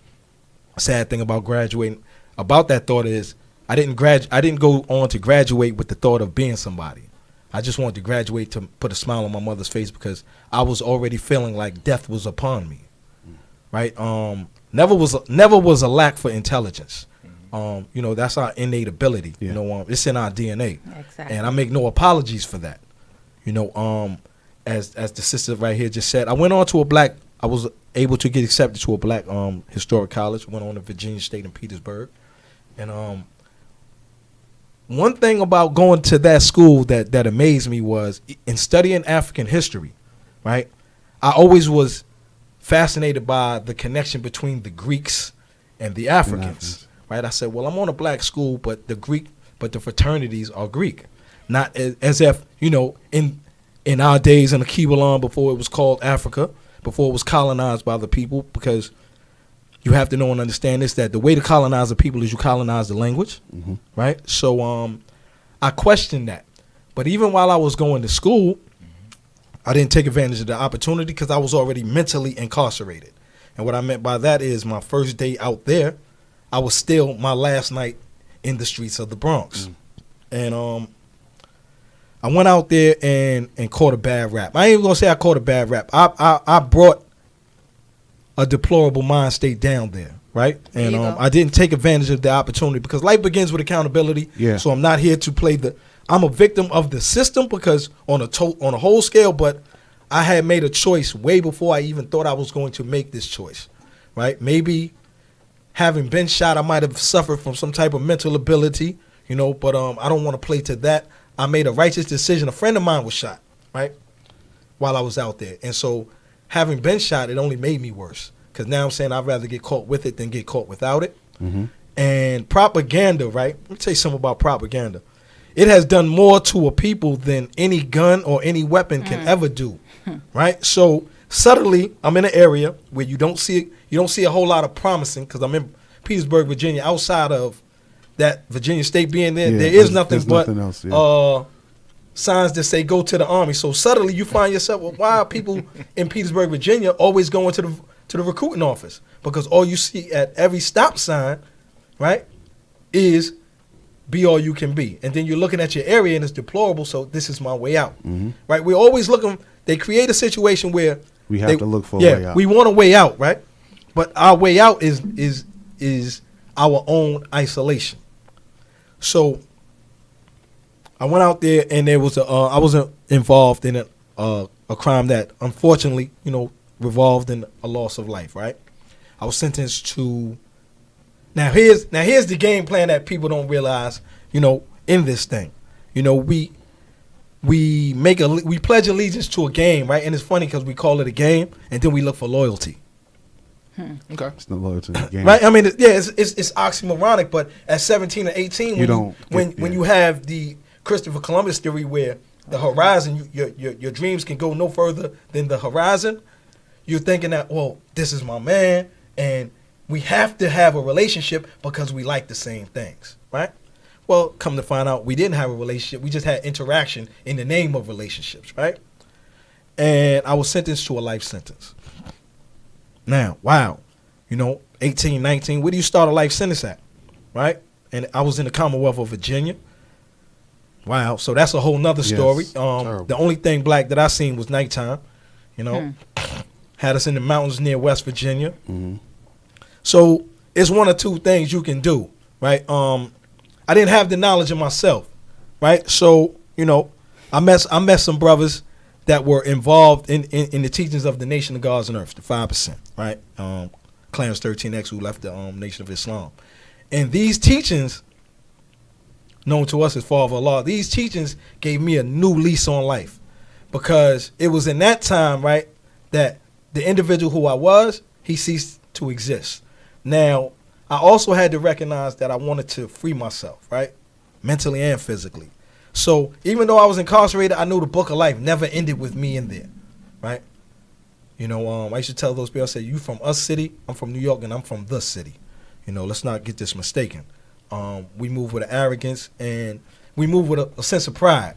Speaker 7: Sad thing about graduating, about that thought is I didn't go on to graduate with the thought of being somebody. I just wanted to graduate to put a smile on my mother's face because I was already feeling like death was upon me, right? Never was a lack for intelligence. That's our innate ability.
Speaker 2: Yeah.
Speaker 7: It's in our DNA,
Speaker 4: Exactly.
Speaker 7: and I make no apologies for that. As the sister right here just said, I was able to get accepted to a black historic college. Went on to Virginia State in Petersburg, and one thing about going to that school that amazed me was in studying African history, right? I always was fascinated by the connection between the Greeks and the Africans, right? I said, well, I'm on a black school, but the fraternities are Greek, not as if in our days in Akibalan before it was called Africa, before it was colonized by the people, because you have to know and understand this, that the way to colonize the people is you colonize the language, right? So I questioned that. But even while I was going to school, I didn't take advantage of the opportunity because I was already mentally incarcerated. And what I meant by that is my first day out there, I was still my last night in the streets of the Bronx. And I went out there and caught a bad rap. I ain't even gonna say I caught a bad rap. I brought a deplorable mind state down there, right? And I didn't take advantage of the opportunity because life begins with accountability.
Speaker 2: Yeah.
Speaker 7: So I'm not here to play I'm a victim of the system because on a whole scale, but I had made a choice way before I even thought I was going to make this choice, right? Maybe having been shot, I might have suffered from some type of mental ability, but I don't want to play to that. I made a righteous decision. A friend of mine was shot, right, while I was out there. And so having been shot, it only made me worse because now I'm saying I'd rather get caught with it than get caught without it. And propaganda, right? Let me tell you something about propaganda. It has done more to a people than any gun or any weapon can ever do, right? So suddenly I'm in an area where you don't see a whole lot of promising because I'm in Petersburg, Virginia, outside of that Virginia State being there.
Speaker 2: Yeah,
Speaker 7: there is nothing but
Speaker 2: nothing else, yeah.
Speaker 7: signs that say go to the Army. So suddenly you find yourself, well, why are people in Petersburg, Virginia always going to the recruiting office? Because all you see at every stop sign, right, is be all you can be. And then you're looking at your area and it's deplorable, so this is my way out. Right? We're always looking, they create a situation where
Speaker 2: We have to look for a way out.
Speaker 7: we want a way out, right? But our way out is our own isolation. So I went out there and there was I wasn't involved in a crime that unfortunately, revolved in a loss of life, right? I was sentenced to Now here's the game plan that people don't realize, in this thing. We pledge allegiance to a game, right? And it's funny because we call it a game, and then we look for loyalty.
Speaker 1: Okay.
Speaker 2: It's no loyalty to the game.
Speaker 7: Right? I mean, it's oxymoronic, but at 17 or 18, when you have the Christopher Columbus theory where the horizon, your dreams can go no further than the horizon, you're thinking that, well, this is my man, and we have to have a relationship because we like the same things, right? Well, come to find out, we didn't have a relationship. We just had interaction in the name of relationships, right? And I was sentenced to a life sentence. Now, wow, 18, 19, where do you start a life sentence at, right? And I was in the Commonwealth of Virginia. Wow, so that's a whole nother story. The only thing black that I seen was nighttime, Had us in the mountains near West Virginia. So it's one or two things you can do, right? I didn't have the knowledge of myself, right? So, I met some brothers that were involved in the teachings of the Nation of Gods and Earth, the 5%, right? Clarence 13X, who left the Nation of Islam. And these teachings, known to us as Father Allah, these teachings gave me a new lease on life because it was in that time, right, that the individual who I was, he ceased to exist. Now, I also had to recognize that I wanted to free myself, right, mentally and physically. So even though I was incarcerated, I knew the book of life never ended with me in there, right? I used to tell those people, I said, you from us city, I'm from New York, and I'm from the city. Let's not get this mistaken. We move with arrogance, and we move with a sense of pride.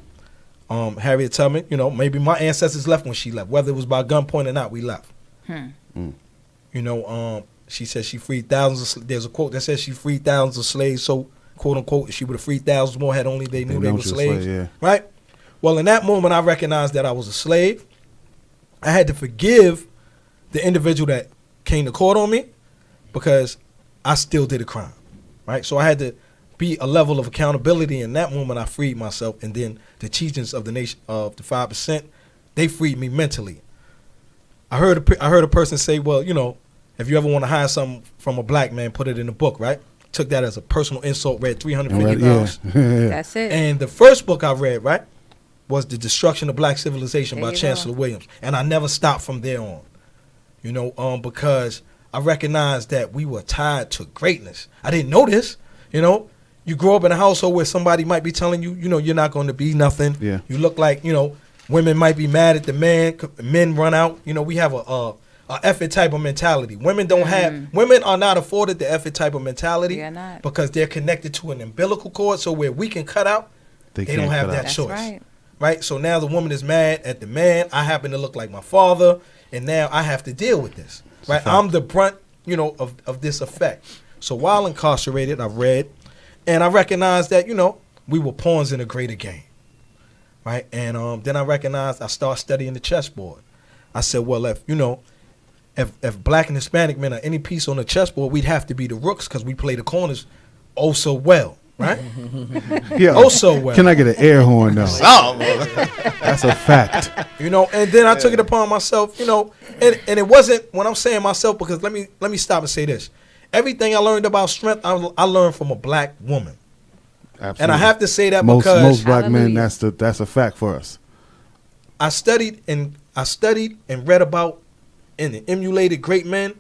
Speaker 7: Harriet Tubman, you know, maybe my ancestors left when she left. Whether it was by gunpoint or not, we left. You know, she said she freed thousands of there's a quote that says she freed thousands of slaves, so, quote unquote, she would have freed thousands more had only they knew they were slaves.
Speaker 2: Yeah.
Speaker 7: Right? Well, in that moment, I recognized that I was a slave. I had to forgive the individual that came to court on me because I still did a crime. Right? So I had to be a level of accountability. In that moment, I freed myself, and then the chieftains of the nation of the 5%, they freed me mentally. I heard a person say, well, you know, if you ever want to hide something from a black man, put it in a book, right? Took that as a personal insult, read 350 pounds.
Speaker 4: That's it.
Speaker 7: And the first book I read, right, was The Destruction of Black Civilization
Speaker 4: There
Speaker 7: by
Speaker 4: you
Speaker 7: Chancellor
Speaker 4: go.
Speaker 7: Williams. And I never stopped from there on, you know, because I recognized that we were tied to greatness. I didn't know this, you know. You grow up in a household where somebody might be telling you, you know, you're not going to be nothing.
Speaker 2: Yeah.
Speaker 7: You look like, you know, women might be mad at the man. Men run out. You know, we have a effort type of mentality. Women don't have. Women are not afforded the effort type of mentality
Speaker 4: They're not.
Speaker 7: because they're connected to an umbilical cord. So where we can cut out, they don't
Speaker 2: can't
Speaker 7: have
Speaker 2: cut
Speaker 7: that
Speaker 2: out.
Speaker 4: That's
Speaker 7: choice.
Speaker 4: right.
Speaker 7: Right. So now the woman is mad at the man. I happen to look like my father, and now I have to deal with this. Right. I'm the brunt, you know, of this effect. So while incarcerated, I read. And I recognized that, you know, we were pawns in a greater game, right? And then I recognized I started studying the chessboard. I said, well, if, you know, if black and Hispanic men are any piece on the chessboard, we'd have to be the rooks because we play the corners oh so well, right?
Speaker 2: Yeah.
Speaker 7: Oh so well.
Speaker 2: Can I get an air horn though?
Speaker 1: Oh,
Speaker 2: That's a fact.
Speaker 7: You know, and then I took it upon myself, you know, and it wasn't when I'm saying myself, because let me stop and say this. Everything I learned about strength, I learned from a black woman.
Speaker 2: Absolutely.
Speaker 7: And I have to say that
Speaker 2: most
Speaker 7: because
Speaker 2: black men,
Speaker 4: Hallelujah.
Speaker 2: that's a fact for us.
Speaker 7: I studied and read about and emulated great men,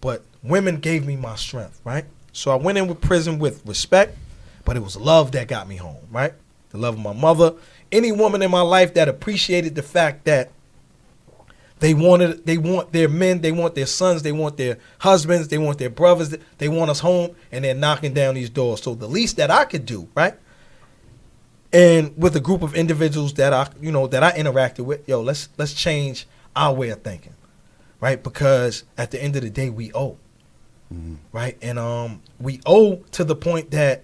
Speaker 7: but women gave me my strength, right? So I went in with prison with respect, but it was love that got me home, right? The love of my mother. Any woman in my life that appreciated the fact that they want their men, they want their sons, they want their husbands, they want their brothers, they want us home, and they're knocking down these doors. So the least that I could do, right? And with a group of individuals that I interacted with, let's change our way of thinking, right? Because at the end of the day, we owe, right? And we owe to the point that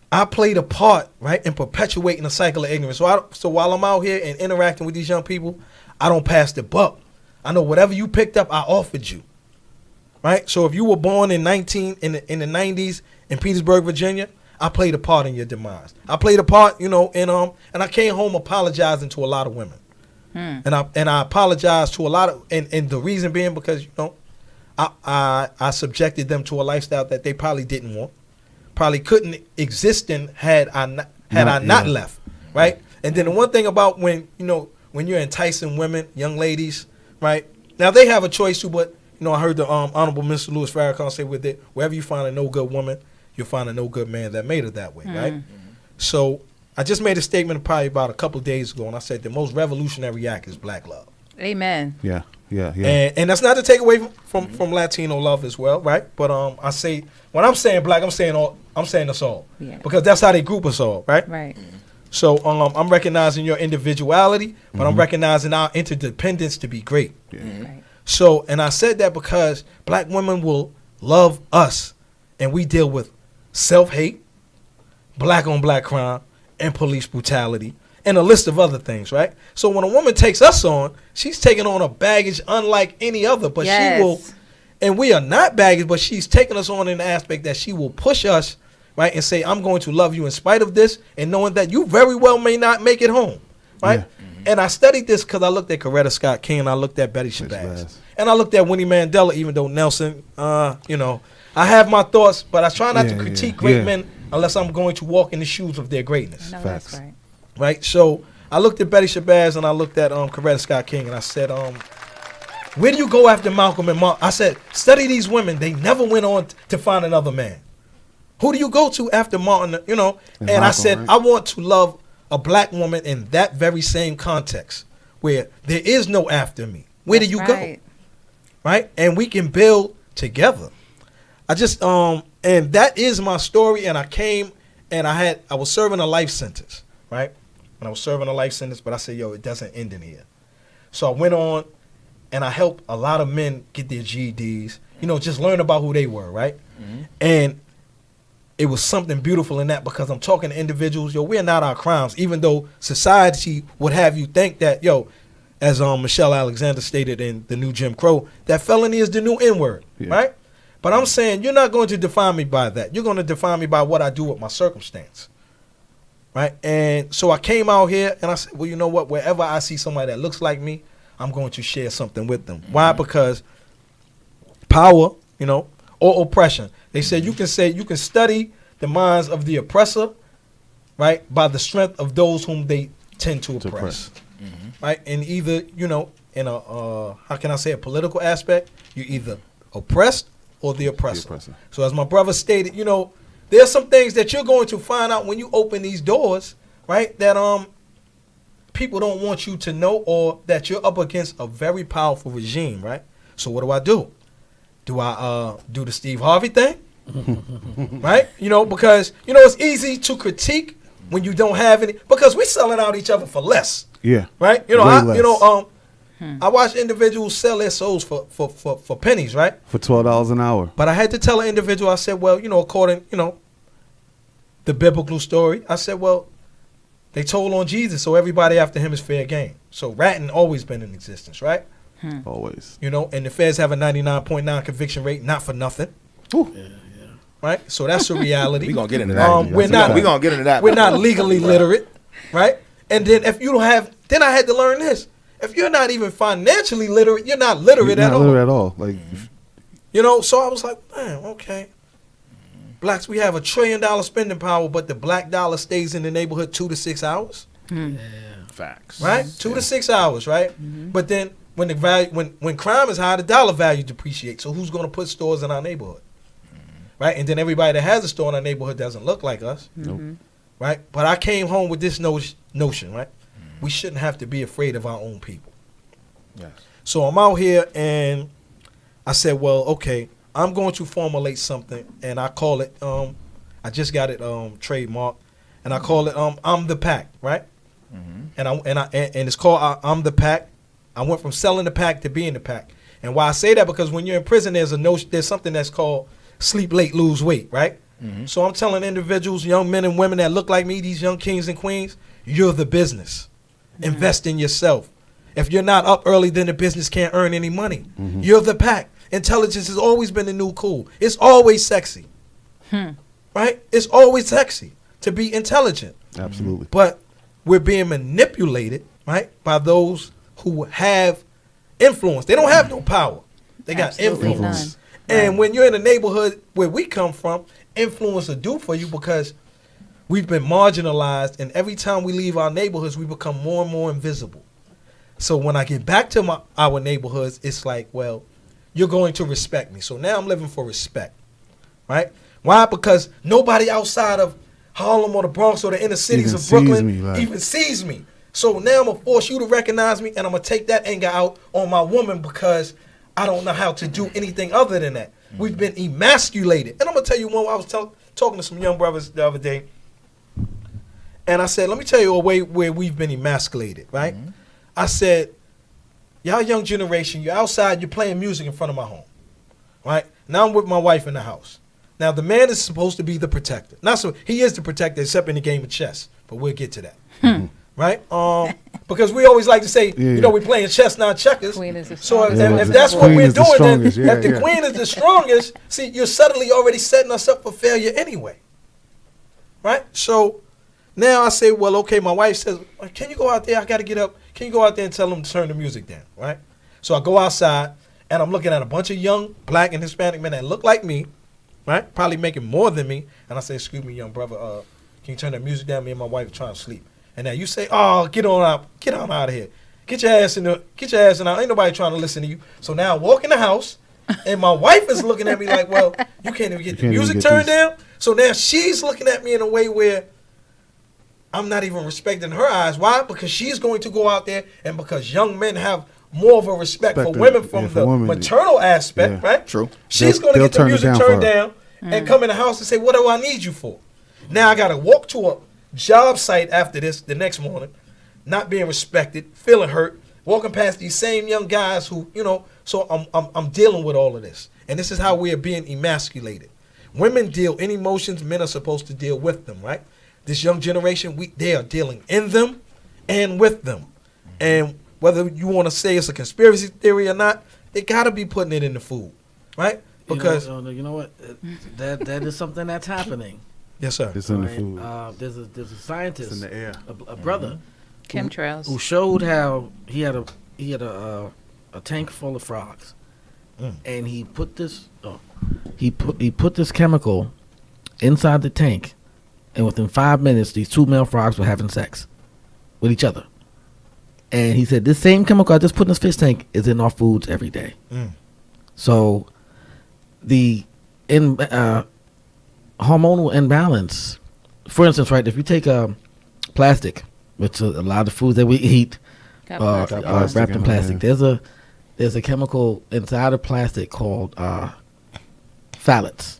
Speaker 7: I played a part, right, in perpetuating a cycle of ignorance. So while I'm out here and interacting with these young people, I don't pass the buck. I know whatever you picked up, I offered you, right? So if you were born in the 90s in Petersburg, Virginia, I played a part in your demise. I played a part, you know, and I came home apologizing to a lot of women, and I apologized to a lot of, and the reason being because, you know, I subjected them to a lifestyle that they probably didn't want, probably couldn't exist in had I not left, right? And then the one thing about when you're enticing women, young ladies, right? Now they have a choice too, but you know, I heard the Honorable Mr. Louis Farrakhan say with it, wherever you find a no good woman, you'll find a no good man that made her that way, right? So I just made a statement probably about a couple of days ago, and I said the most revolutionary act is black love.
Speaker 4: Amen.
Speaker 2: Yeah.
Speaker 7: And that's not to take away from Latino love as well, right? But I say when I'm saying black, I'm saying us all,
Speaker 4: Yeah.
Speaker 7: because that's how they group us all, right?
Speaker 4: Right.
Speaker 7: So I'm recognizing your individuality, but I'm recognizing our interdependence to be great.
Speaker 4: Right.
Speaker 7: So, and I said that because black women will love us, and we deal with self-hate, black on black crime, and police brutality, and a list of other things, right? So when a woman takes us on, she's taking on a baggage unlike any other, but
Speaker 4: Yes.
Speaker 7: she will, and we are not baggage, but she's taking us on in the aspect that she will push us, right, and say, I'm going to love you in spite of this, and knowing that you very well may not make it home, right?
Speaker 2: Yeah.
Speaker 7: And I studied this because I looked at Coretta Scott King, I looked at Betty Shabazz, and I looked at Winnie Mandela, even though Nelson, you know, I have my thoughts, but I try not to critique great men unless I'm going to walk in the shoes of their greatness.
Speaker 4: No,
Speaker 2: Facts.
Speaker 4: that's right.
Speaker 7: Right? So I looked at Betty Shabazz and I looked at Coretta Scott King, and I said, where do you go after Malcolm and Martin? I said, study these women. They never went on to find another man. Who do you go to after Martin? You know? And I
Speaker 2: Malcolm,
Speaker 7: said,
Speaker 2: right?
Speaker 7: I want to love a black woman in that very same context where there is no after me. Where do
Speaker 4: That's
Speaker 7: you
Speaker 4: right.
Speaker 7: go? Right? And we can build together. I just and that is my story. And I came and I was serving a life sentence, right? when I was serving a life sentence, but I said, yo, it doesn't end in here. So I went on and I helped a lot of men get their GEDs, you know, just learn about who they were, right? And it was something beautiful in that because I'm talking to individuals, yo, we're not our crimes, even though society would have you think that, yo, as Michelle Alexander stated in The New Jim Crow, that felony is the new N-word, right? But I'm saying you're not going to define me by that. You're going to define me by what I do with my circumstance, right? And so I came out here and I said, well, you know what? Wherever I see somebody that looks like me, I'm going to share something with them. Why? Because power, you know, or oppression. They said you can study the minds of the oppressor, right, by the strength of those whom they tend to oppress. Right? And either, you know, in a how can I say, a political aspect, you're either oppressed or the oppressor. So as my brother stated, you know, there's some things that you're going to find out when you open these doors, right, that people don't want you to know, or that you're up against a very powerful regime, right? So what do? Do I do the Steve Harvey thing? Right? You know, because, you know, it's easy to critique when you don't have any, because we're selling out each other for less.
Speaker 2: Yeah.
Speaker 7: Right? You know, I watch individuals sell their souls for pennies, right?
Speaker 2: For $12 an hour.
Speaker 7: But I had to tell an individual, I said, well, you know, according, you know, the biblical story, I said, well, they told on Jesus, so everybody after him is fair game. So ratting always been in existence, right?
Speaker 2: Always.
Speaker 7: You know, and the feds have a 99.9 conviction rate, not for nothing. Right? So that's a reality.
Speaker 1: We're going to get into that.
Speaker 7: We're
Speaker 1: going to get into that.
Speaker 7: We're not legally literate, right? And then if you don't have, then I had to learn this. If you're not even financially literate, you're not literate at all.
Speaker 2: Not literate at all. Like,
Speaker 7: you know, so I was like, man, okay. Blacks, we have $1 trillion spending power, but the black dollar stays in the neighborhood 2 to 6 hours.
Speaker 1: Facts.
Speaker 7: Right? 2 to 6 hours, right? But then when the value, when crime is high, the dollar value depreciates. So who's going to put stores in our neighborhood? Right? And then everybody that has a store in our neighborhood doesn't look like us. Right? But I came home with this notion, right? We shouldn't have to be afraid of our own people.
Speaker 1: Yes.
Speaker 7: So I'm out here and I said, well, okay, I'm going to formulate something, and I call it, I just got it trademarked, and I call it I'm the Pack, right? And it's called I'm the Pack. I went from selling the pack to being the pack. And why I say that, because when you're in prison, there's something that's called sleep late, lose weight, right? So I'm telling individuals, young men and women that look like me, these young kings and queens, you're the business. Invest in yourself. If you're not up early, then the business can't earn any money. You're the pack. Intelligence has always been the new cool. It's always sexy. Right? It's always sexy to be intelligent.
Speaker 2: Absolutely.
Speaker 7: But we're being manipulated, right, by those who have influence. They don't have no power. They got influence. And when you're in a neighborhood where we come from, influence will do for you, because we've been marginalized, and every time we leave our neighborhoods, we become more and more invisible. So when I get back to our neighborhoods, it's like, well, you're going to respect me. So now I'm living for respect, right? Why? Because nobody outside of Harlem or the Bronx or the inner cities of Brooklyn even sees me. So now I'm going to force you to recognize me, and I'm going to take that anger out on my woman, because I don't know how to do anything other than that. We've been emasculated. And I'm going to tell you one, I was talking to some young brothers the other day, and I said, let me tell you a way where we've been emasculated, right? I said, y'all young generation, you're outside, you're playing music in front of my home, right? Now I'm with my wife in the house. Now the man is supposed to be the protector. Not so he is the protector, except in the game of chess, but we'll get to that. Right? Because we always like to say, you know, we're playing chess, not checkers. So if that's what we're doing, then if the queen is the strongest, see, you're subtly already setting us up for failure anyway. Right? So now I say, well, okay, my wife says, can you go out there? I got to get up. Can you go out there and tell them to turn the music down? Right? So I go outside, and I'm looking at a bunch of young black and Hispanic men that look like me, right? Probably making more than me. And I say, excuse me, young brother, can you turn the music down? Me and my wife are trying to sleep. And now you say, oh, get on out of here. Get your ass in out. Ain't nobody trying to listen to you. So now I walk in the house, and my wife is looking at me like, well, you can't even get the music turned down. So now she's looking at me in a way where I'm not even respecting her eyes. Why? Because she's going to go out there, and because young men have more of a respect for women from the maternal aspect, right?
Speaker 1: True.
Speaker 7: She's going to get the music turned down and come in the house and say, what do I need you for? Now I got to walk to a job site after this, the next morning, not being respected, feeling hurt, walking past these same young guys who, so I'm dealing with all of this. And this is how we are being emasculated. Women deal in emotions, men are supposed to deal with them, right? This young generation, they are dealing in them and with them. And whether you want to say it's a conspiracy theory or not, they got to be putting it in the food, right? Because
Speaker 3: you know what, that is something that's happening.
Speaker 7: Yes, sir.
Speaker 2: It's in the
Speaker 3: Right?
Speaker 2: food.
Speaker 3: There's a scientist,
Speaker 2: It's in the air.
Speaker 3: a brother,
Speaker 4: Chemtrails.
Speaker 3: who showed how he had a tank full of frogs, and he put this he put this chemical inside the tank, and within 5 minutes, these 2 male frogs were having sex with each other. And he said this same chemical I just put in this fish tank is in our foods every day. So the hormonal imbalance, for instance, right? If you take plastic, which a lot of foods that we eat
Speaker 4: Got
Speaker 3: are
Speaker 4: plastic
Speaker 2: plastic
Speaker 3: wrapped in
Speaker 2: in it,
Speaker 3: plastic. There's a chemical inside of plastic called phthalates,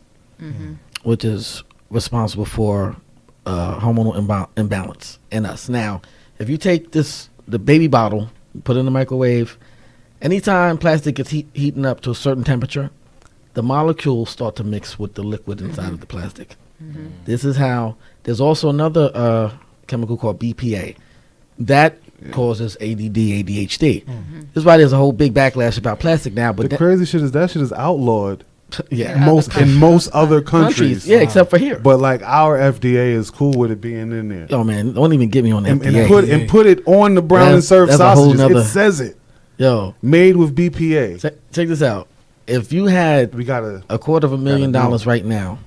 Speaker 3: which is responsible for hormonal imbalance in us. Now, if you take the baby bottle, put it in the microwave, anytime plastic gets heating up to a certain temperature, the molecules start to mix with the liquid inside of the plastic. This is how. There's also another chemical called BPA that causes ADD, ADHD. This is why there's a whole big backlash about plastic now. But
Speaker 2: The crazy shit is that shit is outlawed
Speaker 3: yeah,
Speaker 2: in most other countries.
Speaker 3: yeah, except for here.
Speaker 2: But like our FDA is cool with it being in there.
Speaker 3: Yo, man, don't even get me on
Speaker 2: And,
Speaker 3: FDA.
Speaker 2: and put it on the brown and served
Speaker 3: That's a whole
Speaker 2: sausages.
Speaker 3: nother-
Speaker 2: It says it.
Speaker 3: Yo,
Speaker 2: Made with BPA.
Speaker 3: check this out. If you had
Speaker 2: We gotta
Speaker 3: $250,000
Speaker 2: Gotta know.
Speaker 3: right now,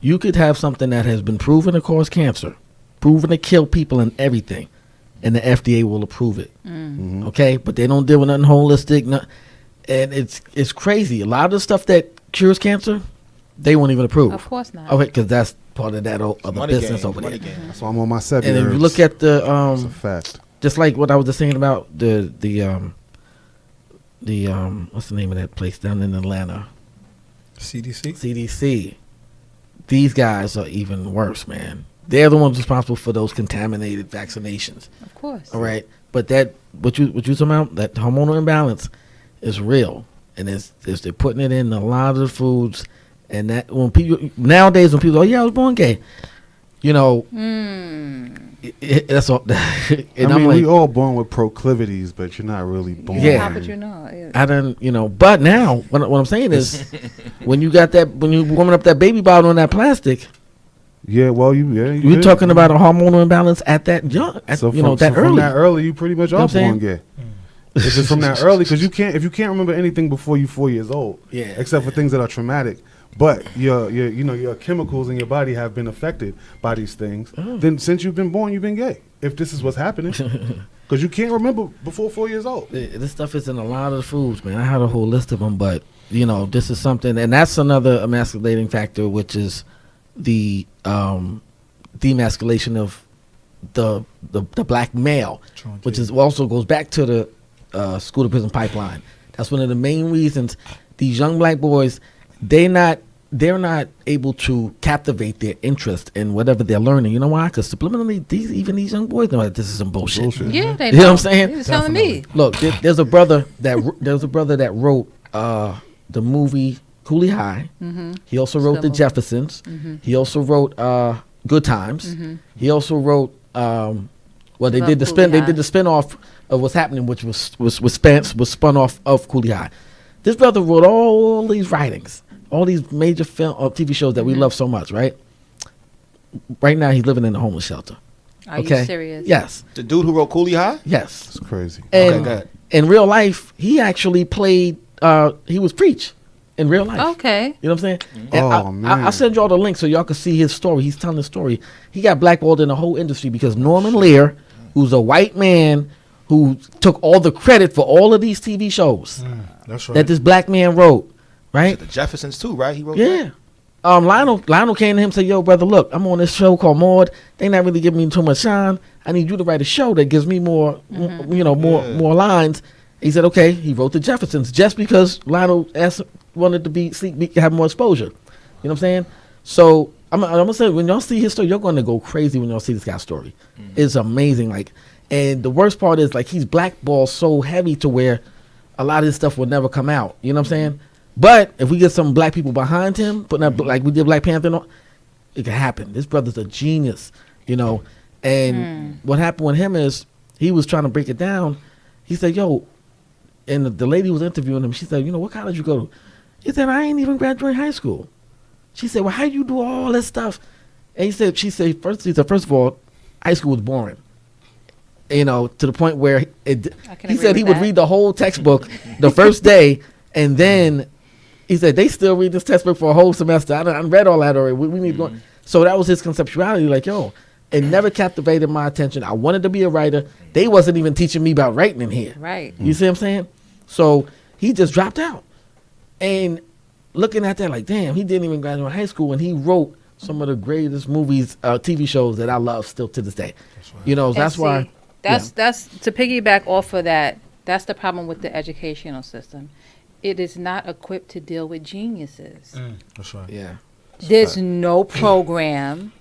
Speaker 3: you could have something that has been proven to cause cancer, proven to kill people and everything, and the FDA will approve it. Okay, but they don't deal with nothing holistic, and it's crazy. A lot of the stuff that cures cancer, they won't even approve.
Speaker 4: Of course not.
Speaker 3: Okay, because that's part of that other
Speaker 1: Money
Speaker 3: business
Speaker 1: game,
Speaker 3: over
Speaker 1: money
Speaker 3: there.
Speaker 1: game.
Speaker 2: That's why I'm on my 7
Speaker 3: And if you
Speaker 2: herbs.
Speaker 3: look at
Speaker 2: It's a
Speaker 3: the
Speaker 2: fact.
Speaker 3: just like what I was just saying about the what's the name of that place down in Atlanta?
Speaker 7: CDC.
Speaker 3: CDC. These guys are even worse, man. They're the ones responsible for those contaminated vaccinations.
Speaker 4: Of course.
Speaker 3: All right, but that what you talking about, that hormonal imbalance is real, and they're putting it in a lot of the foods, and that when people nowadays when people I was born gay, that's all. And
Speaker 2: I
Speaker 3: I'm
Speaker 2: mean,
Speaker 3: like,
Speaker 2: we all born with proclivities, but you're not really born.
Speaker 3: Yeah.
Speaker 4: How would you know? Yeah.
Speaker 3: I don't, but now what I'm saying is, when you warming up that baby bottle in that plastic,
Speaker 2: Yeah, well,
Speaker 3: you're
Speaker 2: did.
Speaker 3: talking about a hormonal imbalance at that young,
Speaker 2: So
Speaker 3: that
Speaker 2: from
Speaker 3: early.
Speaker 2: that early, you pretty much
Speaker 3: You know
Speaker 2: are
Speaker 3: what I'm
Speaker 2: born gay. It's just from that early because if you can't remember anything before you're 4 years old,
Speaker 3: Yeah.
Speaker 2: except for things that are traumatic, but your chemicals in your body have been affected by these things. Then since you've been born, you've been gay. If this is what's happening, because you can't remember before 4 years old.
Speaker 3: This stuff is in a lot of the foods, man. I had a whole list of them, but this is something, and that's another emasculating factor, which is the demasculation of the black male, which is also goes back to the school to prison pipeline. That's one of the main reasons these young black boys, they're not able to captivate their interest in whatever they're learning. You know why? Because subliminally, these young boys know that this is some bullshit.
Speaker 4: Yeah, they
Speaker 3: You know what I'm saying?
Speaker 4: He was telling me.
Speaker 3: Look, there's a brother that wrote the movie Cooley High. He also wrote
Speaker 4: Good
Speaker 3: The
Speaker 4: movie.
Speaker 3: Jeffersons. He also wrote Good Times. He also wrote they
Speaker 4: Love
Speaker 3: did the
Speaker 4: Cooley High.
Speaker 3: spin-off of What's Happening, which was spun off of Cooley High. This brother wrote all these writings, all these major film or TV shows that we love so much, right? Right now, he's living in a homeless shelter.
Speaker 4: Are
Speaker 3: Okay.
Speaker 4: you serious?
Speaker 3: Yes.
Speaker 1: The dude who wrote Cooley High?
Speaker 3: Yes.
Speaker 2: It's crazy.
Speaker 3: And
Speaker 1: Okay, go ahead.
Speaker 3: in real life, he actually played. He was Preach in real life.
Speaker 4: Okay.
Speaker 3: You know what I'm saying? And
Speaker 2: Oh, man.
Speaker 3: I'll send you all the links so y'all can see his story. He's telling the story. He got blackballed in the whole industry because Norman Lear, who's a white man who took all the credit for all of these TV shows
Speaker 7: That's right.
Speaker 3: that this black man wrote, right?
Speaker 1: The Jeffersons too, right? He wrote
Speaker 3: Yeah. Lionel came to him and said, "Yo, brother, look, I'm on this show called Maud. They not really giving me too much shine. I need you to write a show that gives me more lines." He said, "Okay." He wrote The Jeffersons just because Lionel wanted to have more exposure. You know what I'm saying? So I'm gonna say, when y'all see his story, you're gonna go crazy when y'all see this guy's story. It's amazing. Like, and the worst part is, like, he's blackballed so heavy to where a lot of this stuff will never come out. You know what I'm saying? But if we get some black people behind him, putting up like we did Black Panther, it can happen. This brother's a genius, you know. And what happened with him is he was trying to break it down. He said, "Yo," and the lady was interviewing him. She said, "You know, what college you go to?" He said, "I ain't even graduate high school." She said, "Well, how you do all this stuff?" And she said, first of all, high school was boring. You know, to the point where he said he would read the whole textbook the first day, and then he said they still read this textbook for a whole semester. I read all that already. We need to go. So that was his conceptuality. Like, yo, it never captivated my attention. I wanted to be a writer. They wasn't even teaching me about writing in here.
Speaker 4: Right.
Speaker 3: You see what I'm saying? So he just dropped out. And looking at that, like, damn, he didn't even graduate high school, and he wrote some of the greatest movies, TV shows that I love still to this day. That's right. You know, that's why.
Speaker 4: That's to piggyback off of that. That's the problem with the educational system. It is not equipped to deal with geniuses.
Speaker 7: That's right.
Speaker 3: Yeah.
Speaker 4: There's no program.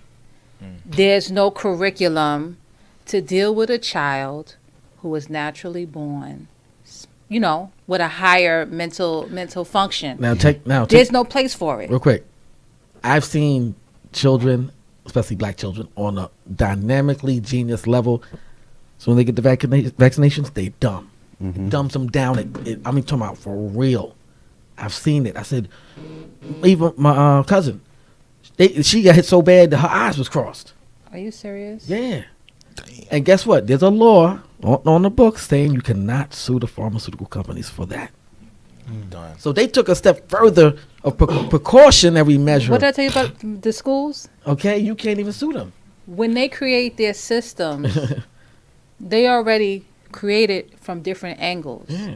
Speaker 4: There's no curriculum to deal with a child who is naturally born, you know, with a higher mental function. There's no place for it.
Speaker 3: Real quick, I've seen children, especially black children, on a dynamically genius level. So when they get the vaccinations, they dumb. Dumbs them down. I mean, talking about for real. I've seen it. I said, even my cousin, she got hit so bad that her eyes was crossed.
Speaker 4: Are you serious?
Speaker 3: Yeah. Damn. And guess what? There's a law on the books saying you cannot sue the pharmaceutical companies for that.
Speaker 1: Done.
Speaker 3: So they took a step further of precautionary measure.
Speaker 4: What did I tell you about the schools?
Speaker 3: Okay, you can't even sue them.
Speaker 4: When they create their systems, they already created from different angles.
Speaker 3: Yeah.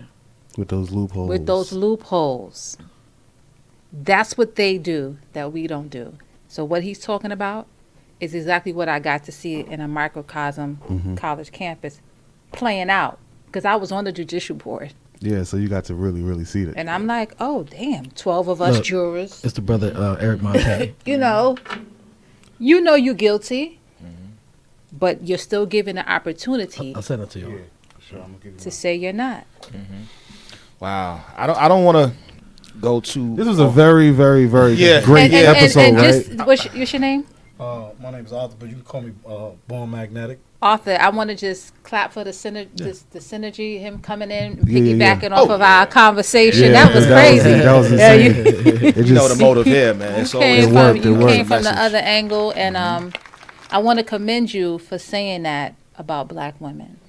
Speaker 2: With those loopholes.
Speaker 4: That's what they do that we don't do. So what he's talking about is exactly what I got to see in a microcosm college campus playing out, because I was on the judicial board.
Speaker 2: Yeah, so you got to really, really see that.
Speaker 4: And I'm like, oh, damn, 12 of us jurors.
Speaker 3: It's the brother, Eric Montaigne.
Speaker 4: you know you're guilty, but you're still given the opportunity
Speaker 3: I'll send it to you.
Speaker 2: Yeah, sure. I'm gonna give you
Speaker 4: to say you're not.
Speaker 1: Wow. I don't want to go to.
Speaker 2: This was a very, very, very great episode,
Speaker 4: and
Speaker 2: right?
Speaker 4: just, what's your name?
Speaker 7: My name is Arthur, but you can call me Born Magnetic.
Speaker 4: Arthur, I want to just clap for the synergy, him coming in, piggybacking off of our conversation. That was crazy.
Speaker 2: That was insane.
Speaker 1: You know the motive here, man. It's always
Speaker 4: you came from the other angle, and I want to commend you for saying that about black women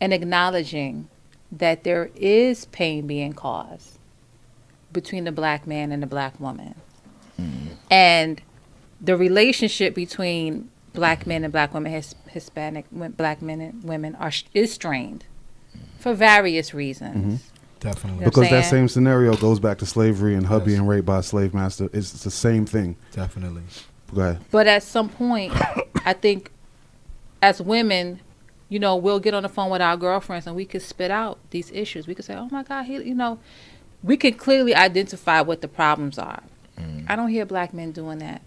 Speaker 4: and acknowledging that there is pain being caused between the black man and the black woman. And the relationship between black men and black women, Hispanic black men and women is strained for various reasons.
Speaker 7: Definitely.
Speaker 4: You know
Speaker 2: Because that same scenario goes back to slavery and her being raped by a slave master. It's the same thing.
Speaker 7: Definitely.
Speaker 2: Go ahead.
Speaker 4: But at some point, I think as women, you know, we'll get on the phone with our girlfriends and we could spit out these issues. We could say, oh my God, we can clearly identify what the problems are. I don't hear black men doing that.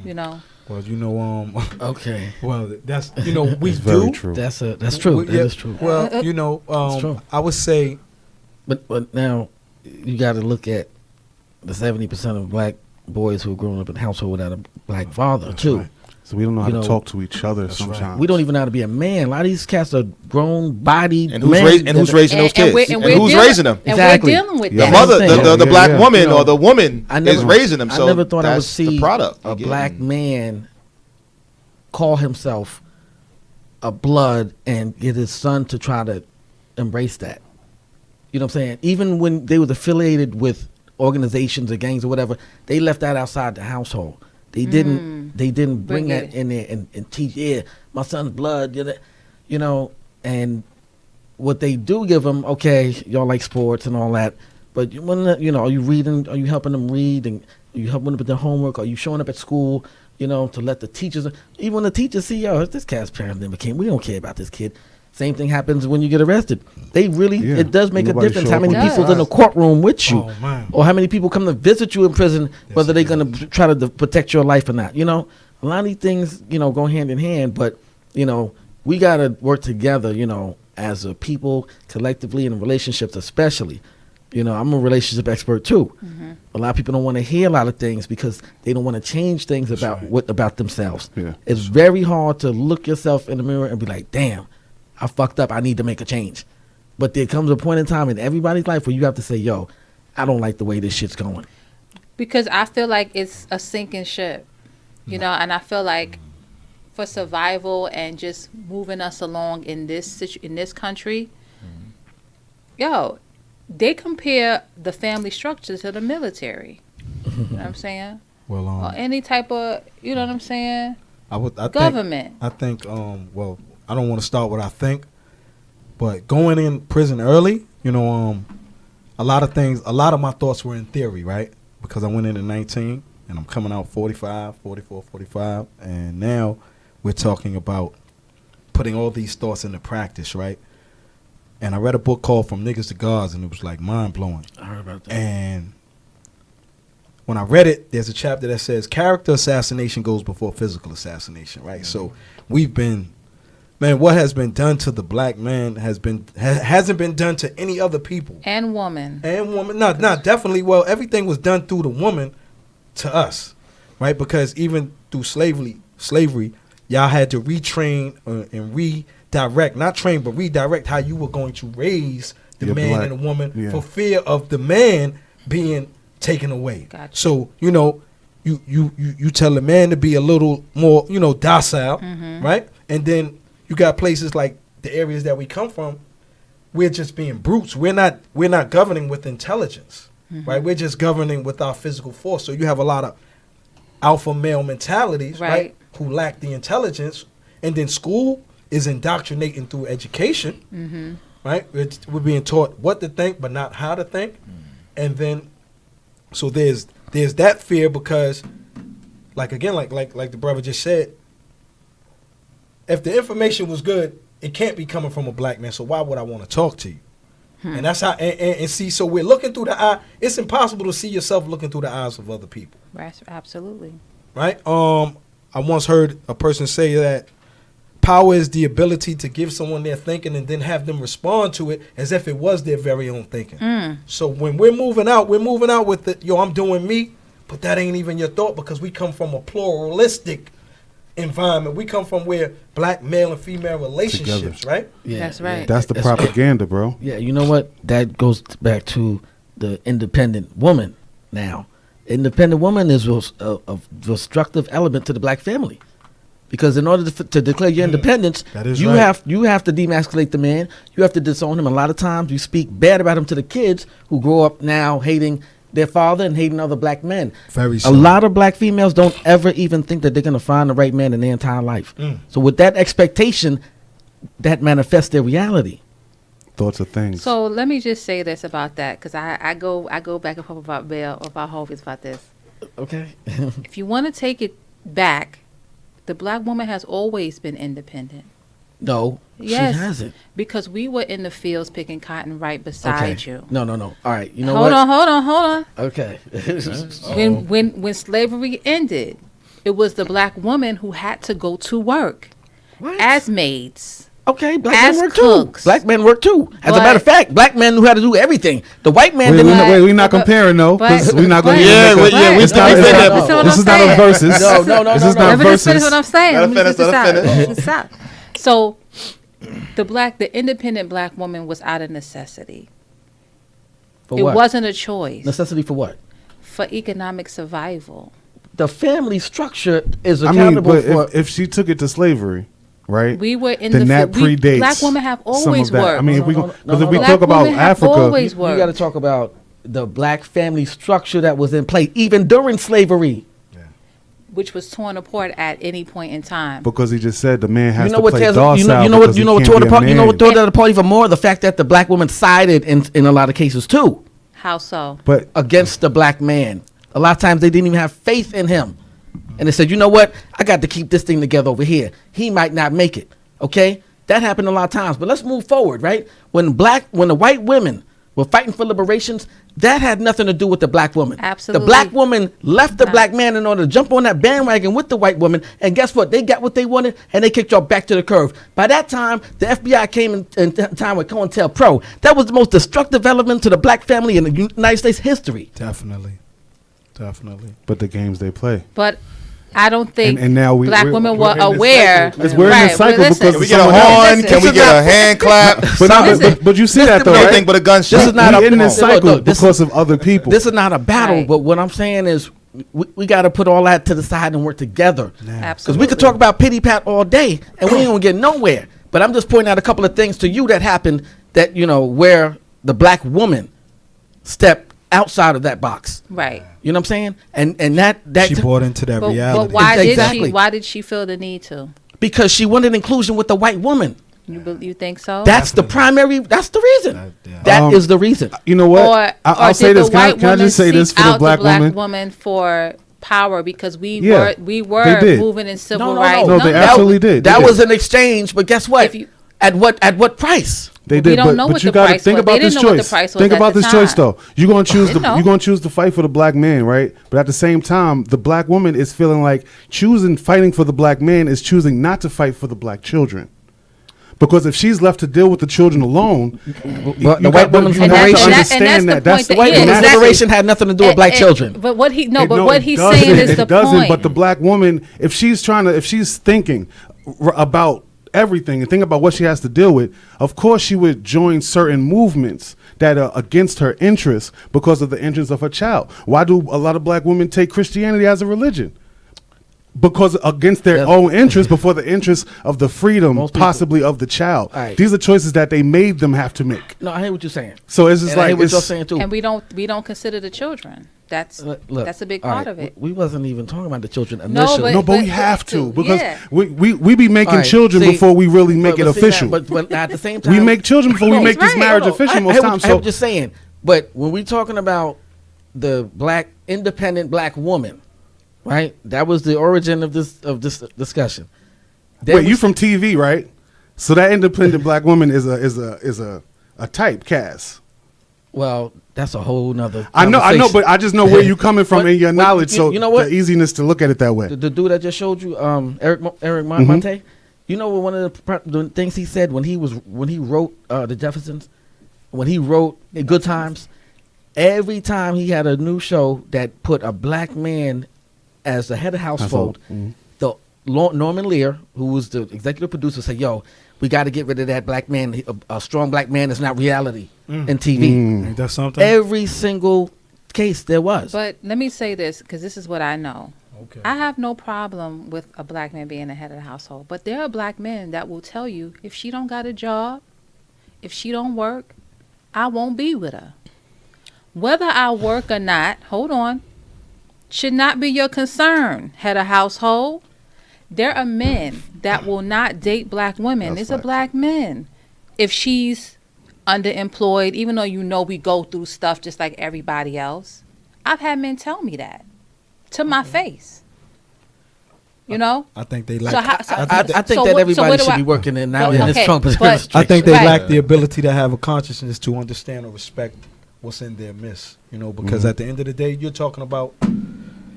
Speaker 4: You know.
Speaker 7: Well, you know,
Speaker 3: Okay.
Speaker 7: Well, that's we do.
Speaker 2: Very true.
Speaker 3: That's true. That is true.
Speaker 7: Well,
Speaker 3: true.
Speaker 7: I would say,
Speaker 3: But now you got to look at the 70% of black boys who are growing up in a household without a black father too.
Speaker 2: Right. So we don't know how to talk to each other sometimes.
Speaker 3: We don't even know how to be a man. A lot of these cats are grown bodied
Speaker 1: and who's
Speaker 3: men.
Speaker 1: who's raising those kids?
Speaker 4: And
Speaker 1: who's raising them?
Speaker 4: And
Speaker 3: Exactly.
Speaker 4: we're dealing with
Speaker 1: The
Speaker 4: that.
Speaker 1: mother, the black woman or the woman is raising them.
Speaker 3: I
Speaker 1: So
Speaker 3: never thought I would
Speaker 1: that's
Speaker 3: see
Speaker 1: the product.
Speaker 3: a black man call himself a blood and get his son to try to embrace that. You know what I'm saying? Even when they was affiliated with organizations or gangs or whatever, they left that outside the household. They didn't. They didn't bring that in there and teach. Yeah, my son's blood. You know, and what they do give them. Okay, y'all like sports and all that, but are you reading? Are you helping them read? And are you helping them with their homework? Are you showing up at school? You know, to let the teachers, even when the teachers see, yo, this cat's parents never came. We don't care about this kid. Same thing happens when you get arrested. They really,
Speaker 2: Yeah.
Speaker 3: it does make a
Speaker 2: Nobody
Speaker 3: difference
Speaker 2: show
Speaker 3: how
Speaker 2: up
Speaker 3: many
Speaker 4: on the
Speaker 3: people's in the
Speaker 7: side.
Speaker 3: courtroom with you,
Speaker 8: Oh, man.
Speaker 3: or how many people come to visit you in prison, whether they're going to try to protect your life or not. You know, a lot of these things, you know, go hand in hand, but, you know, we got to work together, you know, as a people, collectively, in relationships especially. You know, I'm a relationship expert too. A lot of people don't want to hear a lot of things because they don't want to change things about about themselves.
Speaker 2: Yeah.
Speaker 3: It's very hard to look yourself in the mirror and be like, damn, I fucked up. I need to make a change. But there comes a point in time in everybody's life where you have to say, yo, I don't like the way this shit's going.
Speaker 4: Because I feel like it's a sinking ship, you know, and I feel like for survival and just moving us along in this in this country, yo, they compare the family structure to the military. You know what I'm saying?
Speaker 8: Well,
Speaker 4: Or any type of, you know what I'm saying?
Speaker 8: I
Speaker 4: Government.
Speaker 8: think, well, I don't want to start what I think, but going in prison early, you know, a lot of my thoughts were in theory, right? Because I went in at 19 and I'm coming out 45, 44, 45. And now we're talking about putting all these thoughts into practice, right? And I read a book called From Niggas to Gods, and it was like mind blowing.
Speaker 3: I heard about that.
Speaker 8: And when I read it, there's a chapter that says character assassination goes before physical assassination, right? So we've been, man, what has been done to the black man hasn't been done to any other people.
Speaker 4: And woman.
Speaker 8: And woman, no, definitely. Well, everything was done through the woman to us, right? Because even through slavery, y'all had to retrain and redirect, not train, but redirect how you were going to raise the
Speaker 2: Yeah,
Speaker 8: man
Speaker 2: black.
Speaker 8: and the woman
Speaker 2: Yeah.
Speaker 8: for fear of the man being taken away.
Speaker 4: Gotcha.
Speaker 8: So, you know, you tell the man to be a little more, you know, docile, right? And then you got places like the areas that we come from, we're just being brutes. We're not governing with intelligence, right? We're just governing with our physical force. So you have a lot of alpha male mentalities, right? Who lack the intelligence, and then school is indoctrinating through education, right? We're being taught what to think, but not how to think, and then so there's that fear because, like again, like the brother just said, if the information was good, it can't be coming from a black man. So why would I want to talk to you? And that's how and see. So we're looking through the eye. It's impossible to see yourself looking through the eyes of other people.
Speaker 4: Right, absolutely.
Speaker 8: Right? I once heard a person say that power is the ability to give someone their thinking and then have them respond to it as if it was their very own thinking. So when we're moving out with the, yo, I'm doing me, but that ain't even your thought because we come from a pluralistic environment. We come from where black male and female relationships,
Speaker 2: Together.
Speaker 8: right?
Speaker 3: Yeah,
Speaker 4: That's right.
Speaker 2: That's the propaganda, bro.
Speaker 3: Yeah, you know what? That goes back to the independent woman now. Independent woman is a destructive element to the black family. Because in order to declare your independence,
Speaker 8: That is
Speaker 3: you
Speaker 8: right.
Speaker 3: have to demasculate the man. You have to disown him. A lot of times you speak bad about him to the kids who grow up now hating their father and hating other black men.
Speaker 8: Very
Speaker 3: A
Speaker 8: so.
Speaker 3: lot of black females don't ever even think that they're going to find the right man in their entire life. So with that expectation, that manifests their reality.
Speaker 2: Thoughts of things.
Speaker 4: So let me just say this about that, because I go back and forth about Bill, about Hovies about this.
Speaker 3: Okay.
Speaker 4: If you want to take it back, the black woman has always been independent.
Speaker 3: No,
Speaker 4: Yes.
Speaker 3: she hasn't.
Speaker 4: Because we were in the fields picking cotton right beside
Speaker 3: Okay.
Speaker 4: you.
Speaker 3: No. All right. You know
Speaker 4: Hold
Speaker 3: what?
Speaker 4: on.
Speaker 3: Okay.
Speaker 4: When slavery ended, it was the black woman who had to go to work
Speaker 3: What?
Speaker 4: as maids.
Speaker 3: Okay, black
Speaker 4: As
Speaker 3: men work
Speaker 4: cooks.
Speaker 3: too. Black men work too. As a
Speaker 4: But-
Speaker 3: matter of fact, black men knew how to do everything. The white man
Speaker 2: Wait,
Speaker 3: didn't.
Speaker 2: we're not
Speaker 4: but-
Speaker 2: comparing though.
Speaker 4: but-
Speaker 2: We're not going to.
Speaker 4: but-
Speaker 3: Yeah,
Speaker 2: make
Speaker 3: yeah, we
Speaker 2: it's
Speaker 3: still
Speaker 2: not-
Speaker 3: said
Speaker 2: it's
Speaker 3: that
Speaker 2: not-
Speaker 3: before.
Speaker 2: This is not a
Speaker 4: Saying.
Speaker 2: versus.
Speaker 3: No.
Speaker 2: This is not
Speaker 4: Let me just finish
Speaker 2: versus.
Speaker 4: what I'm saying.
Speaker 1: Let her finish, let her finish.
Speaker 4: Let me stop. So, the independent black woman was out of necessity.
Speaker 3: For
Speaker 4: It
Speaker 3: what?
Speaker 4: wasn't a choice
Speaker 3: Necessity for what?
Speaker 4: for economic survival.
Speaker 3: The family structure is
Speaker 2: I mean,
Speaker 3: accountable
Speaker 2: but
Speaker 3: for.
Speaker 2: if she took it to slavery, right?
Speaker 4: We were in
Speaker 2: then
Speaker 4: the
Speaker 2: that predates.
Speaker 4: black women have
Speaker 2: some
Speaker 4: always
Speaker 2: of that.
Speaker 4: worked.
Speaker 2: I mean, if we
Speaker 3: No,
Speaker 2: go,
Speaker 3: no,
Speaker 2: because
Speaker 3: no,
Speaker 2: if we
Speaker 3: no.
Speaker 2: talk
Speaker 4: Black
Speaker 2: about
Speaker 4: women have
Speaker 2: Africa,
Speaker 4: always
Speaker 3: you
Speaker 4: worked.
Speaker 3: got to talk about the black family structure that was in play even during slavery.
Speaker 4: which was torn apart at any point in time.
Speaker 2: because he just said the man has
Speaker 3: You know
Speaker 2: to
Speaker 3: what
Speaker 2: play
Speaker 3: tears,
Speaker 2: docile.
Speaker 3: you know what
Speaker 2: because he
Speaker 3: tore
Speaker 2: can't
Speaker 3: it
Speaker 2: be a
Speaker 3: apart. You know what
Speaker 2: man.
Speaker 3: tore that apart even more? The fact that the black woman sided in a lot of cases too
Speaker 4: How so?
Speaker 2: But
Speaker 3: against the black man. A lot of times they didn't even have faith in him, and they said, you know what? I got to keep this thing together over here. He might not make it. Okay. That happened a lot of times. But let's move forward, right? When the white women were fighting for liberations, that had nothing to do with the black woman.
Speaker 4: Absolutely.
Speaker 3: The black woman left the black man in order to jump on that bandwagon with the white woman. And guess what? They got what they wanted, and they kicked y'all back to the curve. By that time, the FBI came in time with COINTELPRO. That was the most destructive element to the black family in the United States history.
Speaker 8: Definitely.
Speaker 2: But the games they play.
Speaker 4: But I don't think
Speaker 2: And now
Speaker 4: black
Speaker 2: we're
Speaker 4: women
Speaker 2: in
Speaker 4: were
Speaker 2: this
Speaker 4: aware.
Speaker 2: cycle. We're in this cycle
Speaker 4: listen,
Speaker 2: because
Speaker 1: Can we get a
Speaker 2: someone else-
Speaker 1: horn?
Speaker 4: Listen.
Speaker 1: Can we get a hand clap?
Speaker 2: But you see that though,
Speaker 1: Anything
Speaker 2: right?
Speaker 1: but a gunshot.
Speaker 3: This is not
Speaker 2: we
Speaker 3: a
Speaker 2: in this
Speaker 3: look,
Speaker 2: cycle
Speaker 3: look, this
Speaker 2: because of other people.
Speaker 3: This is not a battle,
Speaker 4: Right.
Speaker 3: but what I'm saying is we got to put all that to the side and work together. Because
Speaker 4: Absolutely.
Speaker 3: we could talk about pity pat all day and we ain't gonna get nowhere. But I'm just pointing out a couple of things to you that happened that, where the black woman stepped outside of that box.
Speaker 4: Right.
Speaker 3: You know what I'm saying? And that
Speaker 8: She bought into that
Speaker 4: But
Speaker 8: reality.
Speaker 4: why
Speaker 3: Exactly.
Speaker 4: did she? Why did she feel the need to?
Speaker 3: because she wanted inclusion with the white woman.
Speaker 4: You think so?
Speaker 3: That's the primary. That's the reason. That is the reason.
Speaker 2: You know what?
Speaker 4: Or
Speaker 2: I'll
Speaker 4: did
Speaker 2: say this.
Speaker 4: the
Speaker 2: Can I
Speaker 4: white woman
Speaker 2: just say this
Speaker 4: seek
Speaker 2: for the
Speaker 4: out
Speaker 2: black woman?
Speaker 4: for power because we
Speaker 2: Yeah,
Speaker 4: were
Speaker 2: they did.
Speaker 4: moving in civil rights.
Speaker 2: No, they absolutely did.
Speaker 3: That
Speaker 2: They
Speaker 3: was
Speaker 2: did.
Speaker 3: an exchange, but guess what?
Speaker 4: If you-
Speaker 3: At what price?
Speaker 2: They
Speaker 4: We
Speaker 2: did,
Speaker 4: don't
Speaker 2: but,
Speaker 4: know
Speaker 2: but
Speaker 4: what
Speaker 2: you
Speaker 4: the
Speaker 2: got to
Speaker 4: price
Speaker 2: think
Speaker 4: was.
Speaker 2: about
Speaker 4: They
Speaker 2: this
Speaker 4: didn't know what the
Speaker 2: choice.
Speaker 4: price was
Speaker 2: Think
Speaker 4: at
Speaker 2: about
Speaker 4: the
Speaker 2: this choice
Speaker 4: time.
Speaker 2: though. You're gonna choose
Speaker 4: Didn't know.
Speaker 2: you're gonna choose to fight for the black man, right? But at the same time, the black woman is feeling like fighting for the black man is choosing not to fight for the black children. Because if she's left to deal with the children alone,
Speaker 3: But the white woman's
Speaker 2: you have to
Speaker 3: liberation-
Speaker 2: understand that. That's
Speaker 4: the
Speaker 3: The white
Speaker 4: Yeah,
Speaker 3: woman's
Speaker 4: exactly.
Speaker 3: liberation had nothing to do with black children.
Speaker 4: But what he no,
Speaker 2: It-
Speaker 4: but
Speaker 2: no,
Speaker 4: what
Speaker 2: it
Speaker 4: he's
Speaker 2: doesn't.
Speaker 4: saying is the
Speaker 2: It doesn't.
Speaker 4: point.
Speaker 2: But the black woman, if she's thinking about everything and think about what she has to deal with, of course she would join certain movements that are against her interests because of the interests of her child. Why do a lot of black women take Christianity as a religion? Because against their own interests, before the interests of the freedom,
Speaker 3: Most people.
Speaker 2: possibly of the child.
Speaker 3: All right.
Speaker 2: These are choices that they made them have to make.
Speaker 3: No, I hear what you're saying.
Speaker 2: So it's just
Speaker 3: And I
Speaker 2: like
Speaker 3: hear what you're
Speaker 2: it's,
Speaker 3: saying too.
Speaker 4: and we don't consider the children. That's
Speaker 3: Look,
Speaker 4: that's a big
Speaker 3: all
Speaker 4: part
Speaker 3: right,
Speaker 4: of it.
Speaker 3: We wasn't even talking about the children
Speaker 4: No,
Speaker 3: initially.
Speaker 2: no, but we
Speaker 4: but
Speaker 2: have to
Speaker 4: to,
Speaker 2: because
Speaker 4: yeah.
Speaker 2: we be making
Speaker 3: All right,
Speaker 2: children
Speaker 3: see,
Speaker 2: before we really make
Speaker 3: but
Speaker 2: it
Speaker 3: see that,
Speaker 2: official.
Speaker 3: but at the same time,
Speaker 2: We make children before we
Speaker 3: No,
Speaker 2: make this
Speaker 4: right.
Speaker 2: marriage
Speaker 3: No,
Speaker 2: official
Speaker 3: I
Speaker 2: most
Speaker 3: hear
Speaker 2: times.
Speaker 3: what,
Speaker 2: So
Speaker 3: I'm just saying. But when we're talking about the independent black woman, right? That was the origin of this discussion. There
Speaker 2: wait, you
Speaker 3: was-
Speaker 2: from TV, right? So that independent black woman is a typecast.
Speaker 3: Well, that's a whole nother.
Speaker 2: I know,
Speaker 3: conversation.
Speaker 2: but I just know where you coming from
Speaker 3: But-
Speaker 2: in your
Speaker 3: but
Speaker 2: knowledge. So
Speaker 3: you know what?
Speaker 2: the easiness to look at it that way.
Speaker 3: The dude I just showed you, Eric
Speaker 2: Mm-hmm.
Speaker 3: Monte. You know what? One of the things he said when he wrote the Jeffersons, when he wrote Good Times, every time he had a new show that put a black man as the head of household,
Speaker 2: Mhm.
Speaker 3: the Norman Lear, who was the executive producer, said, "Yo, we got to get rid of that black man. A strong black man is not reality in TV."
Speaker 8: Ain't that something?
Speaker 3: Every single case there was.
Speaker 4: But let me say this because this is what I know.
Speaker 8: Okay.
Speaker 4: I have no problem with a black man being the head of the household, but there are black men that will tell you if she don't got a job, if she don't work, I won't be with her. Whether I work or not, hold on, should not be your concern, head of household. There are men that will not date black women.
Speaker 2: That's
Speaker 4: These are
Speaker 2: facts.
Speaker 4: black men. If she's underemployed, even though we go through stuff just like everybody else, I've had men tell me that to my face. You know?
Speaker 8: I think they like.
Speaker 4: So how- so-
Speaker 3: I think
Speaker 4: so
Speaker 3: that
Speaker 4: what- so
Speaker 3: everybody
Speaker 4: what do
Speaker 3: should
Speaker 4: I-
Speaker 3: be working in now
Speaker 4: Well,
Speaker 3: in this
Speaker 4: okay,
Speaker 3: Trump
Speaker 4: but-
Speaker 3: administration.
Speaker 8: I think they
Speaker 4: Right.
Speaker 8: lack the ability to have a consciousness to understand or respect what's in their midst. You know, because at the end of the day, you're talking about.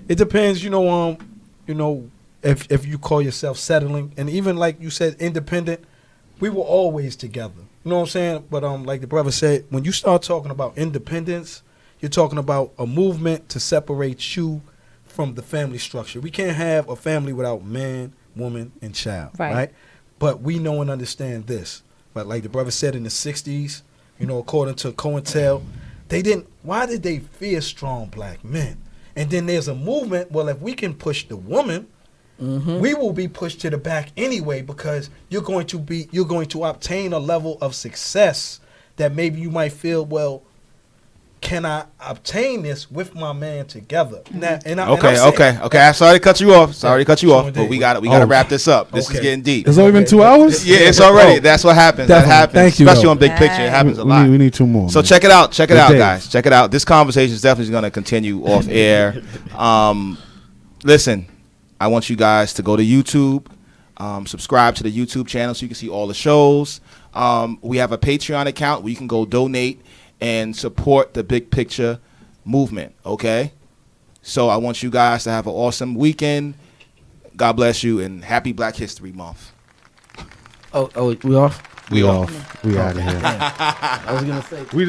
Speaker 8: It depends, if you call yourself settling, and even like you said, independent. We were always together. You know what I'm saying? But like the brother said, when you start talking about independence, you're talking about a movement to separate you from the family structure. We can't have a family without man, woman, and child,
Speaker 4: Right.
Speaker 8: right? But we know and understand this. But like the brother said in the 60s, according to COINTEL, why did they fear strong black men? And then there's a movement, well, if we can push the woman, we will be pushed to the back anyway because you're going to obtain a level of success that maybe you might feel, well, can I obtain this with my man together? Now,
Speaker 1: Okay. I'm sorry to cut you off. But we got to wrap this up. This is
Speaker 8: Okay.
Speaker 1: getting deep.
Speaker 2: It's only been 2 hours.
Speaker 1: Yeah, it's already.
Speaker 8: Oh,
Speaker 1: That's what happens. That
Speaker 8: definitely.
Speaker 1: happens.
Speaker 8: Thank you,
Speaker 1: Especially
Speaker 8: though.
Speaker 1: on Big Picture. It happens a
Speaker 2: We
Speaker 1: lot.
Speaker 2: need, we need 2 more.
Speaker 1: So
Speaker 2: man.
Speaker 1: check it out. Check it
Speaker 2: Good
Speaker 1: out,
Speaker 2: days.
Speaker 1: guys. Check it out. This conversation is definitely going to continue off air. Listen, I want you guys to go to YouTube. Subscribe to the YouTube channel so you can see all the shows. We have a Patreon account where you can go donate and support the Big Picture movement, okay? So I want you guys to have an awesome weekend. God bless you, and happy Black History Month.
Speaker 3: Oh, we off?
Speaker 1: We off.
Speaker 2: We out of here.
Speaker 3: I was gonna say.
Speaker 2: We